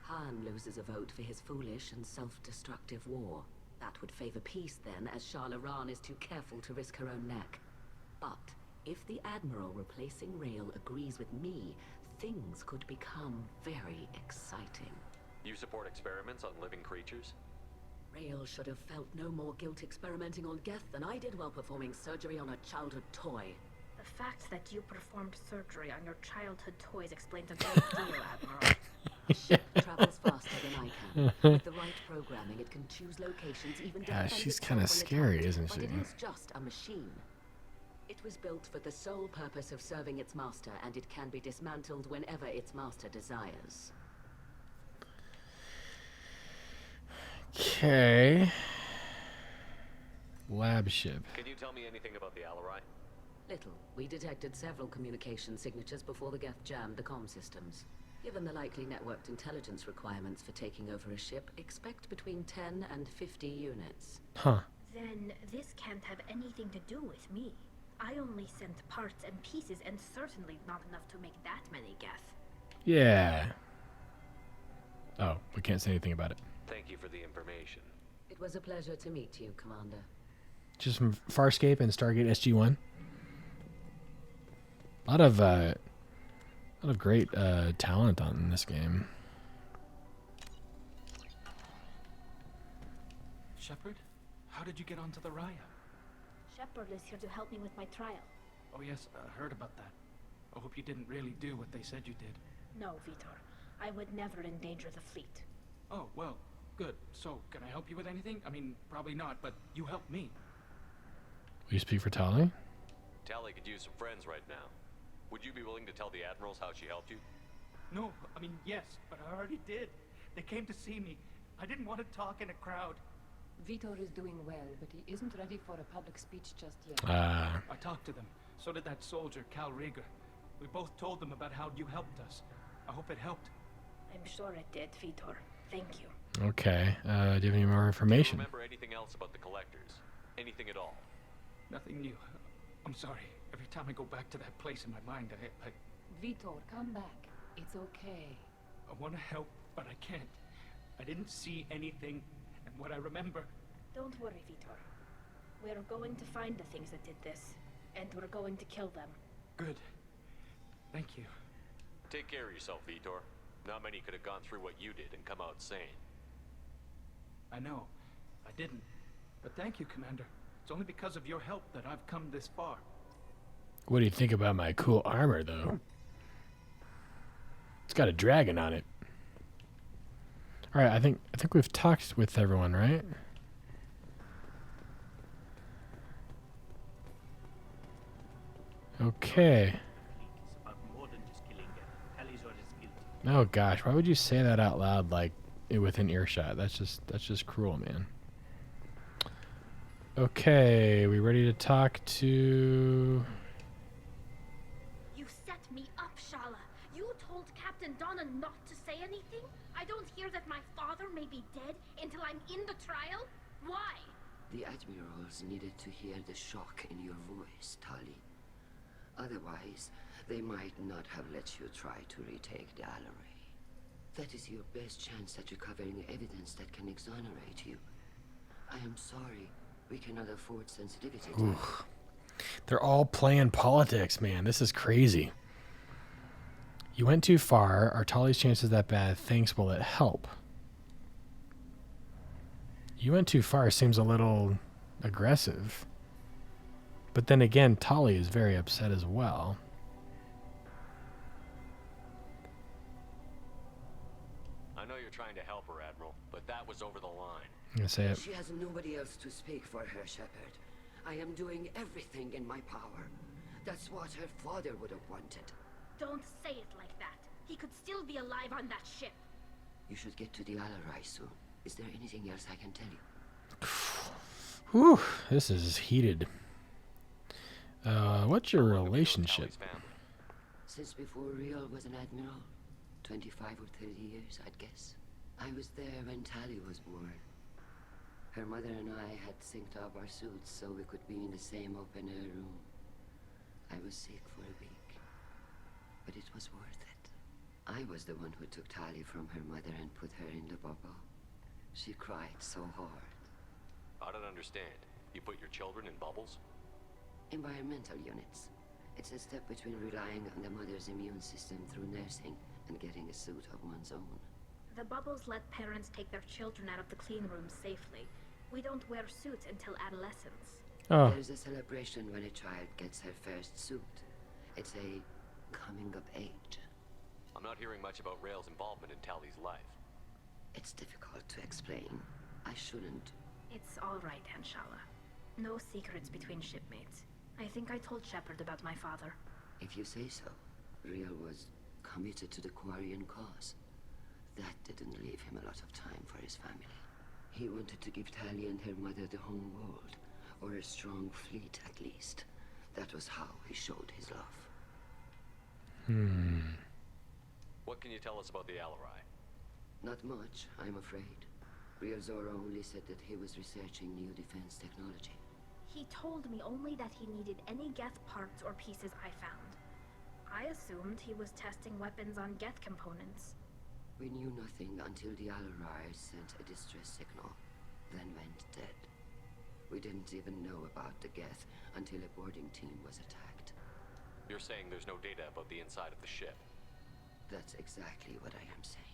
Han loses a vote for his foolish and self-destructive war. That would favor peace then, as Shala Ran is too careful to risk her own neck. But if the Admiral replacing Rael agrees with me, things could become very exciting. You support experiments on living creatures? Rael should have felt no more guilt experimenting on Geth than I did while performing surgery on a childhood toy. The fact that you performed surgery on your childhood toys explains a great deal, Admiral. The ship travels faster than I can. With the right programming, it can choose locations even Yeah, defend she's itself kind of when scary, attacked, isn't but she? it is just a machine. It was built for the sole purpose of serving its master, and it can be dismantled whenever its master desires. Okay. Lab ship. Can you tell me anything about the Alarai? Little. We detected several communication signatures before the Geth jammed the comm systems. Given the likely networked intelligence requirements for taking over a ship, expect between 10 and 50 units. Huh. Then this can't have anything to do with me. I only sent parts and pieces, and certainly not enough to make that many Geth. Yeah. Oh, we can't say anything about it. Thank you for the information. It was a pleasure to meet you, Commander. Just from Farscape and Stargate SG-1. A lot of great talent on this game. Shepard, how did you get onto the Raya? Shepard is here to help me with my trial. Oh yes, I heard about that. I hope you didn't really do what they said you did. No, Vitor. I would never endanger the fleet. Oh, well, good. So, can I help you with anything? I mean, probably not, but you helped me. Will you speak for Tali? Tali could use some friends right now. Would you be willing to tell the admirals how she helped you? No, I mean, yes, but I already did. They came to see me. I didn't want to talk in a crowd. Vitor is doing well, but he isn't ready for a public speech just yet. I talked to them. So did that soldier, Cal Rieger. We both told them about how you helped us. I hope it helped. I'm sure it did, Vitor. Thank you. Okay. Do you have any more information? Do you remember anything else about the collectors? Anything at all? Nothing new. I'm sorry. Every time I go back to that place in my mind, I Vitor, come back. It's okay. want to help, but I can't. I didn't see anything, and what I remember... Don't worry, Vitor. We're going to find the things that did this, and we're going to kill them. Good. Thank you. Take care of yourself, Vitor. Not many could have gone through what you did and come out sane. I know. I didn't. But thank you, Commander. It's only because of your help that I've come this far. What do you think about my cool armor, though? It's got a dragon on it. All right, I think we've talked with everyone, right? Okay. Oh gosh, why would you say that out loud, like within earshot? That's just cruel, man. Okay, we ready to talk to? You set me up, Shala. You told Captain Donna not to say anything? I don't hear that my father may be dead until I'm in the trial? Why? The admirals needed to hear the shock in your voice, Tali. Otherwise, they might not have let you try to retake the Alaray. That is your best chance at recovering evidence that can exonerate you. I am sorry. We cannot afford sensitivity. Oof. They're all playing politics, man. This is crazy. You went too far. Are Tali's chances that bad? Thanks, will it help? You went too far seems a little aggressive. But then again, Tali is very upset as well. I know you're trying to help her, Admiral, but that was over the line. I'm gonna say it. She has nobody else to speak for her, Shepard. I am doing everything in my power. That's what her father would have wanted. Don't say it like that. He could still be alive on that ship. You should get to the Alarai soon. Is there anything else I can tell you? Whew, this is heated. What's your relationship? Since before Riel was an admiral, 25 or 30 years, I'd guess. I was there when Tali was born. Her mother and I had synced up our suits so we could be in the same open-air room. I was sick for a week, but it was worth it. I was the one who took Tali from her mother and put her in the bubble. She cried so hard. I don't understand. You put your children in bubbles? Environmental units. It's a step between relying on the mother's immune system through nursing and getting a suit of one's own. The bubbles let parents take their children out of the clean rooms safely. We don't wear suits until adolescence. Oh. There's a celebration when a child gets her first suit. It's a coming of age. I'm not hearing much about Rael's involvement in Tali's life. It's difficult to explain. I shouldn't. It's all right, Hanshala. No secrets between shipmates. I think I told Shepard about my father. If you say so. Riel was committed to the Quarian cause. That didn't leave him a lot of time for his family. He wanted to give Tali and her mother the home world, or a strong fleet at least. That was how he showed his love. What can you tell us about the Alarai? Not much, I'm afraid. Riel Zora only said that he was researching new defense technology. He told me only that he needed any Geth parts or pieces I found. I assumed he was testing weapons on Geth components. We knew nothing until the Alarai sent a distress signal, then went dead. We didn't even know about the Geth until a boarding team was attacked. You're saying there's no data about the inside of the ship? That's exactly what I am saying.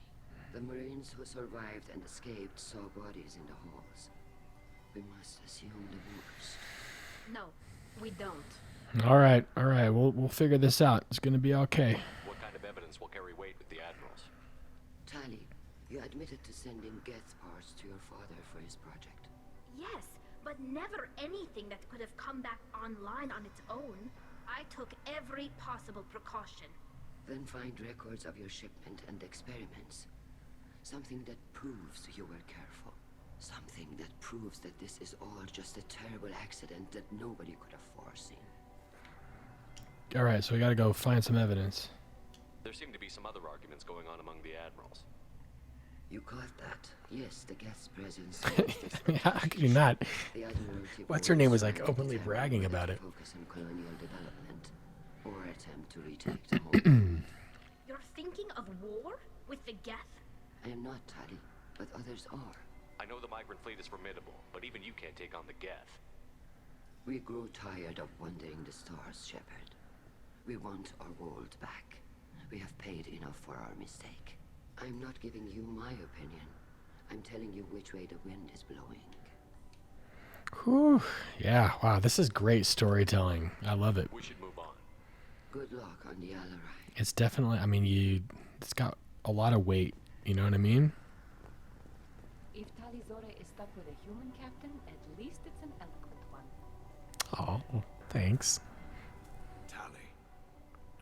The Marines who survived and escaped saw bodies in the halls. We must assume the worst. No, we don't. All right. We'll figure this out. It's gonna be okay. What kind of evidence will carry weight with the admirals? Tali, you admitted to sending Geth parts to your father for his project. Yes, but never anything that could have come back online on its own. I took every possible precaution. Then find records of your shipment and experiments. Something that proves you were careful. Something that proves that this is all just a terrible accident that nobody could have foreseen. All right, so we gotta go find some evidence. There seem to be some other arguments going on among the admirals. You caught that? Yes, the Geth's presence. How could you not? The Admiralty What's her name was like boards openly tried bragging to about it. focus on colonial development or attempt to retake the home. You're thinking of war with the Geth? I am not, Tali, but others are. I know the migrant fleet is formidable, but even you can't take on the Geth. We grow tired of wandering the stars, Shepard. We want our world back. We have paid enough for our mistake. I'm not giving you my opinion. I'm telling you which way the wind is blowing. Whew. Yeah, wow, this is great storytelling. I love it. We should move on. Good luck on the Alarai. It's definitely, I mean, it's got a lot of weight, you know what I mean? If Tali Zora is stuck with a human captain, at least it's an eloquent one. Oh, thanks. Tali,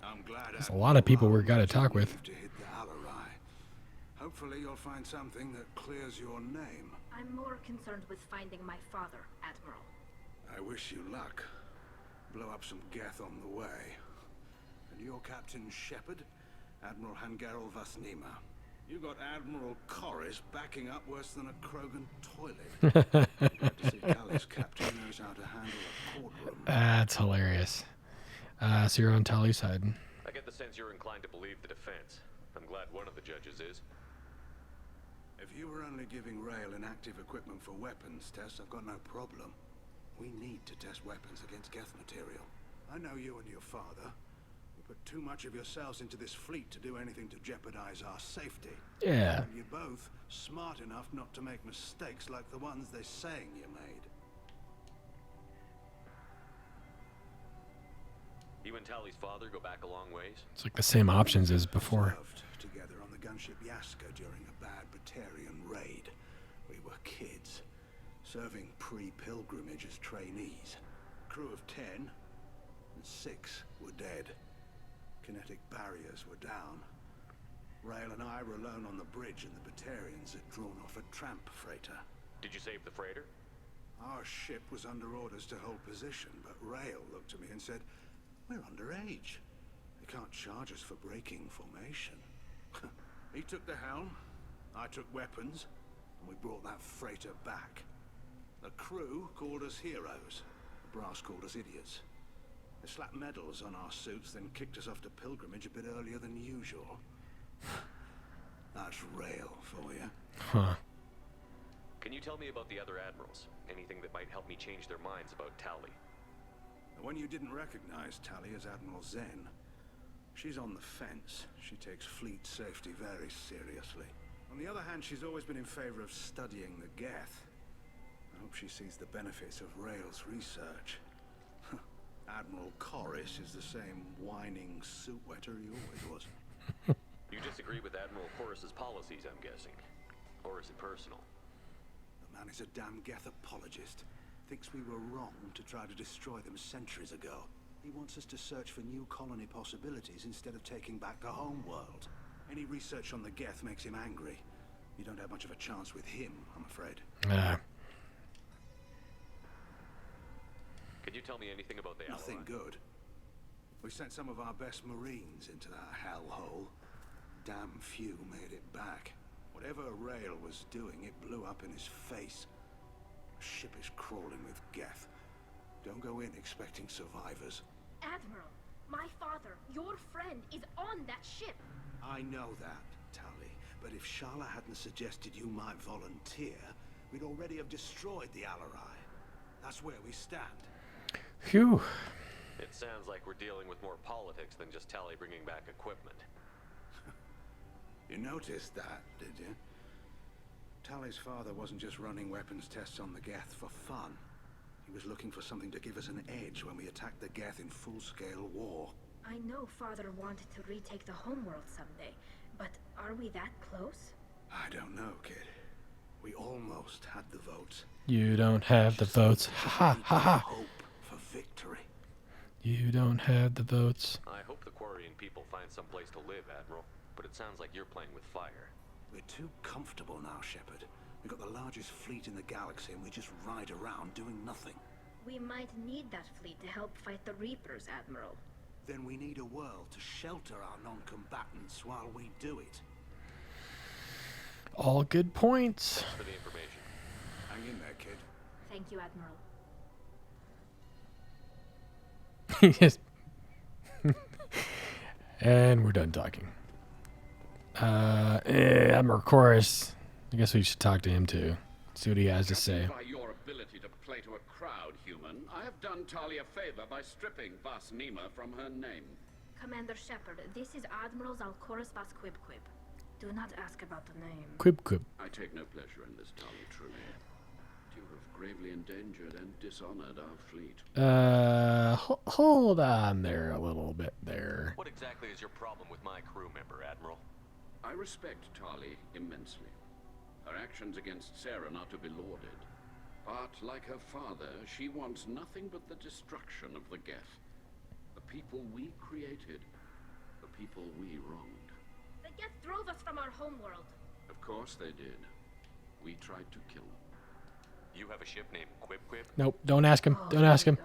I'm glad There's a lot of people we've got to Admiral talk with. leave to hit the Alarai. Hopefully you'll find something that clears your name. I'm more concerned with finding my father, Admiral. I wish you luck. Blow up some Geth on the way. And your Captain Shepard, Admiral Hangarel Vasnima. You got Admiral Corris backing up worse than a Krogan toilet. Glad to see Tali's captain knows how to handle a courtroom. That's hilarious. So you're on Tali's side. I get the sense you're inclined to believe the defense. I'm glad one of the judges is. If you were only giving Rail inactive equipment for weapons tests, I've got no problem. We need to test weapons against Geth material. I know you and your father. You put too much of yourselves into this fleet to do anything to jeopardize our safety. Yeah. And you're both smart enough not to make mistakes like the ones they're saying you made. You and Tali's father go back a long ways? It's like the same options as before. Served together on the gunship Yaska during a bad Batarian raid. We were kids, serving pre-pilgrimage as trainees. Crew of 10, and 6 were dead. Kinetic barriers were down. Rail and I were alone on the bridge, and the Batarians had drawn off a tramp freighter. Did you save the freighter? Our ship was under orders to hold position, but Rail looked at me and said, "We're underage. They can't charge us for breaking formation." He took the helm, I took weapons, and we brought that freighter back. The crew called us heroes. The brass called us idiots. They slapped medals on our suits, then kicked us off to pilgrimage a bit earlier than usual. That's Rail for you. Huh. Can you tell me about the other admirals? Anything that might help me change their minds about Tali? The one you didn't recognize, Tali, is Admiral Zen. She's on the fence. She takes fleet safety very seriously. On the other hand, she's always been in favor of studying the Geth. I hope she sees the benefits of Rail's research. Admiral Corris is the same whining suit wetter he always was. You disagree with Admiral Corris's policies, I'm guessing. Or is it personal? The man is a damn Geth apologist. Thinks we were wrong to try to destroy them centuries ago. He wants us to search for new colony possibilities instead of taking back the home world. Any research on the Geth makes him angry. You don't have much of a chance with him, I'm afraid. Can you tell me anything about the Nothing Alarai? good. We sent some of our best Marines into that hellhole. Damn few made it back. Whatever Rail was doing, it blew up in his face. The ship is crawling with Geth. Don't go in expecting survivors. Admiral, My father, your friend, is on that ship. I know that, Tali. But if Shala hadn't suggested you might volunteer, we'd already have destroyed the Alarai. That's where we stand. Phew. It sounds like we're dealing with more politics than just Tali bringing back equipment. You noticed that, did you? Tali's father wasn't just running weapons tests on the Geth for fun. He was looking for something to give us an edge when we attacked the Geth in full-scale war. I know father wanted to retake the homeworld someday, but are we that close? I don't know, kid. We almost had the votes. You don't have the votes. Ha ha ha. Hope for victory. You don't have the votes. I hope the Quarian people find some place to live, Admiral. But it sounds like you're playing with fire. We're too comfortable now, Shepard. We've got the largest fleet in the galaxy and we just ride around doing nothing. We might need that fleet to help fight the Reapers, Admiral. Then we need a world to shelter our non-combatants while we do it. All good points. Thanks for the information. Hang in there, kid. Thank you, Admiral. Yes. And we're done talking. Admiral Chorus. I guess we should talk to him too. See what he has to say. By your ability to play to a crowd, human, I have done Tali a favor by stripping Vas Nima from her name. Commander Shepard, this is Admiral Zalkoris Vas Quib. Do not ask about the name. Quib. I take no pleasure in this, Tali, truly. You have gravely endangered and dishonored our fleet. Hold on there a little bit there. What exactly is your problem with my crew member, Admiral? I respect Tali immensely. Her actions against Saren are to be lauded. But, like her father, she wants nothing but the destruction of the Geth. The people we created. The people we wronged. The Geth drove us from our homeworld. Of course they did. We tried to kill them. You have a ship named Quib? Nope, don't ask him. Don't ask him.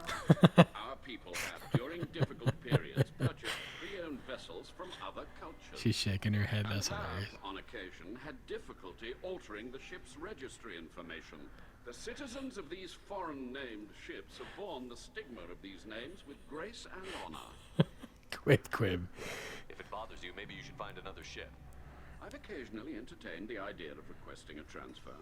Our people have, during difficult periods, purchased pre-owned vessels from other cultures. She's shaking her head. That's and hilarious. have, on occasion, had difficulty altering the ship's registry information. The citizens of these foreign-named ships have borne the stigma of these names with grace and honor. Quib. If it bothers you, maybe you should find another ship. I've occasionally entertained the idea of requesting a transfer.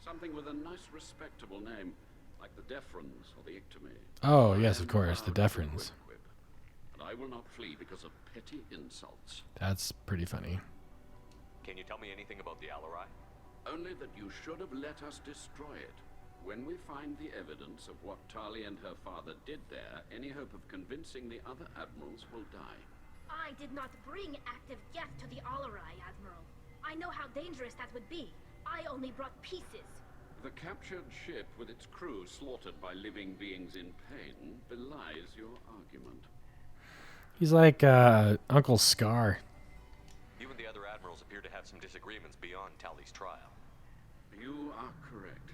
Something with a nice, respectable name, like the Defrons or the Ictomy. Oh, yes, of course, the Defrons. And I will not flee because of petty insults. That's pretty funny. Can you tell me anything about the Alarai? Only that you should have let us destroy it. When we find the evidence of what Tali and her father did there, any hope of convincing the other admirals will die. I did not bring active Geth to the Alarai, Admiral. I know how dangerous that would be. I only brought pieces. The captured ship with its crew slaughtered by living beings in pain belies your argument. He's like Uncle Scar. You and the other admirals appear to have some disagreements beyond Tali's trial. You are correct.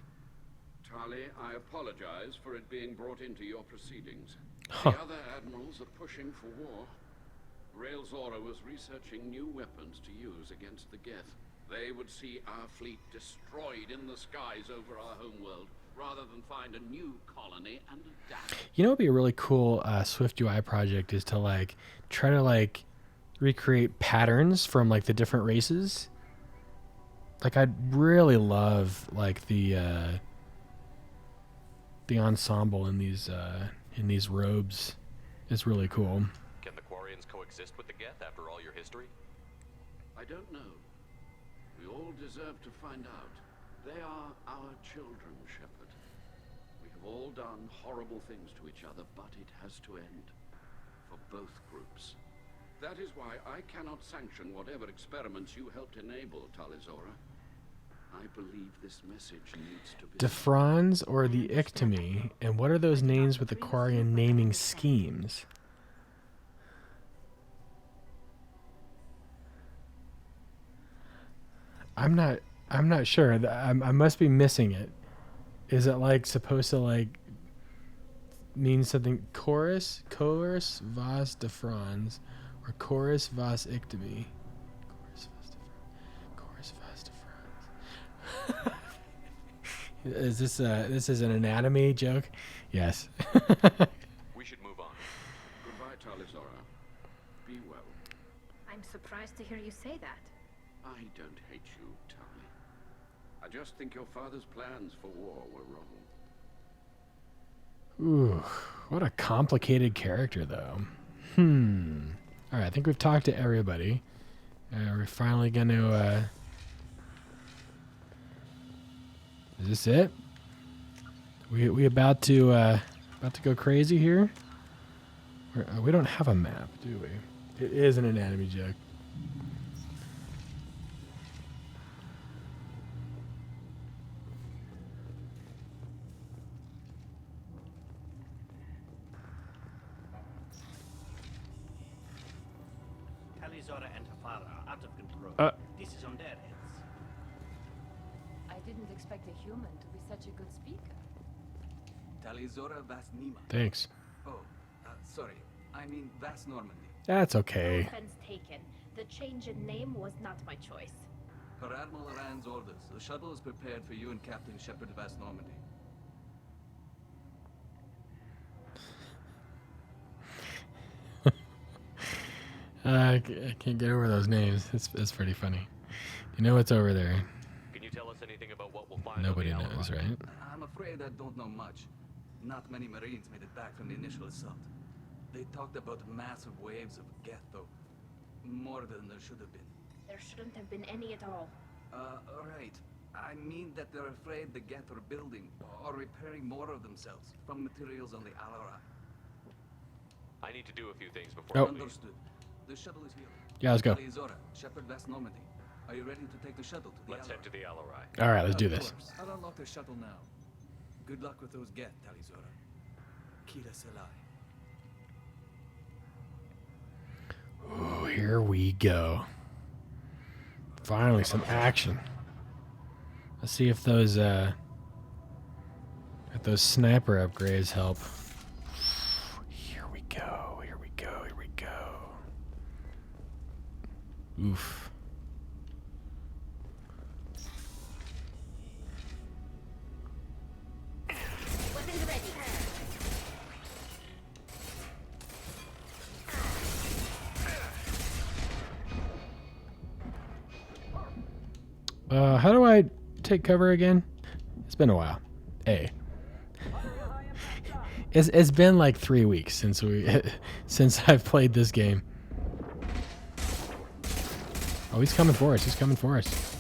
Tali, I apologize for it being brought into your proceedings. The other admirals are pushing for war. Rael Zora was researching new weapons to use against the Geth. They would see our fleet destroyed in the skies over our homeworld, rather than find a new colony and adapt. You know what would be a really cool Swift UI project is to like try to like recreate patterns from like the different races. Like I'd really love like the ensemble in these robes. It's really cool. Can the Quarians coexist with the Geth after all your history? I don't know. We all deserve to find out. They are our children, Shepard. We have all done horrible things to each other, but it has to end. For both groups. That is why I cannot sanction whatever experiments you helped enable, Talizora. I believe this message needs to be... Defrons or the Ictomy, and what are those names with the Quarian naming schemes? I'm not sure. I must be missing it. Is it like supposed to like mean something? Chorus Vas Defrons, or Chorus Vas Ictomy? Chorus Vas Defrons. Is this is an anatomy joke? Yes. We should move on. Goodbye, Talizora. Be well. I'm surprised to hear you say that. I don't hate you, Tali. I just think your father's plans for war were wrong. Ooh, what a complicated character, though. All right, I think we've talked to everybody. We're finally going to... Is this it? We about to go crazy here? We don't have a map, do we? It is an anatomy joke. Talizora and her father are out of control. This is on their heads. I didn't expect a human to be such a good speaker. Talizora Vas Nima. Thanks. Oh, sorry. I mean Vas Normandy. That's okay. No offense taken. The change in name was not my choice. Per Admiral Rand's orders, the shuttle is prepared for you and Captain Shepard Vas Normandy. I can't get over those names. It's pretty funny. You know what's over there? Can you tell us anything about what we'll find? Nobody knows, right? I'm afraid I don't know much. Not many Marines made it back from the initial assault. They talked about massive waves of Geth, though. More than there should have been. There shouldn't have been any at all. Right. I mean that they're afraid the Geth are building or repairing more of themselves from materials on the Alara. I need to do a few things before Oh. we leave. Understood. The shuttle is here. Yeah, let's go. Talizora, Shepard Vas Normandy. Are you ready to take the shuttle to the Let's head to the Alarai. All right, let's do Of this. course. I'll unlock the shuttle now. Good luck with those Geth, Talizora. Kira Selai. Oh, here we go. Finally, some action. Let's see if those sniper upgrades help. Here we go. Here we go. Here we go. Oof. Weapons ready. How do I take cover again? It's been a while. A. It's been like 3 weeks since since I've played this game. Oh, he's coming for us. He's coming for us.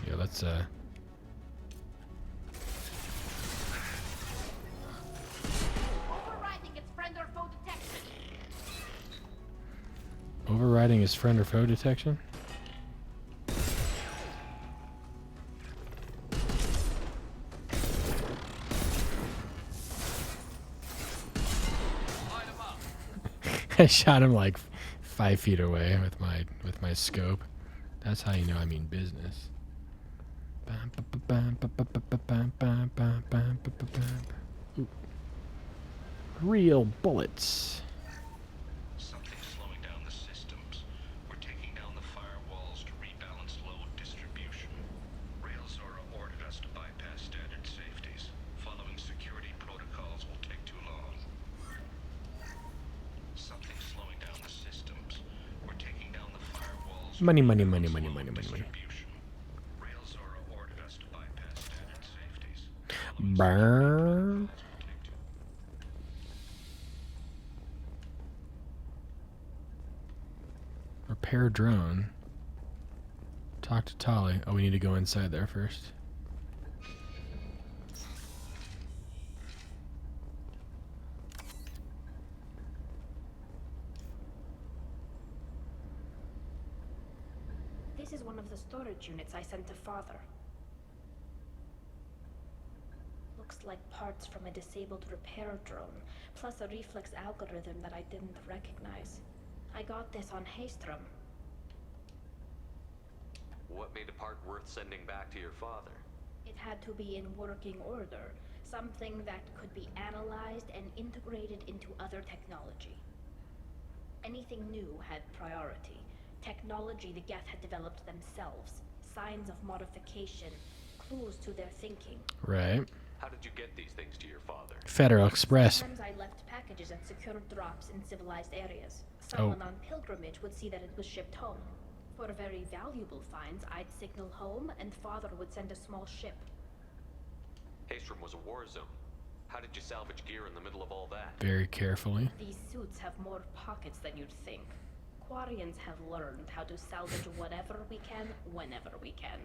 Yeah, let's Overriding its friend or foe detection. overriding his friend or foe detection. I shot him like 5 feet away with my scope. That's how you know I mean business. Ooh. Real bullets. Something's slowing down the systems. We're taking down the firewalls to rebalance load distribution. Railzora ordered us to bypass standard safeties. Following security protocols will take too long. Something's slowing down the systems. We're taking down the firewalls. Money, money, money, money, money, money, money. Railzora ordered us to bypass standard safeties. Burn. Repair drone. Talk to Tali. Oh, we need to go inside there first. This is one of the storage units I sent to Father. Looks like parts from a disabled repair drone, plus a reflex algorithm that I didn't recognize. I got this on Haystrom. What made a part worth sending back to your father? It had to be in working order, something that could be analyzed and integrated into other technology. Anything new had priority. Technology the Geth had developed themselves, signs of modification, clues to their thinking. Right. How did you get these things to your father? Federal Express. Sometimes I left packages at secured drops in civilized areas. Someone on pilgrimage would see that it was shipped home. For very valuable finds, I'd signal home, and Father would send a small ship. Haestrom was a war zone. How did you salvage gear in the middle of all that? Very carefully. These suits have more pockets than you'd think. Quarians have learned how to salvage whatever we can, whenever we can.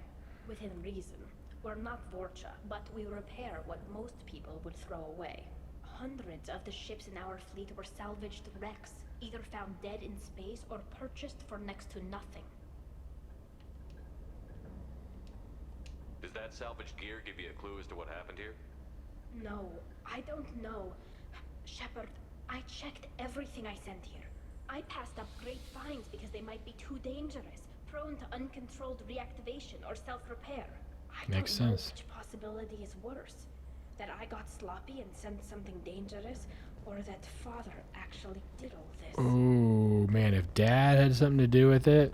Within reason. We're not Vorcha, but we repair what most people would throw away. Hundreds of the ships in our fleet were salvaged wrecks, either found dead in space or purchased for next to nothing. Does that salvaged gear give you a clue as to what happened here? No, I don't know. Shepard, I checked everything I sent here. I passed up great finds because they might be too dangerous, prone to uncontrolled reactivation or self-repair. I Makes don't know sense. which possibility is worse. That I got sloppy and sent something dangerous, or that Father actually did all this. Oh, man, if Dad had something to do with it,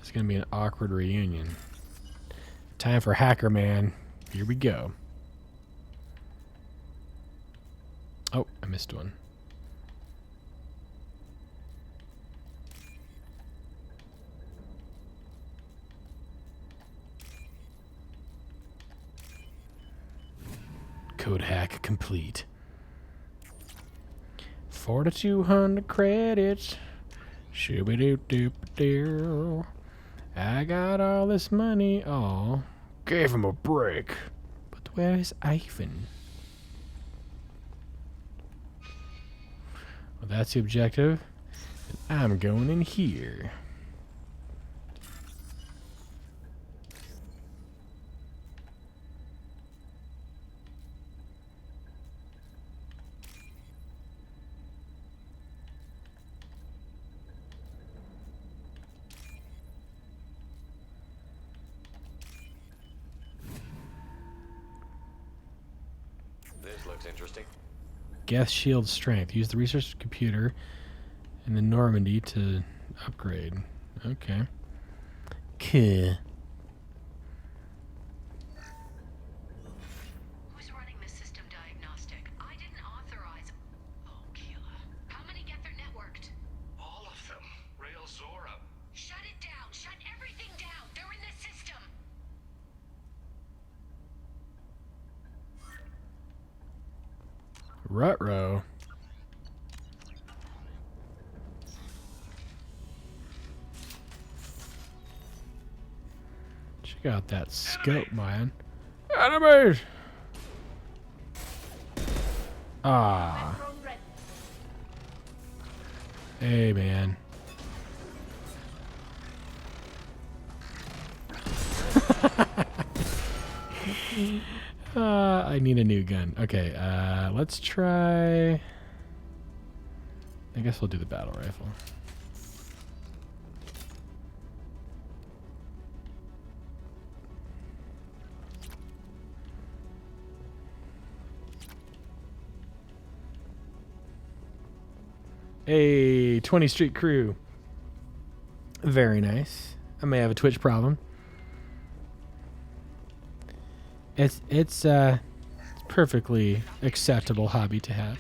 it's going to be an awkward reunion. Time for Hacker Man. Here we go. Oh, I missed one. Code hack complete. 4,200 credits. Shooby-doo-doo-doo. I got all this money. Oh, gave him a break. But where is Ivan? Well, that's the objective. And I'm going in here. This looks interesting. Geth shield strength. Use the research computer in the Normandy to upgrade. Okay. Cool. Who's running the system diagnostic? I didn't authorize. Oh, Keela. How many Geth are networked? All of them. Rail Zora. Shut it down. Shut everything down. They're in the system. Ruh-roh. Check out that scope, man. Enemies! Ah. Hey, man. I need a new gun. Okay, let's try... I guess we'll do the battle rifle. Hey, 20 Street Crew. Very nice. I may have a Twitch problem. It's perfectly acceptable hobby to have.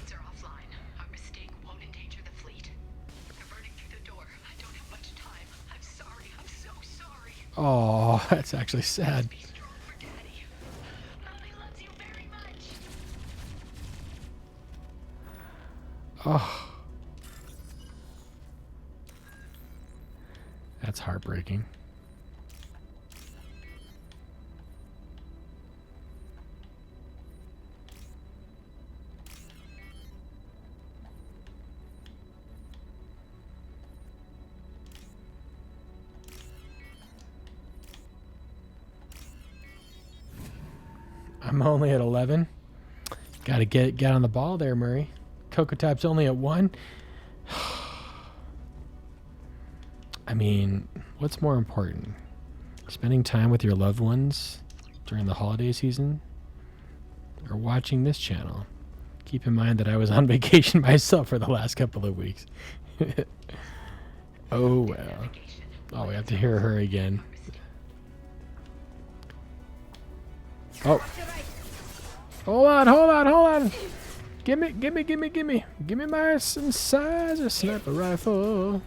Oh, that's actually sad. Oh. That's heartbreaking. I'm only at 11. Gotta get on the ball there, Murray. Cocoa Type's only at 1. I mean, what's more important? Spending time with your loved ones during the holiday season? Or watching this channel? Keep in mind that I was on vacation myself for the last couple of weeks. Oh, well. Oh, we have to hear her again. Oh. Hold on. Give me my synthesizer sniper rifle.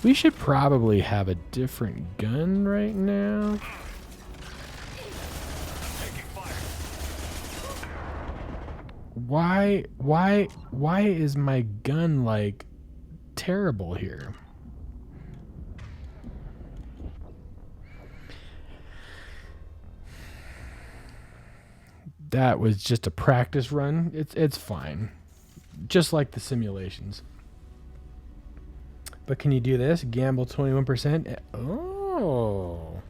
We should probably have a different gun right now. Why is my gun like terrible here? That was just a practice run. It's fine. Just like the simulations. But can you do this? Gamble 21%? Oh.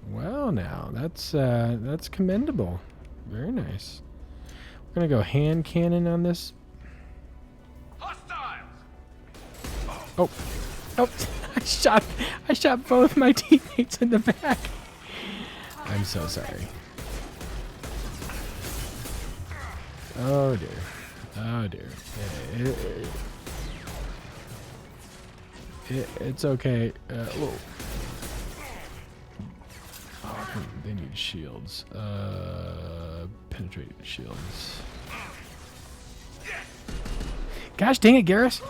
Well now, that's commendable. Very nice. We're gonna go hand cannon on this. Oh. I shot both my teammates in the back. I'm so sorry. Oh dear. It's okay. Whoa. Oh, they need shields. Penetrating shields. Gosh dang it, Garrus.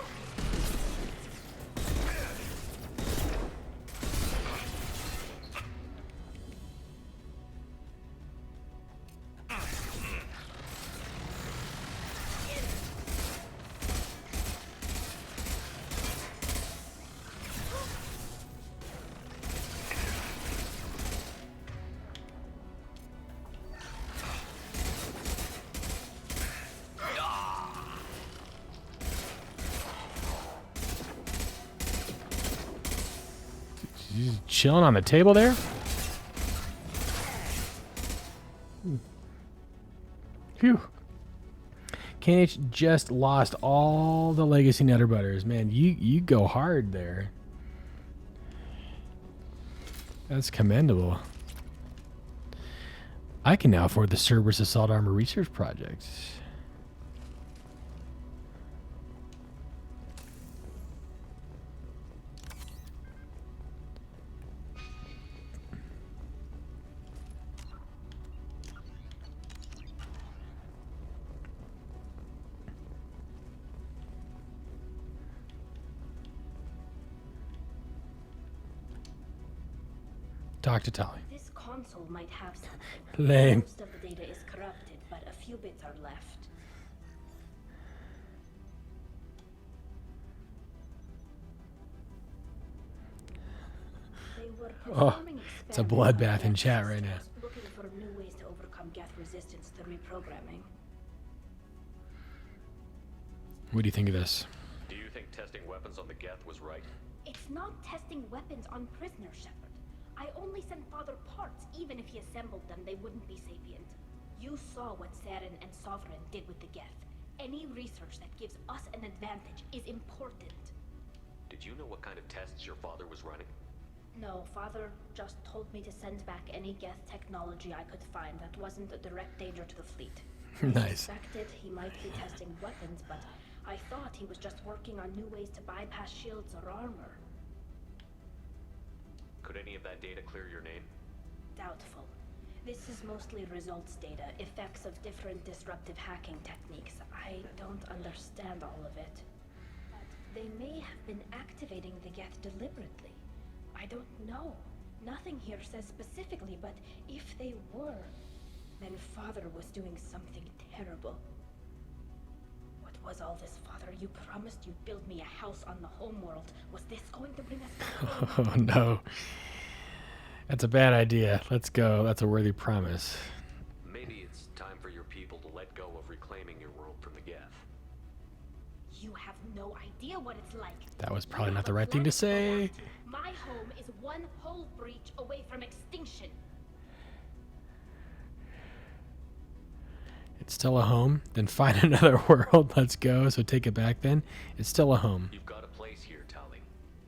Chilling on the table there. Phew. KNH just lost all the legacy Nutter Butters. Man, you go hard there. That's commendable. I can now afford the Cerberus Assault Armor Research Project. Talk to Tali. This console might have something. Lame. Most of the data is corrupted, but a few bits are left. They were performing It's a bloodbath in chat right now. looking for new ways to overcome Geth resistance to reprogramming. What do you think of this? Do you think testing weapons on the Geth was right? It's not testing weapons on prisoners, Shepard. I only sent Father parts. Even if he assembled them, they wouldn't be sapient. You saw what Saren and Sovereign did with the Geth. Any research that gives us an advantage is important. Did you know what kind of tests your father was running? No, Father just told me to send back any Geth technology I could find that wasn't a direct danger to the fleet. I Nice. suspected he might be testing weapons, but I thought he was just working on new ways to bypass shields or armor. Could any of that data clear your name? Doubtful. This is mostly results data, effects of different disruptive hacking techniques. I don't understand all of it. But they may have been activating the Geth deliberately. I don't know. Nothing here says specifically, but if they were, then Father was doing something terrible. What was all this, Father? You promised you'd build me a house on the homeworld. Was this going to bring us back home? Oh no. That's a bad idea. Let's go. That's a worthy promise. Maybe it's time for your people to let go of reclaiming your world from the Geth. You have no idea what it's like. That was probably not the right thing to say. My home is one hull breach away from extinction. It's still a home. Then find another world. Let's go. So take it back then. It's still a home. You've got a place here, Tali.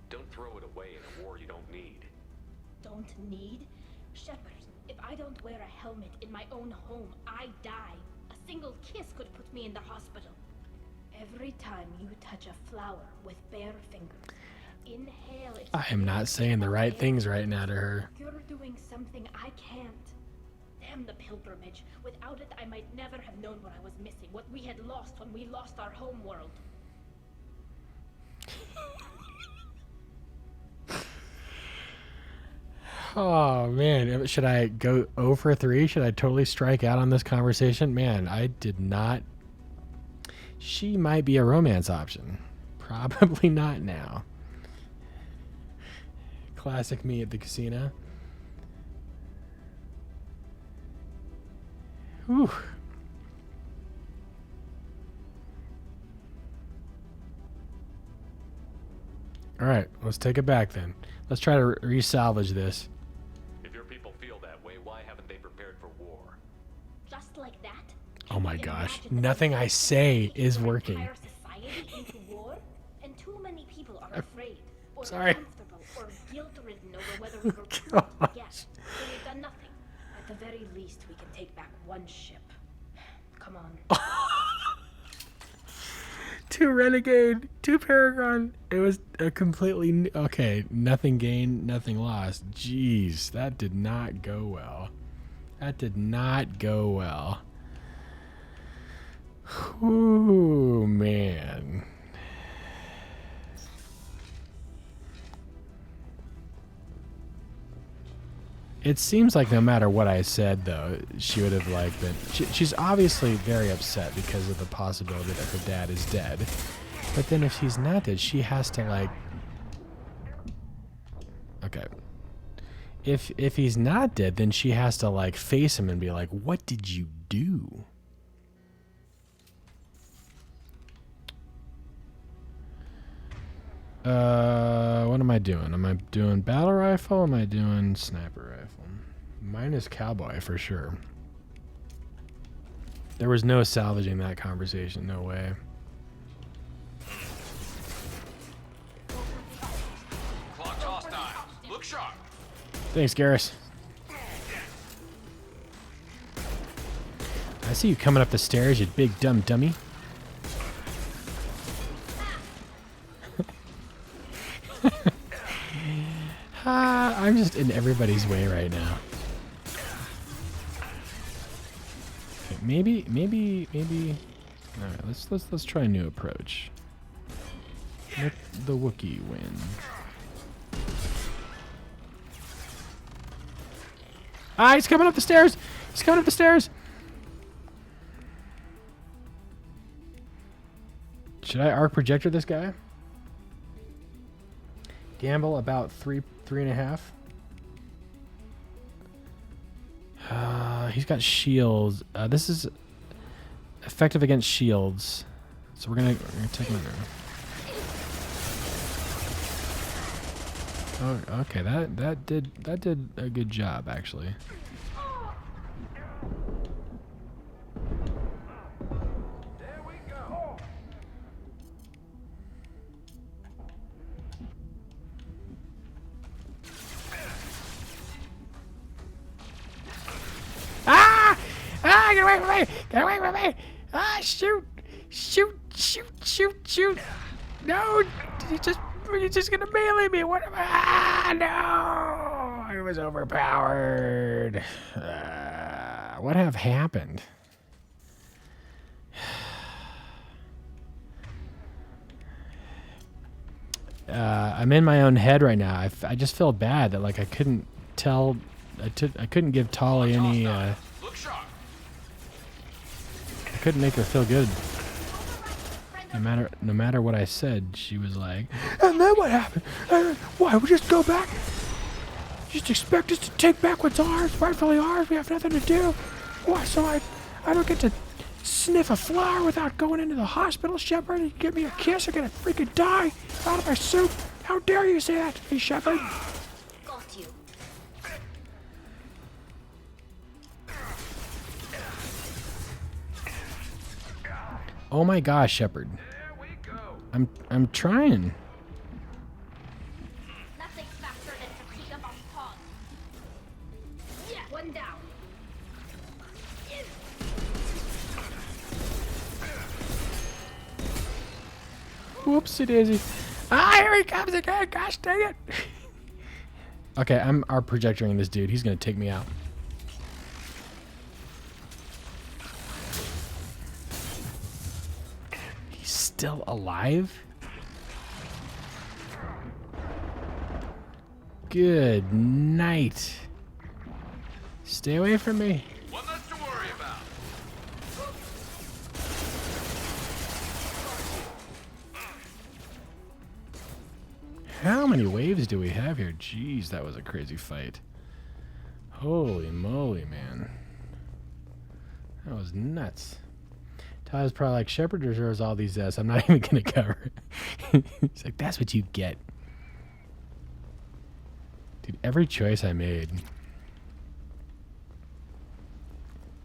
Don't throw it away in a war you don't need. Don't need? Shepard, if I don't wear a helmet in my own home, I die. A single kiss could put me in the hospital. Every time you touch a flower with bare fingers, inhale its I am not saying the right things right now to her. You're doing something I can't. Damn the pilgrimage. Without it, I might never have known what I was missing, what we had lost when we lost our home world. Oh man, should I go 0 for 3? Should I totally strike out on this conversation? Man, I did not. She might be a romance option. Probably not now. Classic me at the casino. Whew. All right, let's take it back then. Let's try to re-salvage this. If your people feel that way, why haven't they prepared for war? Just like that? Oh my gosh, nothing I say is working. Entire society into war? And too many people are afraid, or Sorry. uncomfortable, or guilt-ridden over whether we were proof yes. So we've done nothing. At the very least, we can take back one ship. Come on. 2 Renegade, 2 Paragon. It was a completely... Okay, nothing gained, nothing lost. Jeez, that did not go well. That did not go well. Ooh, man. It seems like no matter what I said, though, she would have like been. She's obviously very upset because of the possibility that her dad is dead. But then if he's not dead, she has to like. Okay. If he's not dead, then she has to like face him and be like, "What did you do?" What am I doing? Am I doing battle rifle? Am I doing sniper rifle? Mine is cowboy for sure. There was no salvaging that conversation. No way. Clocked hostile. Look sharp. Thanks, Garrus. I see you coming up the stairs, you big dumb dummy. I'm just in everybody's way right now. Okay, maybe. All right, let's try a new approach. Let the Wookiee win. Ah, he's coming up the stairs. He's coming up the stairs. Should I arc projector this guy? Gamble about 3.5. He's got shields. This is effective against shields, so we're gonna take him out. Oh, okay. That did a good job actually. Get away from me! Get away from me! Ah, shoot! Shoot! Shoot! Shoot! Shoot! No! You're just gonna melee me! What am I? Ah, no! It was overpowered. What have happened? I'm in my own head right now. I just feel bad that like I couldn't tell. I couldn't give Tali any. I couldn't make her feel good. No matter what I said, she was like, and then what happened? Why, we just go back? Just expect us to take back what's ours, rightfully ours, we have nothing to do. Why, so I don't get to sniff a flower without going into the hospital, Shepard? You give me a kiss, I'm gonna freaking die out of my suit. How dare you say that to me, Shepard? Got you. Oh my gosh, Shepard. I'm trying. Nothing faster than to clean up our paws. Yeah, one down. Whoopsie daisy. Ah, here he comes again. Gosh dang it. Okay, I'm projecting this dude. He's gonna take me out. He's still alive? Good night. Stay away from me. One less to worry about. How many waves do we have here? Jeez, that was a crazy fight. Holy moly, man. That was nuts. Tyler's probably like, Shepard deserves all these deaths. I'm not even going to cover it. He's like, that's what you get. Dude, every choice I made.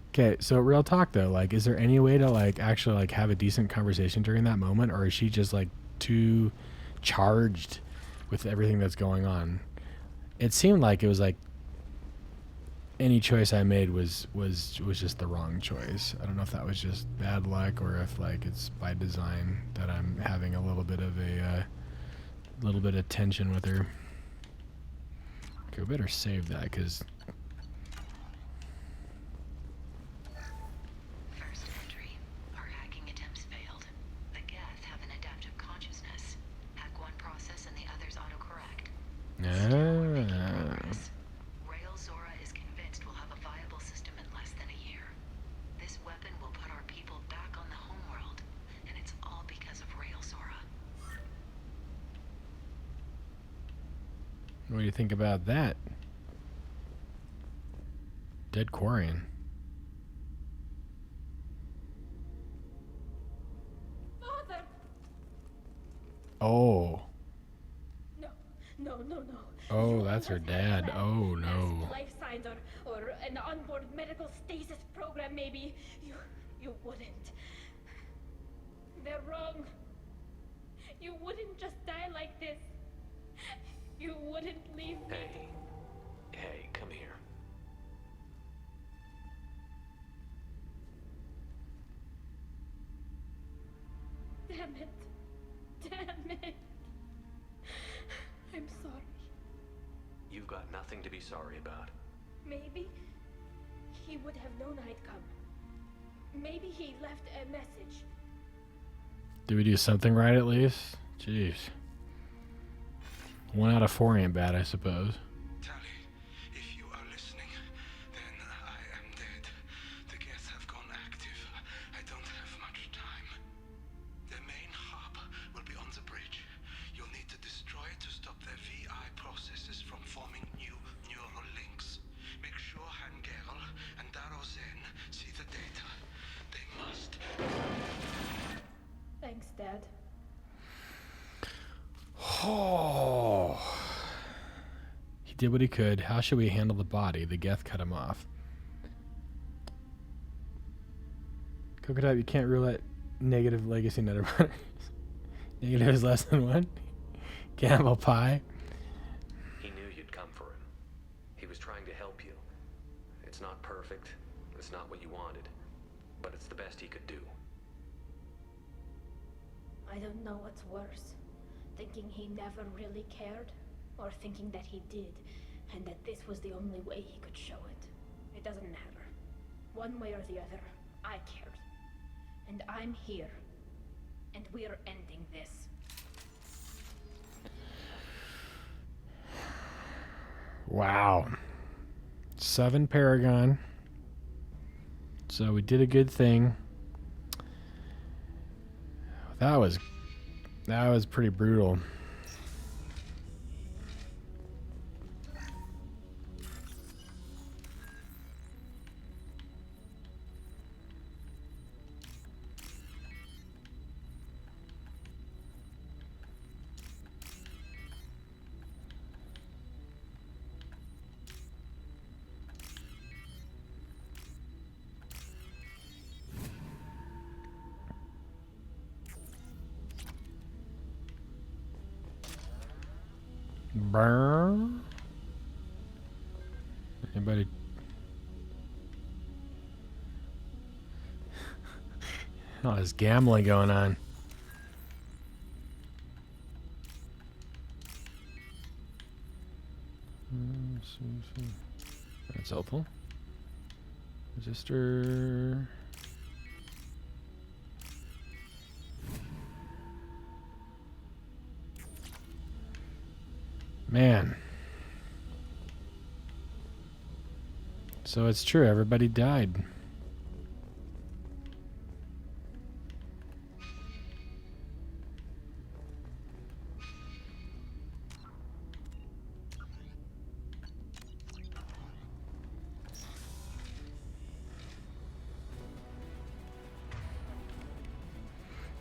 Okay, so real talk though, like, is there any way to like actually like have a decent conversation during that moment, or is she just like too charged with everything that's going on? It seemed like it was like any choice I made was just the wrong choice. I don't know if that was just bad luck or if like it's by design that I'm having a little bit of tension with her. Okay, we better save that because. First entry. Our hacking attempts failed. The Geth have an adaptive consciousness. Hack one process and the others autocorrect. Rail Zora is convinced we'll have a viable system in less than a year. This weapon will put our people back on the homeworld, and it's all because of Rail Zora. What do you think about that? Dead Quarian. Father! Oh. No. Oh, that's her dad. Oh no. Life signs or an onboard medical stasis program, maybe. You wouldn't. They're wrong. You wouldn't just die like this. You wouldn't leave me. Hey, come here. Damn it. I'm sorry. You've got nothing to be sorry about. Maybe he would have known I'd come. Maybe he left a message. Did we do something right at least? Jeez. 1 out of 4 ain't bad, I suppose. Tali, if you are listening, then I am dead. The Geth have gone active. I don't have much time. The main hub will be on the bridge. You'll need to destroy it to stop their VI processes from forming new neural links. Make sure Hangerl and Darozen see the data. They must. Thanks, Dad. Oh. He did what he could. How should we handle the body? The Geth cut him off. Coconut, you can't rule out negative legacy nutter butters. Negative is less than 1. Campbell pie. He knew you'd come for him. He was trying to help you. It's not perfect. It's not what you wanted. But it's the best he could do. I don't know what's worse. Thinking he never really cared, or thinking that he did, and that this was the only way he could show it. It doesn't matter. One way or the other, I cared. And I'm here. And we're ending this. Wow. 7 Paragon. So we did a good thing. That was pretty brutal. Burn. Anybody? Oh, there's gambling going on. That's helpful. Resistor. Man. So it's true, everybody died.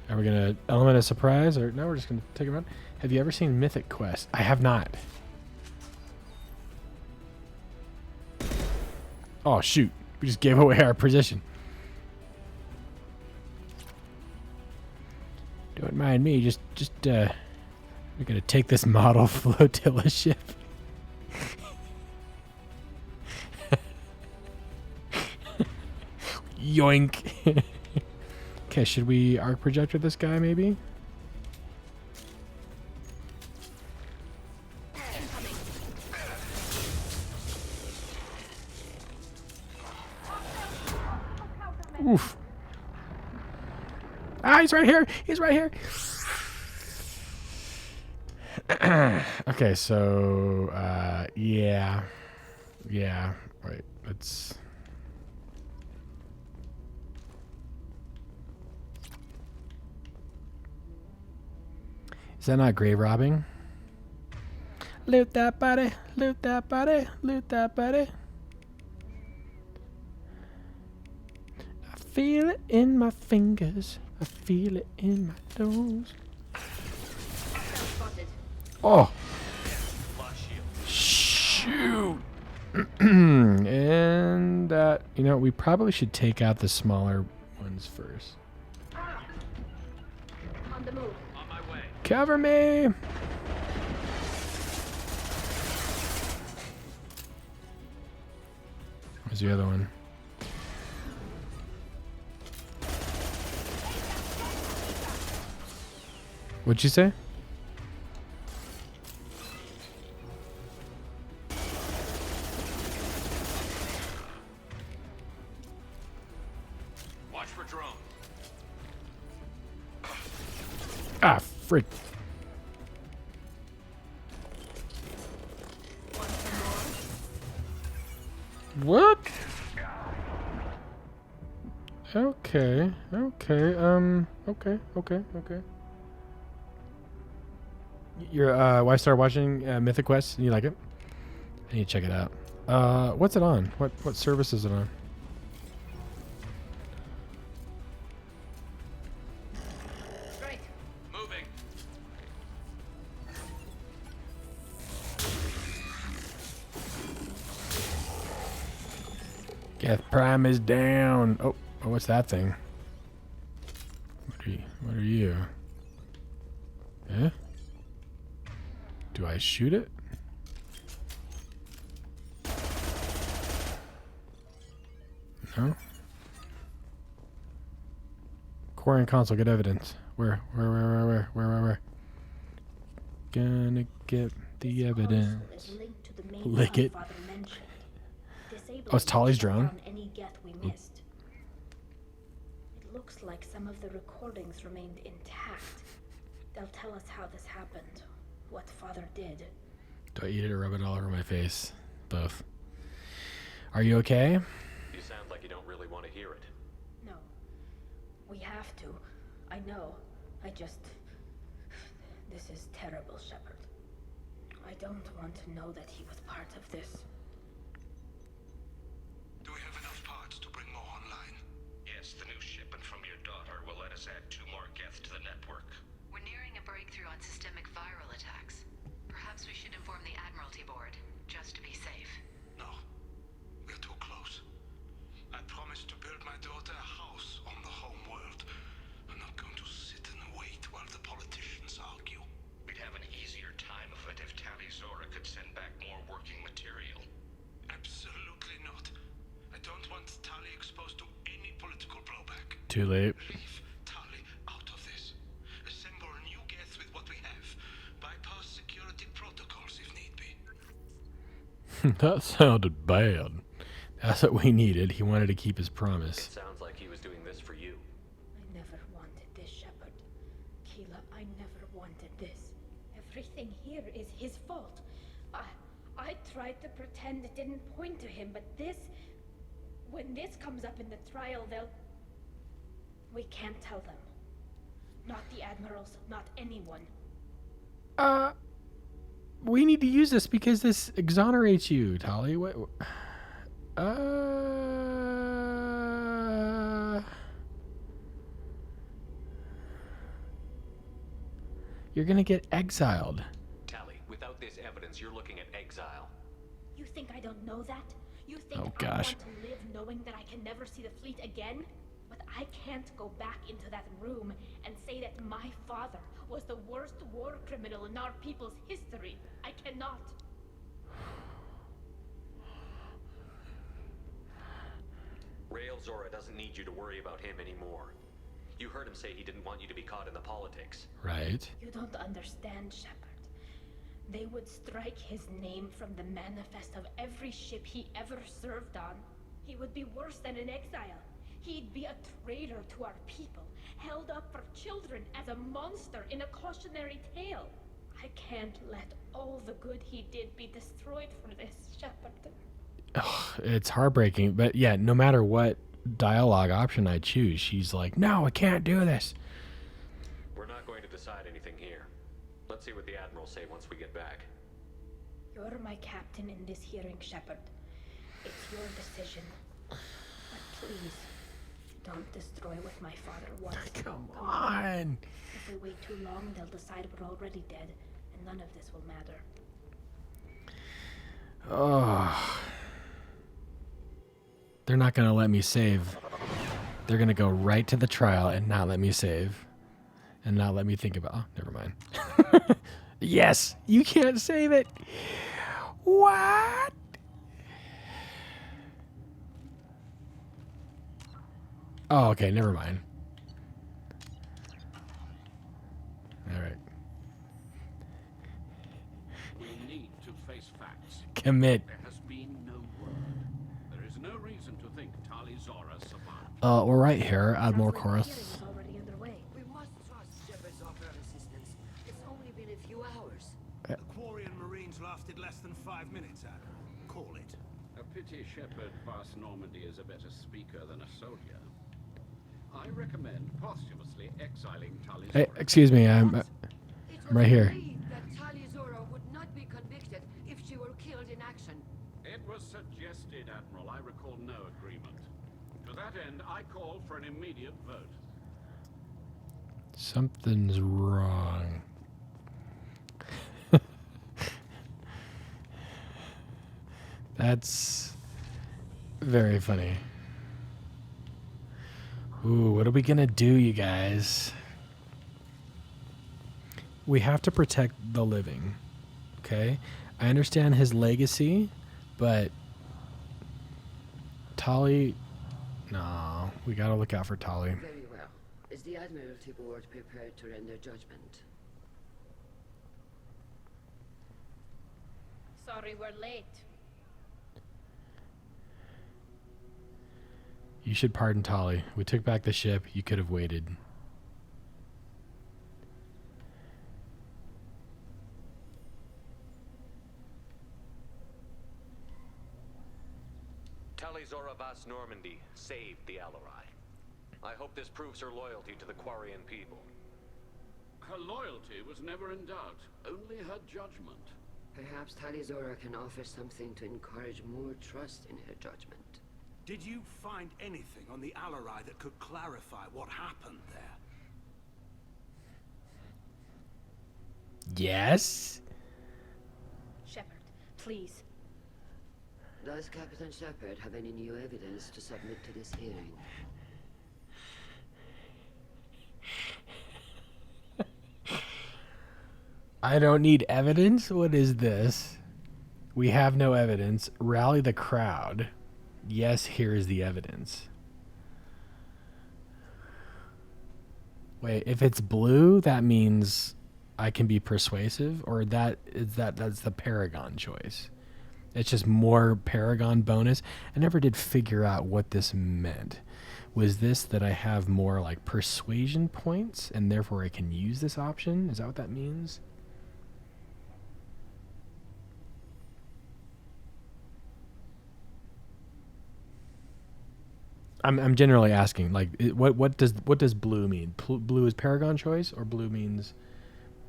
Are we gonna element a surprise, or no? We're just gonna take him out. Have you ever seen Mythic Quest? I have not. Oh shoot! We just gave away our position. Don't mind me. Just we're gonna take this model flotilla ship. Yoink. Okay, should we arc projector this guy maybe? Oof. Ah, he's right here. He's right here. Okay, so yeah. Wait, let's. Is that not grave robbing? Loot that body, loot that body, loot that body. I feel it in my fingers. I feel it in my toes. Oh! Shoot! And you know, we probably should take out the smaller ones first. On the move. Cover me! Where's the other one? What'd you say? Watch for drone. Ah, frick. What? Okay. Okay. Your wife started watching Mythic Quest and you like it? I need to check it out. What's it on? What service is it on? Straight. Moving. Geth Prime is down. Oh, what's that thing? What are you? Eh? Do I shoot it? No. Core and console, get evidence. Where? Gonna get the evidence. Lick it. Oh, it's Tali's drone. Any Geth we missed. It looks like some of the recordings remained intact. They'll tell us how this happened, what Father did. Do I eat it or rub it all over my face? Both. Are you okay? You sound like you don't really want to hear it. No. We have to. I know. This is terrible, Shepard. I don't want to know that he was part of this. Do we have enough parts to bring more online? Yes, the new shipment from your daughter will let us add 2 more Geth to the network. We're nearing a breakthrough on systemic viral attacks. Perhaps we should inform the Admiralty Board, just to be safe. No. We're too close. I promised to build my daughter a house on the home world. I'm not going to sit and wait while the politicians argue. We'd have an easier time of it if Tali Zora could send back more working material. Absolutely not. I don't want Tali exposed to any political blowback. Too late. Leave Tali out of this. Assemble new Geth with what we have. Bypass security protocols if need be. That sounded bad. That's what we needed. He wanted to keep his promise. It sounds like he was doing this for you. I never wanted this, Shepard. Keela, I never wanted this. Everything here is his fault. I tried to pretend it didn't point to him, but this... When this comes up in the trial, they'll... We can't tell them. Not the admirals, not anyone. We need to use this because this exonerates you, Tali. What? You're gonna get exiled. Tali, without this evidence, you're looking at exile. You think I don't know that? You think Oh, gosh. I want to live knowing that I can never see the fleet again? But I can't go back into that room and say that my father was the worst war criminal in our people's history. I cannot. Rael Zora doesn't need you to worry about him anymore. You heard him say he didn't want you to be caught in the politics. Right. You don't understand, Shepard. They would strike his name from the manifest of every ship he ever served on. He would be worse than an exile. He'd be a traitor to our people, held up for children as a monster in a cautionary tale. I can't let all the good he did be destroyed for this, Shepard. Ugh, it's heartbreaking, but yeah, no matter what dialogue option I choose, she's like, no, I can't do this. We're not going to decide anything here. Let's see what the Admirals say once we get back. You're my captain in this hearing, Shepard. It's your decision. But please, don't destroy what my father was. Come on. If we wait too long, they'll decide we're already dead, and none of this will matter. Oh. They're not going to let me save. They're going to go right to the trial and not let me save. And not let me think about... Oh, never mind. Yes! You can't save it! What? Oh, okay, never mind. Alright. We need to face facts. Commit. There has been no word. There is no reason to think Tali Zora survived. We're right here, Admiral Korath. We must trust Shepard's offer of assistance. It's only been a few hours. The Quarian Marines lasted less than 5 minutes, Adam. Call it. A pity Shepard Bass Normandy is a better speaker than a soldier. I recommend posthumously exiling Tali Zora. Hey, excuse me, I'm right here. That Tali Zora would not be convicted if she were killed in action. It was suggested, Admiral. I recall no agreement. To that end, I call for an immediate vote. Something's wrong. That's very funny. Ooh, what are we gonna do, you guys? We have to protect the living. Okay? I understand his legacy, but Tali... No, we gotta look out for Tali. Very well. Is the Admiralty Board prepared to render judgment? Sorry we're late. You should pardon Tali. We took back the ship. You could have waited. Tali Zora Vas Normandy saved the Alarai. I hope this proves her loyalty to the Quarian people. Her loyalty was never in doubt, only her judgment. Perhaps Tali Zora can offer something to encourage more trust in her judgment. Did you find anything on the Alarai that could clarify what happened there? Yes? Shepard, please. Does Captain Shepard have any new evidence to submit to this hearing? I don't need evidence? What is this? We have no evidence. Rally the crowd. Yes, here is the evidence. Wait, if it's blue, that means I can be persuasive, or that's the Paragon choice. It's just more Paragon bonus. I never did figure out what this meant. Was this that I have more like persuasion points and therefore I can use this option? Is that what that means? I'm generally asking, like, what does blue mean? Blue is Paragon choice, or blue means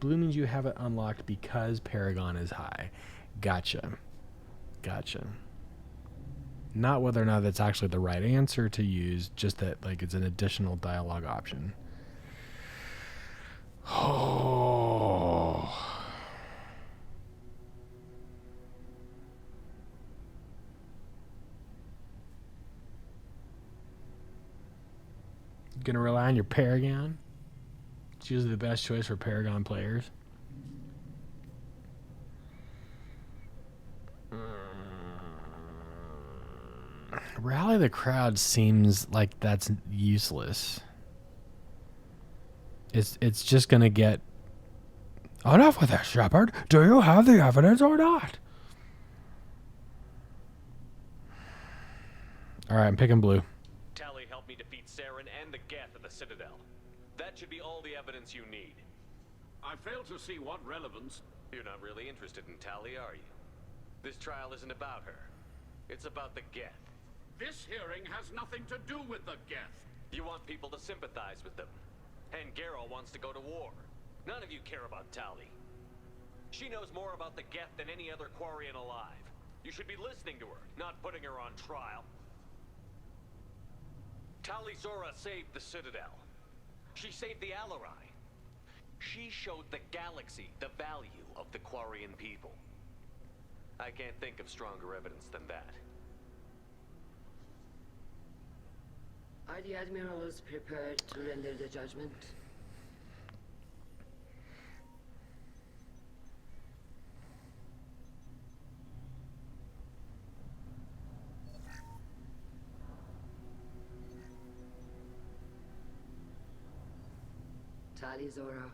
you have it unlocked because Paragon is high. Gotcha. Not whether or not that's actually the right answer to use, just that like it's an additional dialogue option. Oh. Gonna rely on your Paragon? It's usually the best choice for Paragon players. Rally the crowd seems like that's useless. It's just gonna get... Enough with that, Shepard. Do you have the evidence or not? Alright, I'm picking blue. Tali helped me defeat Saren and the Geth at the Citadel. That should be all the evidence you need. I fail to see what relevance... You're not really interested in Tali, are you? This trial isn't about her. It's about the Geth. This hearing has nothing to do with the Geth. You want people to sympathize with them. And Geralt wants to go to war. None of you care about Tali. She knows more about the Geth than any other Quarian alive. You should be listening to her, not putting her on trial. Tali Zora saved the Citadel. She saved the Alarai. She showed the galaxy the value of the Quarian people. I can't think of stronger evidence than that. Are the admirals prepared to render the judgment? Tali Zora,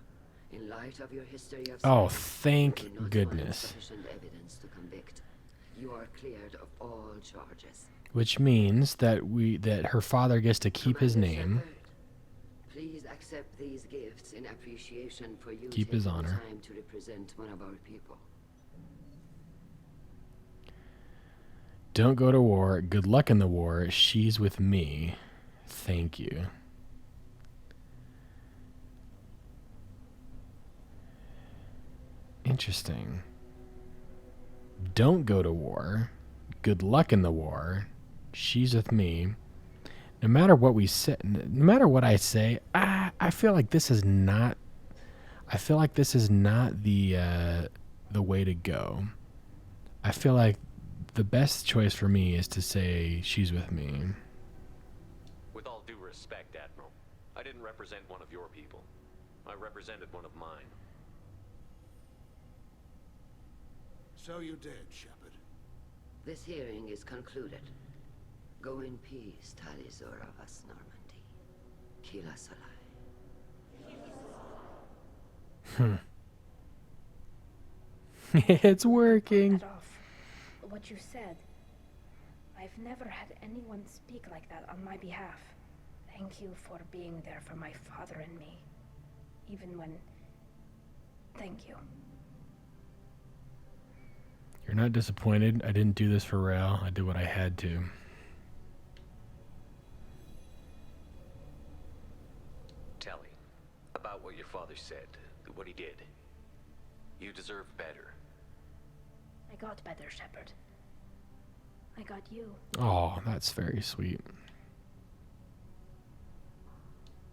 in light of your history of... Oh, thank goodness. Sufficient evidence to convict. You are cleared of all charges. Which means that her father gets to keep his name. Shepard, please accept these gifts in appreciation for you Keep his taking honor. the time to represent one of our people. Don't go to war. Good luck in the war. She's with me. Thank you. Interesting. Don't go to war. Good luck in the war. She's with me. No matter what we say, no matter what I say, I feel like this is not. I feel like this is not the way to go. I feel like the best choice for me is to say she's with me. With all due respect, Admiral, I didn't represent one of your people. I represented one of mine. So you did, Shepard. This hearing is concluded. Go in peace, Tali Zora vas Normandy. Kila Salai. It's working. That off. What you said. I've never had anyone speak like that on my behalf. Thank you for being there for my father and me. Even when... Thank you. You're not disappointed. I didn't do this for Rael. I did what I had to. Tali, about what your father said, what he did. You deserve better. I got better, Shepard. I got you. Oh, that's very sweet.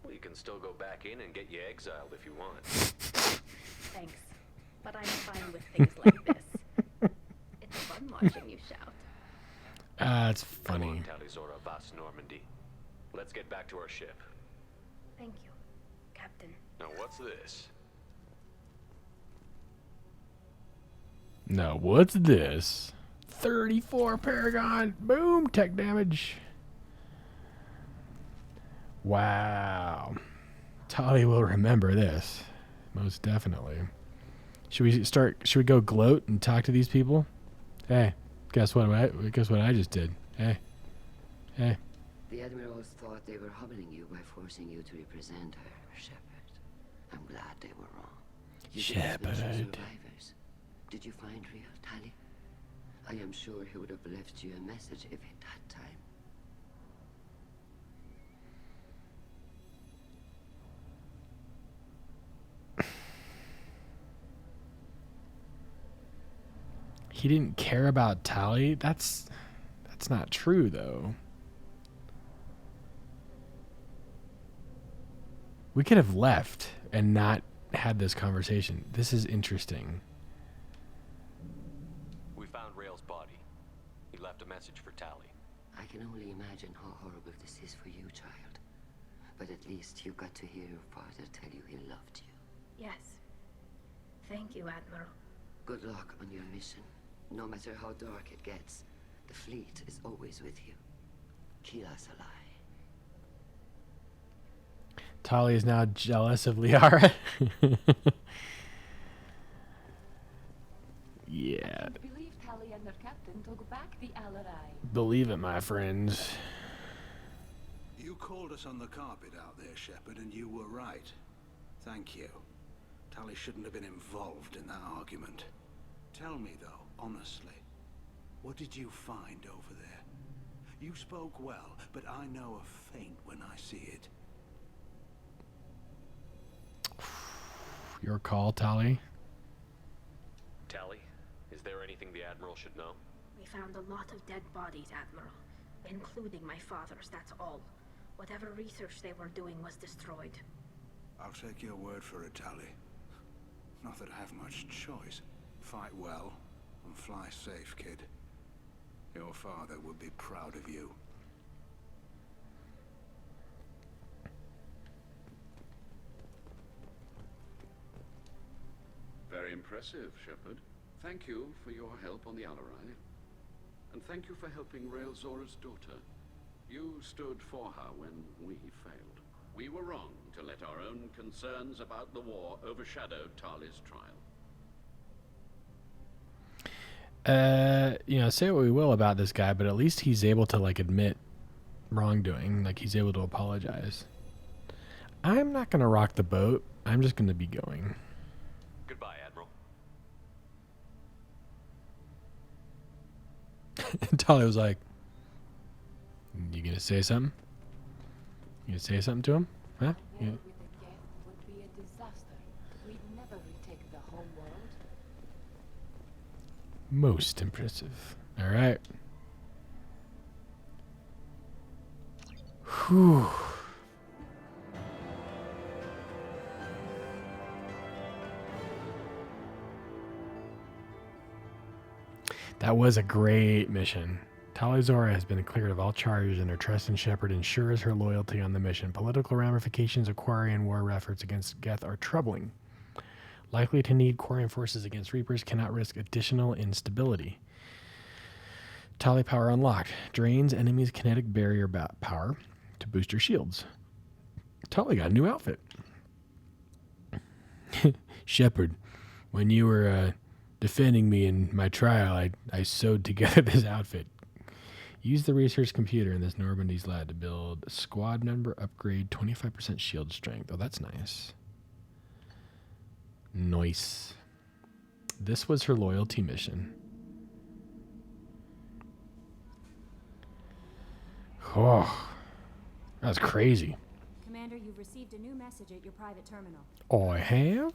Well, you can still go back in and get you exiled if you want. Thanks. But I'm fine with things like this. It's fun watching you shout. It's funny. Come on, Tali Zora vas Normandy. Let's get back to our ship. Thank you, Captain. Now, what's this? No, what's this? 34 Paragon. Boom, tech damage. Wow. Tali will remember this. Most definitely. Should we go gloat and talk to these people? Hey, Guess what? Guess what I just did? Hey. Hey. The Admirals thought they were humbling you by forcing you to represent her, Shepard. I'm glad they were wrong. You Shepard. survivors. Did you find real Tali? I am sure he would have left you a message if he'd had time. He didn't care about Tali? That's not true, though. We could have left and not had this conversation. This is interesting. We found Rail's body. He left a message for Tali. I can only imagine how horrible this is for you, child. But at least you got to hear your father tell you he loved you. Yes. Thank you, Admiral. Good luck on your mission. No matter how dark it gets, the fleet is always with you. Keep us alive. Tali is now jealous of Liara. Yeah. I believe Tali and her captain took back the Alarai. Believe it, my friends. You called us on the carpet out there, Shepard, and you were right. Thank you. Tali shouldn't have been involved in that argument. Tell me, though, honestly, what did you find over there? You spoke well, but I know a feint when I see it. Your call, Tali. Tali, is there anything the Admiral should know? We found a lot of dead bodies, Admiral. Including my father's, that's all. Whatever research they were doing was destroyed. I'll take your word for it, Tali. Not that I have much choice. Fight well, and fly safe, kid. Your father would be proud of you. Very impressive, Shepard. Thank you for your help on the Alarai. And thank you for helping Rail Zora's daughter. You stood for her when we failed. We were wrong to let our own concerns about the war overshadow Tali's trial. Say what we will about this guy, but at least he's able to, like, admit wrongdoing. Like, he's able to apologize. I'm not going to rock the boat. I'm just going to be going. Goodbye, Admiral. Tali was like, you going to say something? You going to say something to him? Huh? War with the Geth would be a disaster. We'd never retake the home world. Most impressive. All right. Whew. That was a great mission. Tali Zora has been cleared of all charges, and her trust in Shepard ensures her loyalty on the mission. Political ramifications of Quarian war efforts against Geth are troubling. Likely to need Quarian forces against Reapers, cannot risk additional instability. Tali power unlocked. Drains enemies' kinetic barrier power to boost her shields. Tali got a new outfit. Shepard, when you were defending me in my trial, I sewed together this outfit. Use the research computer in this Normandy's lab to build squad member upgrade 25% shield strength. Oh, that's nice. Nice. This was her loyalty mission. Oh, that's crazy. Commander, you've received a new message at your private terminal. I have?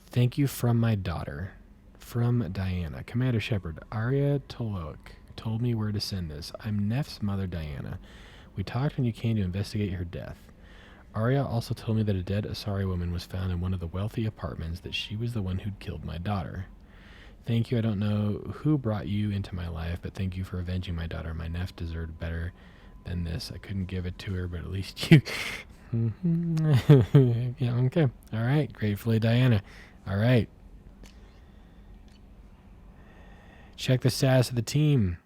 Thank you from my daughter. From Diana. Commander Shepard, Arya Toloak told me where to send this. I'm Neff's mother, Diana. We talked when you came to investigate her death. Arya also told me that a dead Asari woman was found in one of the wealthy apartments, that she was the one who'd killed my daughter. Thank you. I don't know who brought you into my life, but thank you for avenging my daughter. My Neff deserved better than this. I couldn't give it to her, but at least you... Yeah, okay. All right. Gratefully, Diana. All right. Check the status of the team.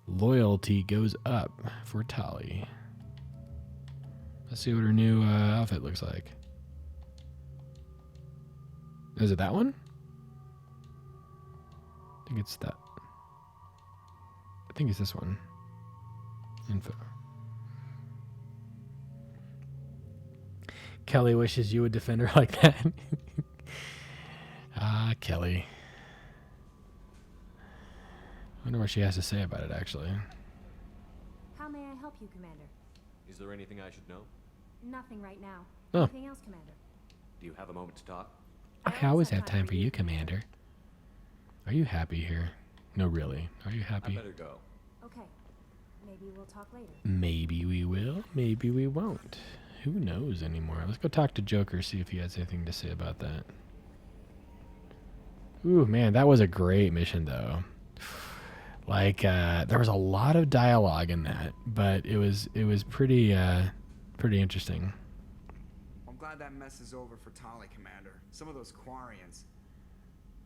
Loyalty goes up for Tali. Let's see what her new outfit looks like. Is it that one? think it's that. I think it's this one. Info. Kelly wishes you would defend her like that. Ah, Kelly. I wonder what she has to say about it, actually. How may I help you, Commander? Is there anything I should know? Nothing right now. Oh. Anything else, Commander? Do you have a moment to talk? I always have time for you, Commander. Are you happy here? No, really. Are you happy? I better go. Okay. Maybe we'll talk later. Maybe we will. Maybe we won't. Who knows anymore? Let's go talk to Joker, see if he has anything to say about that. Ooh, man, that was a great mission, though. Like, there was a lot of dialogue in that, but it was pretty interesting. I'm glad that mess is over for Tali, Commander. Some of those Quarians.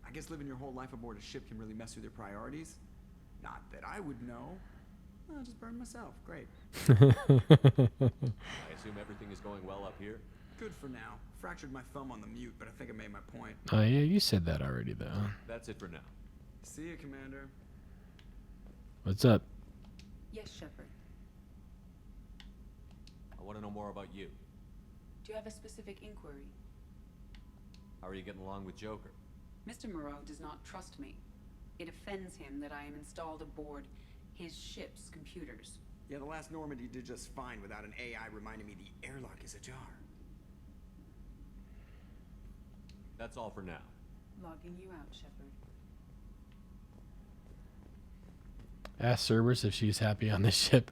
I guess living your whole life aboard a ship can really mess with your priorities. Not that I would know. I'll just burn myself. Great. I assume everything is going well up here? Good for now. Fractured my thumb on the mute, but I think I made my point. Oh, yeah, you said that already, though. That's it for now. See you, Commander. What's up? Yes, Shepard. I want to know more about you. Do you have a specific inquiry? How are you getting along with Joker? Mr. Moreau does not trust me. It offends him that I am installed aboard his ship's computers. Yeah, the last Normandy did just fine without an AI reminding me the airlock is ajar. That's all for now. Logging you out, Shepard. Ask Cerberus if she's happy on this ship.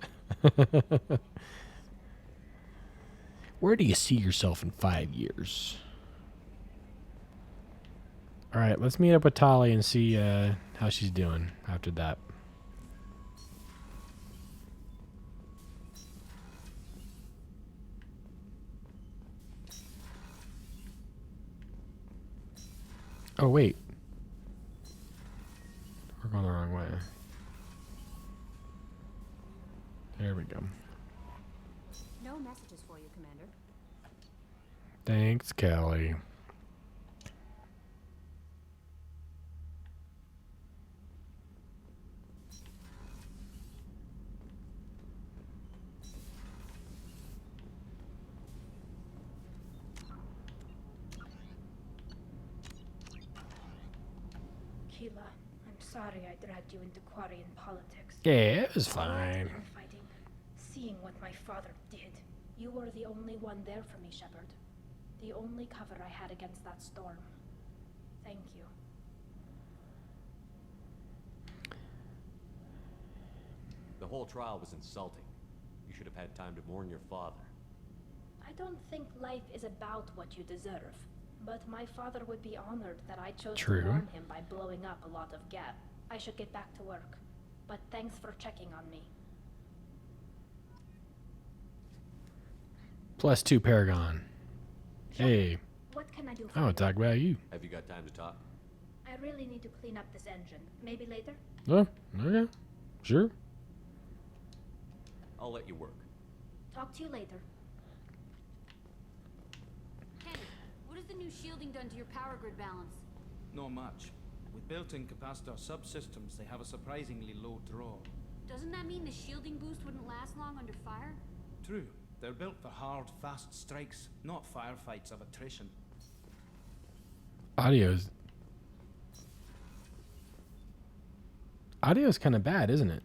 Where do you see yourself in 5 years? All right, let's meet up with Tali and see how she's doing after that. Oh, wait. We're going the wrong way. There we go. No messages for you, Commander. Thanks, Kelly. Keela, I'm sorry I dragged you into Quarian politics. Yeah, it was fine. Fighting, seeing what my father did. You were the only one there for me, Shepard. The only cover I had against that storm. Thank you. The whole trial was insulting. You should have had time to mourn your father. I don't think life is about what you deserve. But my father would be honored that I chose True. to warn him by blowing up a lot of gap. I should get back to work. But thanks for checking on me. +2 Paragon. Hey. What can I do for I want to talk about you. Have you got time to talk? I really need to clean up this engine. Maybe later? Oh, okay. Sure. I'll let you work. Talk to you later. Kenny, what has the new shielding done to your power grid balance? Not much. With built-in capacitor subsystems, they have a surprisingly low draw. Doesn't that mean the shielding boost wouldn't last long under fire? True. They're built for hard, fast strikes, not firefights of attrition. Audio's kind of bad, isn't it?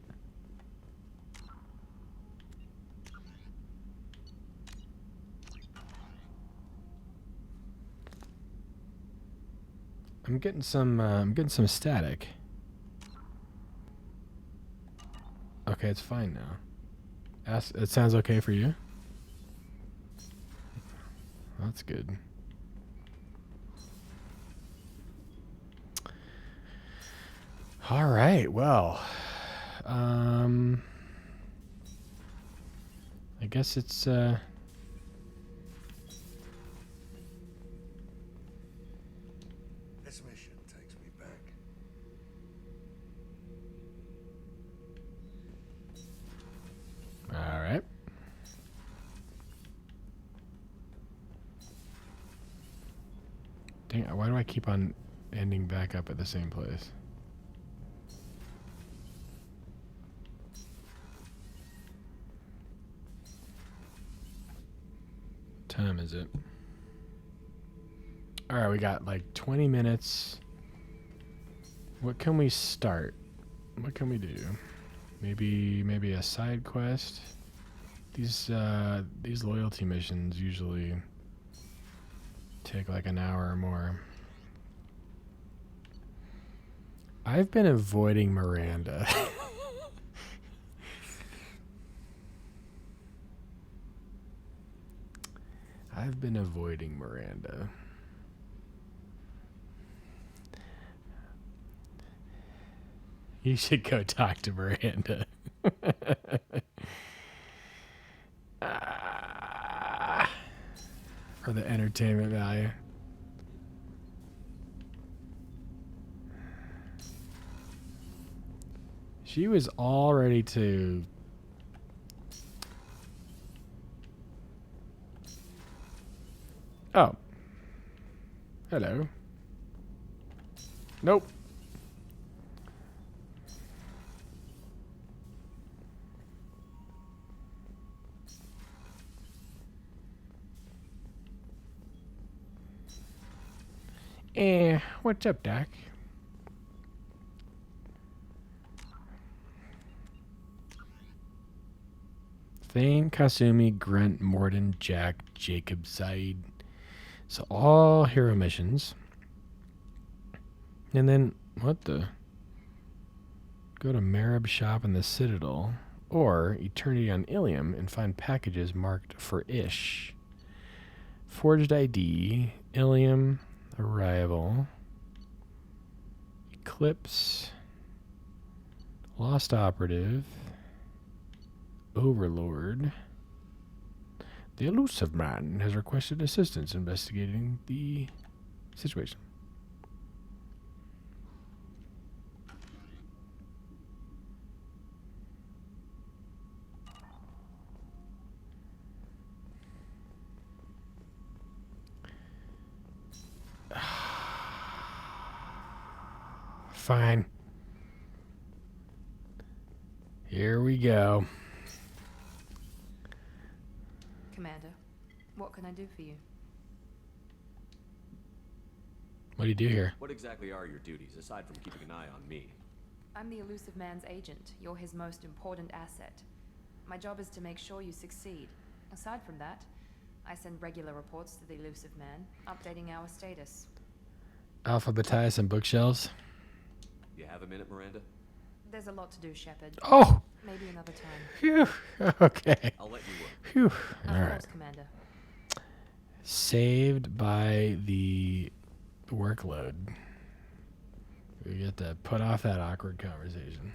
I'm getting some static. Okay, it's fine now. It sounds okay for you? That's good. All right, well, I guess it's This mission takes me back. all right. Dang, why do I keep on ending back up at the same place? time is it? All right, we got like 20 minutes. What can we start? What can we do? Maybe a side quest. These loyalty missions usually take like an hour or more. I've been avoiding Miranda. I've been avoiding Miranda. You should go talk to Miranda. For the entertainment value. She was all ready to... Oh. Hello. Nope. What's up, Doc? Thane, Kasumi, Grunt, Morden, Jack, Jacob, Zaid. So all hero missions. And then, what the? Go to Marib shop in the Citadel. Or Eternity on Ilium and find packages marked for Ish. Forged ID, Ilium, Arrival, Eclipse, Lost Operative, Overlord. The Elusive Man has requested assistance investigating the situation. Fine. Here we go. Commander, what can I do for you? What do you do here? What exactly are your duties, aside from keeping an eye on me? I'm the Elusive Man's agent. You're his most important asset. My job is to make sure you succeed. Aside from that, I send regular reports to the Elusive Man, updating our status. Alphabetize some bookshelves. You have a minute, Miranda? There's a lot to do, Shepard. Oh! Maybe another time. Phew. Okay. I'll let you work. Phew. Of All course, right. Commander. Saved by the workload. We get to put off that awkward conversation.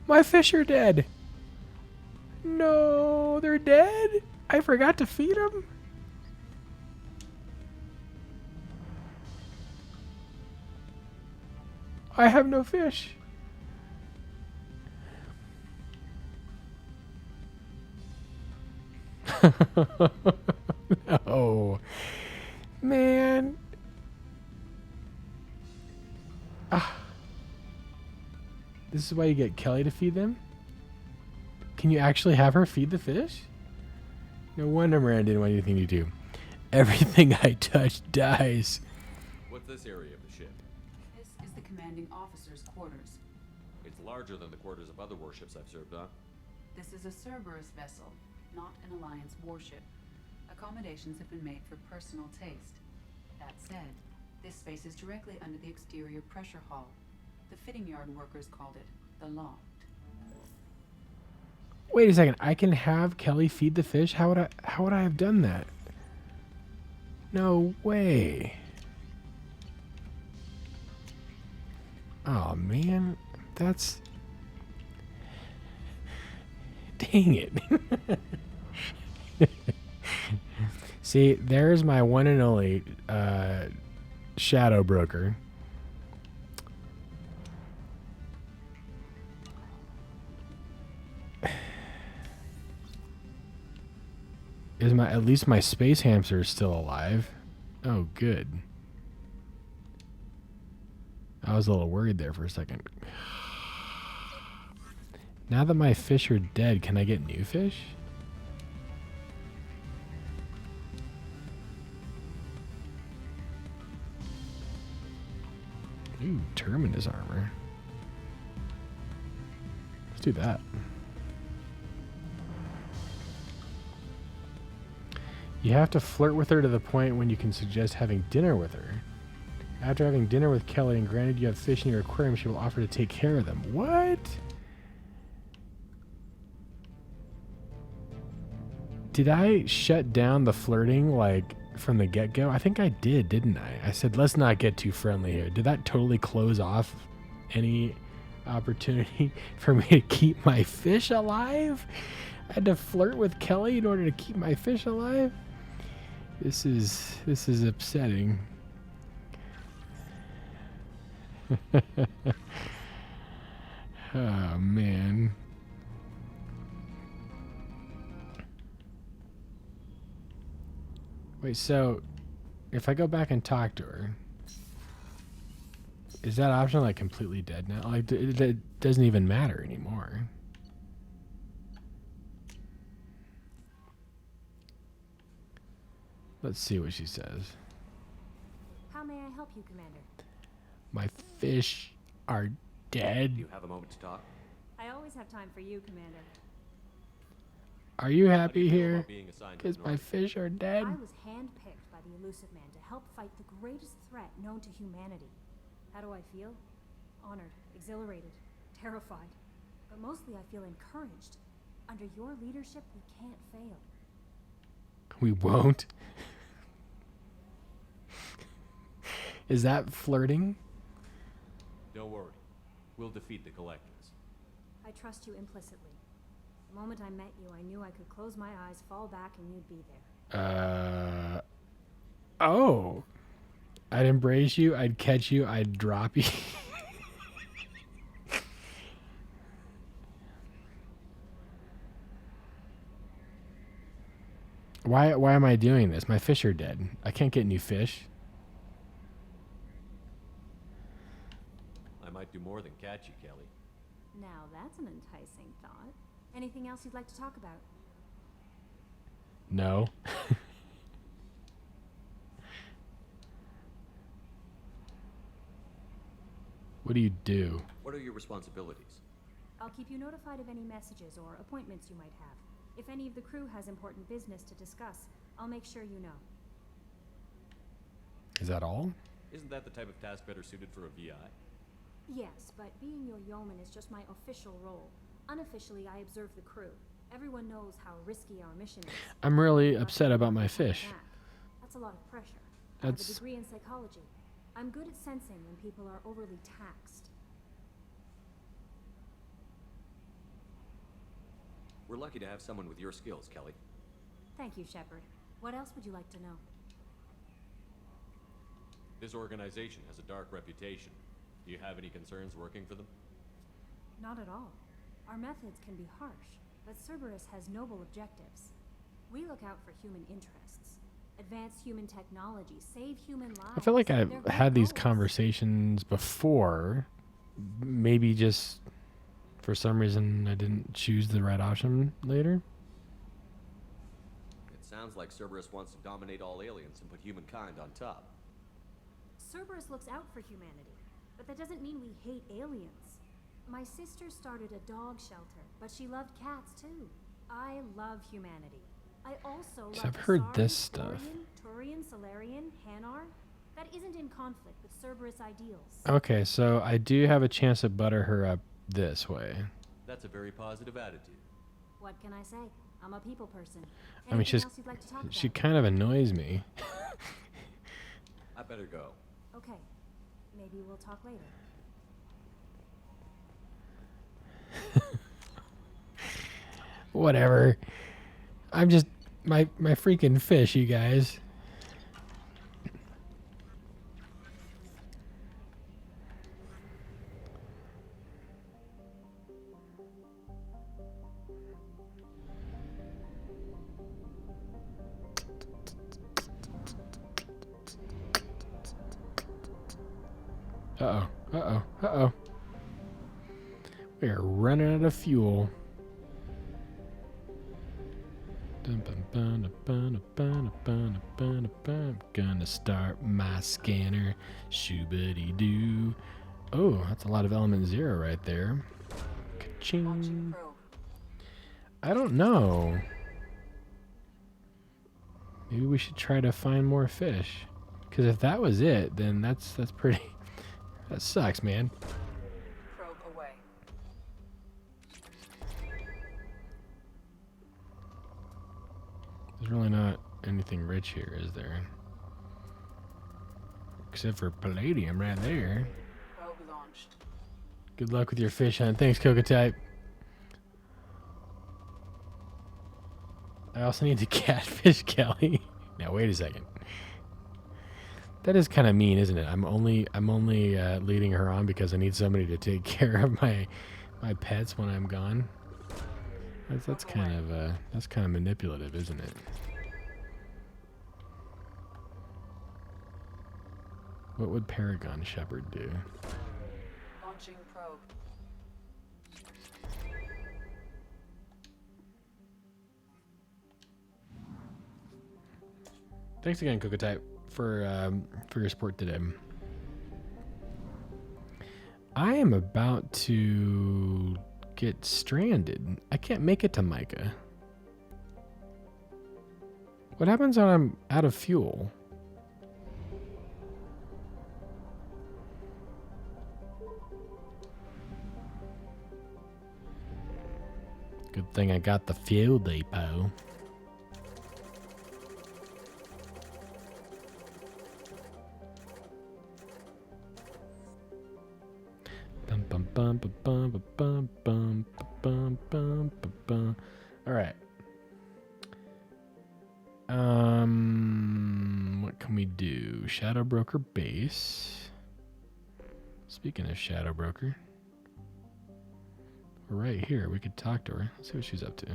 My fish are dead. No, they're dead? I forgot to feed them? I have no fish. No. Man. Ah. This is why you get Kelly to feed them? Can you actually have her feed the fish? No wonder Miranda didn't want anything to do. Everything I touch dies. What's this area of the ship? This is the commanding officer's quarters. It's larger than the quarters of other warships I've served on. This is a Cerberus vessel, not an Alliance warship. Accommodations have been made for personal taste. That said, this space is directly under the exterior pressure hull. The fitting yard workers called it the loft. Wait a second. I can have Kelly feed the fish? How would I have done that? No way. Oh man, that's... Dang it. See, there's my one and only shadow broker. Is my at least my space hamster is still alive? Oh, good. I was a little worried there for a second. Now that my fish are dead, can I get new fish? Ooh, Terminus armor. Let's do that. You have to flirt with her to the point when you can suggest having dinner with her. After having dinner with Kelly and granted you have fish in your aquarium, she will offer to take care of them. What? Did I shut down the flirting, like, from the get-go? I think I did, didn't I? I said, let's not get too friendly here. Did that totally close off any opportunity for me to keep my fish alive? I had to flirt with Kelly in order to keep my fish alive? This is upsetting. Oh, man. Wait, so if I go back and talk to her, is that option like completely dead now? Like, it doesn't even matter anymore. Let's see what she says. How may I help you, Commander? My fish are dead. You have a moment to talk? I always have time for you, Commander. Are you happy here? about being assigned to Because the my North? fish are dead. I was handpicked by the Elusive Man to help fight the greatest threat known to humanity. How do I feel? Honored, exhilarated, terrified. But mostly I feel encouraged. Under your leadership, we can't fail. We won't. Is that flirting? Don't worry. We'll defeat the Collectors. I trust you implicitly. The moment I met you, I knew I could close my eyes, fall back, and you'd be there. Oh. I'd embrace you, I'd catch you, I'd drop you. Why am I doing this? My fish are dead. I can't get new fish. I might do more than catch you, Kelly. Now that's an enticing thought. Anything else you'd like to talk about? No. What do you do? What are your responsibilities? I'll keep you notified of any messages or appointments you might have. If any of the crew has important business to discuss, I'll make sure you know. Is that all? Isn't that the type of task better suited for a VI? Yes, but being your yeoman is just my official role. Unofficially, I observe the crew. Everyone knows how risky our mission is. I'm really upset about my fish. That's a lot of pressure. I have a That's degree in psychology. I'm good at sensing when people are overly taxed. We're lucky to have someone with your skills, Kelly. Thank you, Shepard. What else would you like to know? This organization has a dark reputation. Do you have any concerns working for them? Not at all. Our methods can be harsh, but Cerberus has noble objectives. We look out for human interests, advance human technology, save human lives. I feel like I've They're had these goals. conversations before. Maybe just for some reason I didn't choose the right option later. It sounds like Cerberus wants to dominate all aliens and put humankind on top. Cerberus looks out for humanity, but that doesn't mean we hate aliens. My sister started a dog shelter, but she loved cats too. I love humanity. I also love I've heard Asari, this stuff. Turian, Solarian, Hanar. That isn't in conflict with Cerberus ideals. Okay, so I do have a chance to butter her up this way. That's a very positive attitude. What can I say? I'm a people person. I mean, Anything else you'd like to talk she about? kind of annoys me. I better go. Okay. Maybe we'll talk later. Whatever. I'm just my freaking fish, you guys. Uh-oh. Uh-oh. Uh-oh. We are running out of fuel. Gonna start my scanner. Shoobity-doo. Oh, that's a lot of element 0 right there. Ka-ching. I don't know. Maybe we should try to find more fish. Because if that was it, then that's pretty... That sucks, man. Probe away. There's really not anything rich here, is there? Except for palladium right there. Probe launched. Good luck with your fish hunt. Thanks, Cocotype. I also need to catfish Kelly. Now wait a second. That is kind of mean, isn't it? I'm only leading her on because I need somebody to take care of my pets when I'm gone. That's kind of manipulative, isn't it? What would Paragon Shepherd do? Launching probe. Thanks again, Cocotype, for your support today. I am about to get stranded. I can't make it to Micah. What happens when I'm out of fuel? Good thing I got the fuel depot. All right. What can we do? Shadow Broker base. Speaking of Shadow Broker, we're right here. We could talk to her. Let's see what she's up to.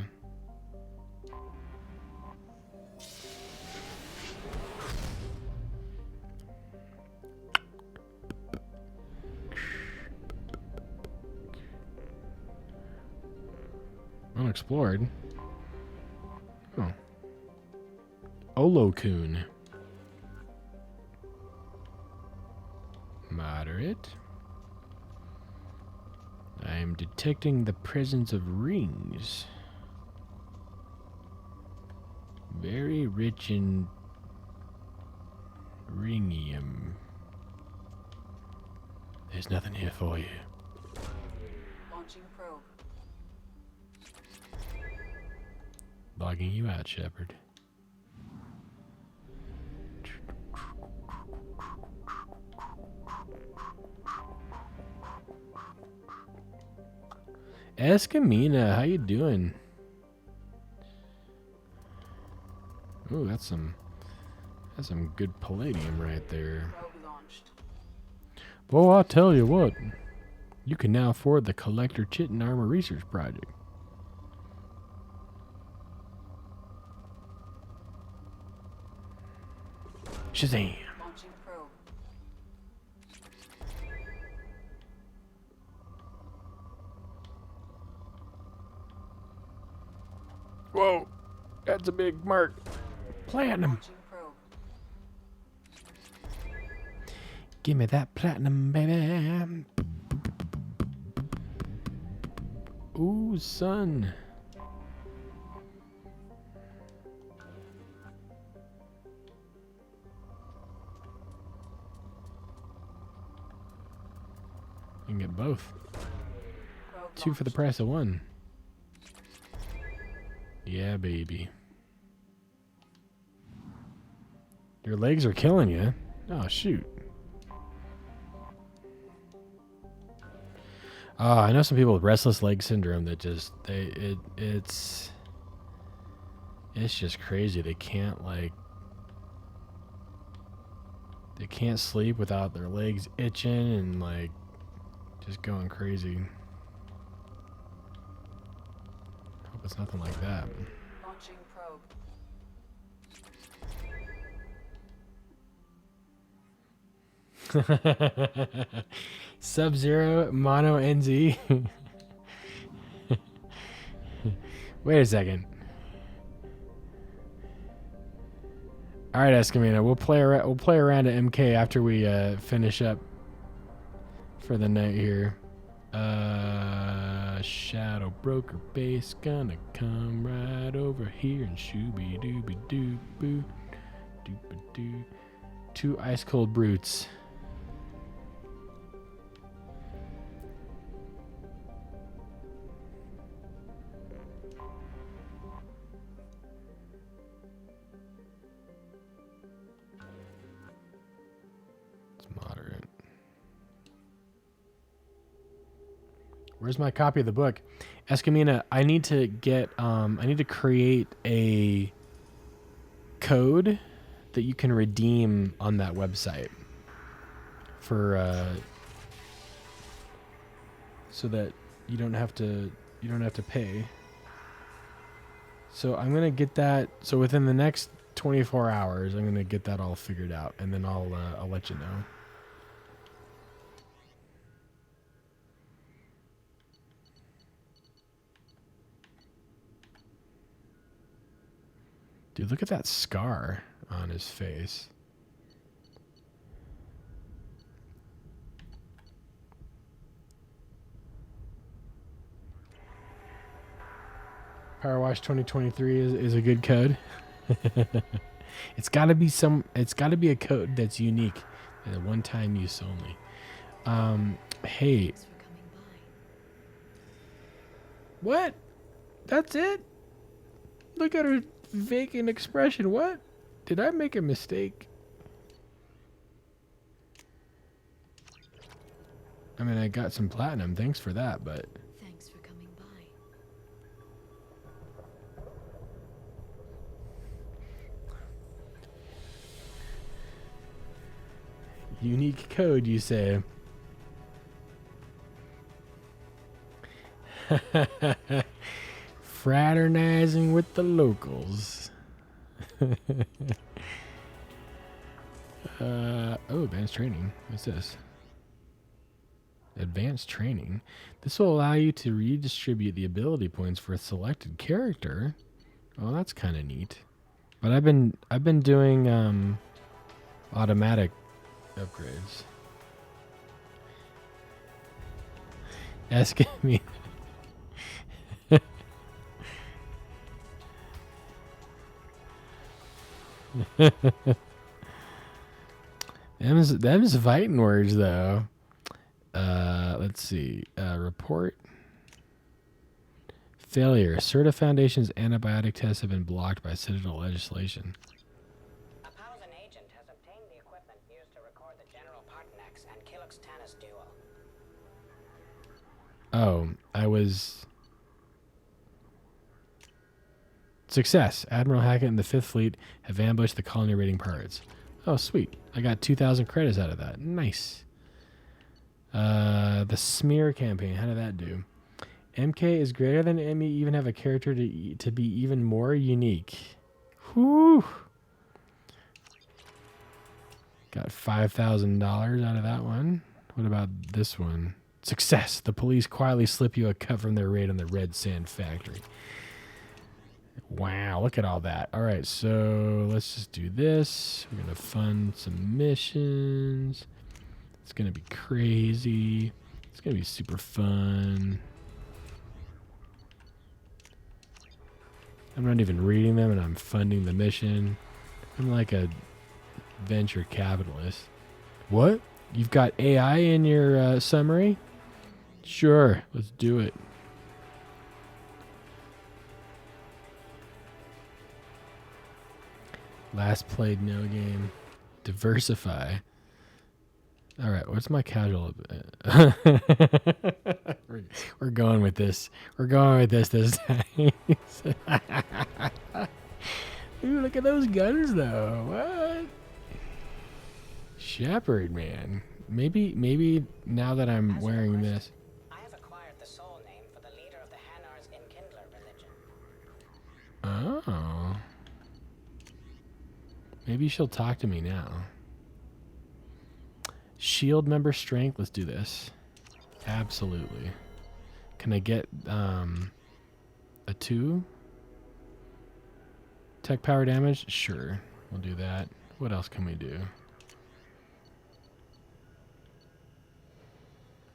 Unexplored. Oh. Olokun. Moderate. I am detecting the presence of rings. Very rich in ringium. There's nothing here for you. Launching probe. Logging you out, Shepard. Escamina, how you doing? Ooh, that's some good palladium right there. Probe launched. Well, I'll tell you what. You can now afford the Collector Chitin Armor Research Project. Shazam! Launching probe. Whoa, that's a big mark. Platinum. Launching probe. Give me that platinum, baby. Ooh, son. You can get both. Probe 2 for the price of 1. Yeah, baby. Your legs are killing you. Oh, shoot. Oh, I know some people with restless leg syndrome that just it's just crazy. They can't sleep without their legs itching and just going crazy. Hope it's nothing like that. Launching probe. Sub-Zero Mono NZ. Wait a second. All right, Escamina, we'll play around. We'll play around at MK after we finish up for the night here. Shadow Broker base gonna come right over here and shooby dooby doo boo dooba doo. 2 ice cold brutes. Moderate. Where's my copy of the book? Escamina, I need to get I need to create a code that you can redeem on that website for so that you don't have to pay. So I'm gonna get that. So within the next 24 hours, I'm gonna get that all figured out, and then I'll let you know. Dude, look at that scar on his face. Power Wash 2023 is a good code. It's got to be a code that's unique and a one-time use only. Hey. What? That's it? Look at her vacant expression. What? Did I make a mistake? I mean, I got some platinum. Thanks for that, but... Thanks for coming by. Unique code, you say? Fraternizing with the locals. Oh, advanced training. What's this? Advanced training. This will allow you to redistribute the ability points for a selected character. Oh, that's kind of neat. But I've been doing automatic upgrades. Asking me. Them's fighting words though. Let's see. Report. Failure. Certa Foundation's antibiotic tests have been blocked by Citadel legislation. A Pausen agent has obtained the equipment used to record the General Partenax and Killux Tanis duel. Oh, I was... Success. Admiral Hackett and the 5th Fleet have ambushed the colony raiding pirates. Oh, sweet. I got 2,000 credits out of that. Nice. The Smear campaign. How did that do? MK is greater than Emmy. Even have a character to be even more unique. Whew. Got $5,000 out of that one. What about this one? Success. The police quietly slip you a cut from their raid on the Red Sand Factory. Wow, look at all that. All right, so let's just do this. We're going to fund some missions. It's going to be crazy. It's going to be super fun. I'm not even reading them, and I'm funding the mission. I'm like a venture capitalist. What? You've got AI in your summary? Sure, let's do it. Last played no game. Diversify. All right, what's my casual? We're going with this. We're going with this time. Ooh, look at those guns, though. What? Shepherd, man. Maybe now that I'm wearing this. I have acquired the soul name for the leader of the Hanar's Enkindler religion. Oh. Maybe she'll talk to me now. shield member strength. Let's do this. Absolutely. Can I get a 2? Tech power damage? Sure. We'll do that. What else can we do?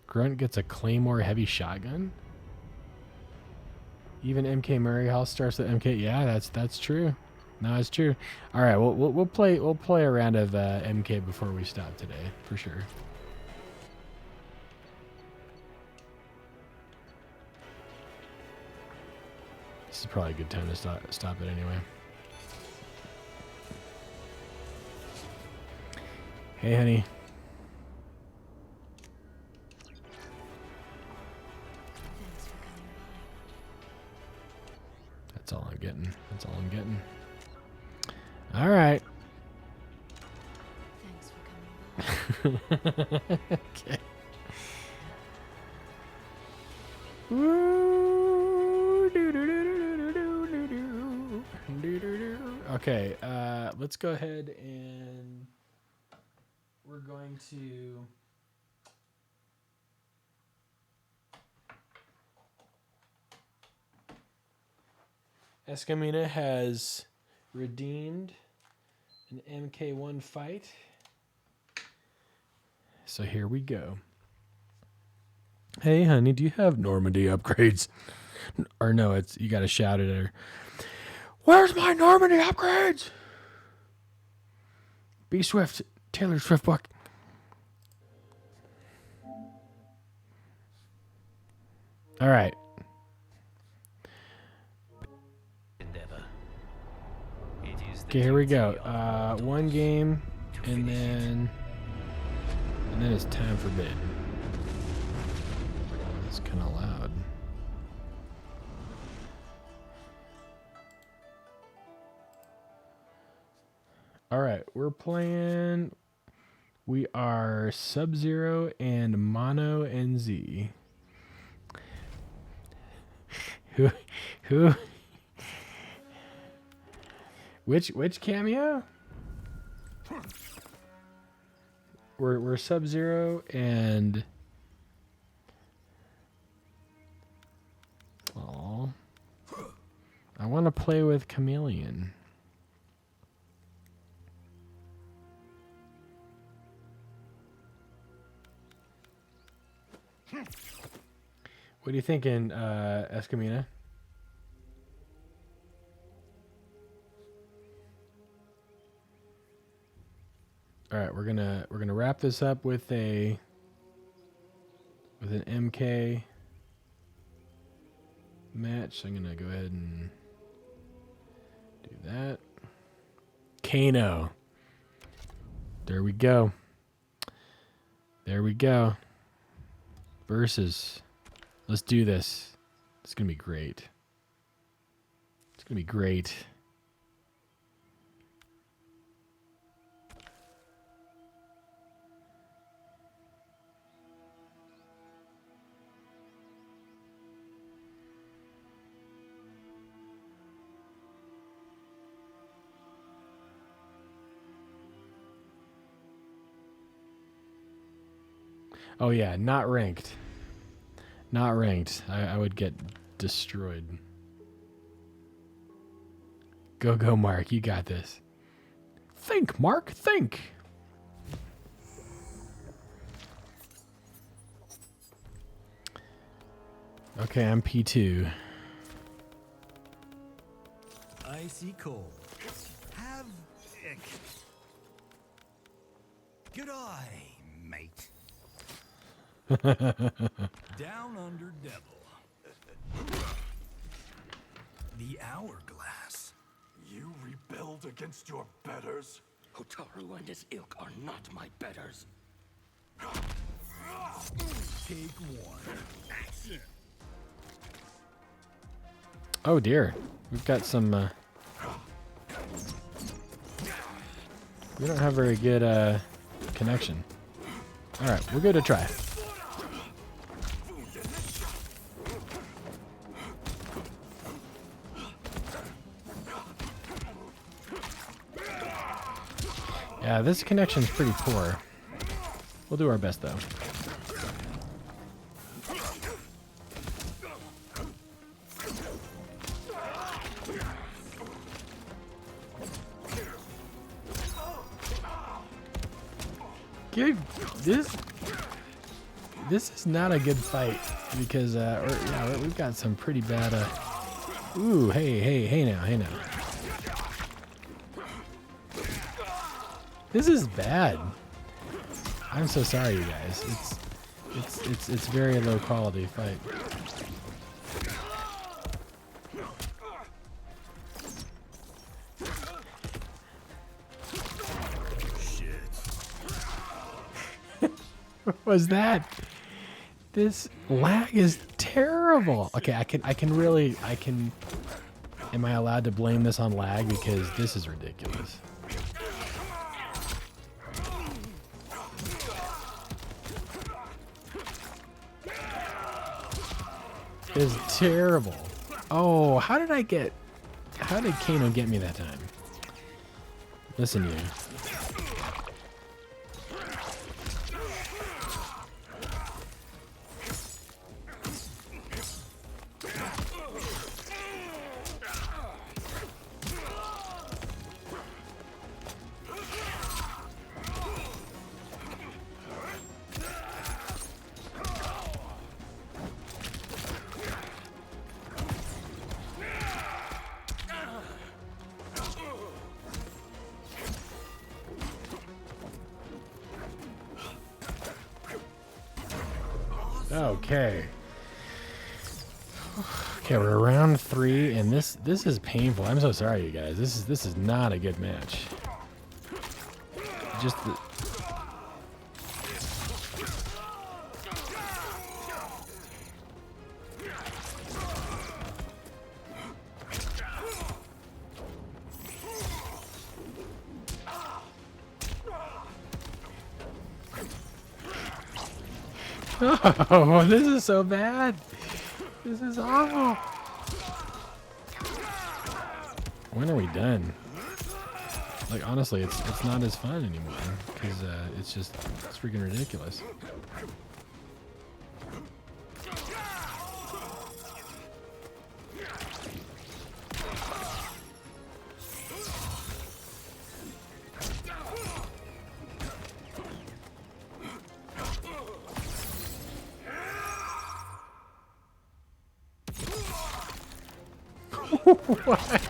Grunt gets a Claymore heavy shotgun. Even MK Murray House starts with MK. Yeah, that's true. No, it's true. All right, we'll play a round of MK before we stop today for sure. This is probably a good time to stop it anyway. Hey, honey. That's all I'm getting. That's all I'm getting. All right. Thanks for coming by. Okay. Woo, doo, doo, doo, doo, doo, doo, doo, doo, doo, doo. Okay, let's go ahead and we're going to Escamina has redeemed an MK1 fight. So here we go. Hey, honey, do you have Normandy upgrades? Or no, it's you got to shout it at her. Where's my Normandy upgrades? Be Swift, Taylor Swift book. All right. Okay, here we go. One game, and then it's time for bid. It's kind of loud. All right, we're playing. We are Sub-Zero and Mono NZ. Who? Which cameo? We're Sub-Zero and oh, I want to play with Chameleon. What are you thinking, Escamina? All right, we're gonna wrap this up with an MK match. So I'm gonna go ahead and do that. Kano. There we go. There we go. Versus. Let's do this. It's gonna be great. It's gonna be great. Oh yeah, not ranked. Not ranked. I would get destroyed. Go, Mark. You got this. Think, Mark. Think. Okay, I'm P2. Icy cold. Have ick. Good eye, mate. Down under devil. The hourglass. You rebelled against your betters? Hotaru and his ilk are not my betters. Take one. Action. Oh dear. We've got some we don't have very good connection. Alright, we'll give it a try. Yeah, this connection's pretty poor. We'll do our best though. This is not a good fight because we've got some pretty bad ooh, hey now. This is bad. I'm so sorry, you guys. It's very low quality fight. What was that? This lag is terrible. Okay, I can. Am I allowed to blame this on lag? Because this is ridiculous. It's terrible. Oh, how did Kano get me that time? Listen, you. Okay. Okay, we're around 3, and this is painful. I'm so sorry, you guys. This is not a good match. Just the... Oh, this is so bad. This is awful. When are we done? Like, honestly, it's not as fun anymore because it's freaking ridiculous. What?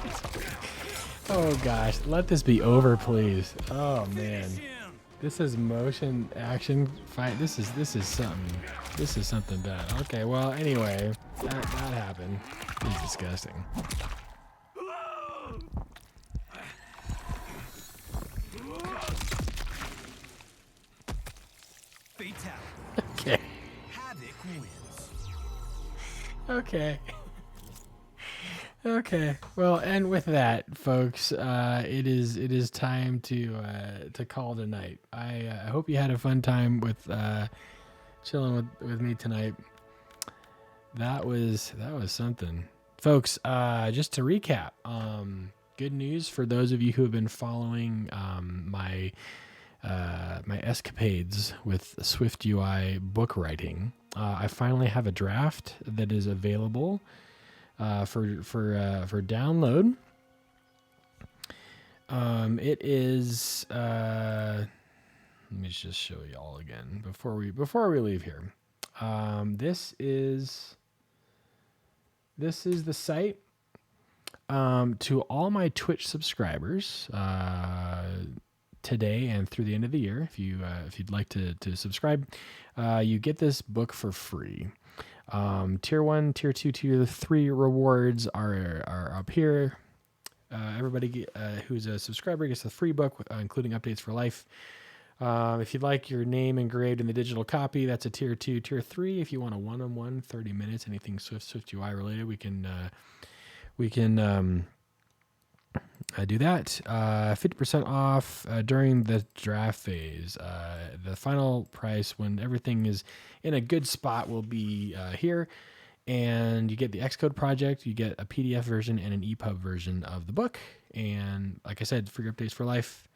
Oh gosh, let this be over, please. Oh man, this is motion action fight. This is something bad. Okay, well anyway, that happened. It's disgusting. Okay. Okay. Okay. Well, and with that, folks, it is time to call it a night. I hope you had a fun time with chilling with me tonight. That was something, folks. Just to recap, good news for those of you who have been following my escapades with SwiftUI book writing. I finally have a draft that is available for download. It is let me just show you all again before we leave here. This is the site to all my Twitch subscribers today and through the end of the year. If you'd like to subscribe, you get this book for free. Tier 1, Tier 2, Tier 3 rewards are up here. Everybody who's a subscriber gets a free book, including updates for life. If you'd like your name engraved in the digital copy, that's a Tier 2. Tier 3, if you want a one-on-one, 30 minutes, anything SwiftUI related, we can do that. 50% off during the draft phase. The final price when everything is in a good spot will be here. And you get the Xcode project, you get a PDF version and an EPUB version of the book. And like I said, free updates for life.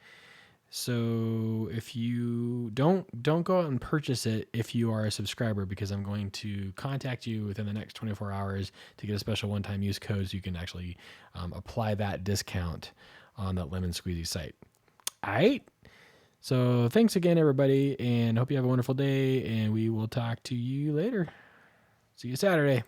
So if you don't go out and purchase it if you are a subscriber, because I'm going to contact you within the next 24 hours to get a special one-time use code so you can actually apply that discount on that Lemon Squeezy site. All right. So thanks again, everybody, and hope you have a wonderful day, and we will talk to you later. See you Saturday.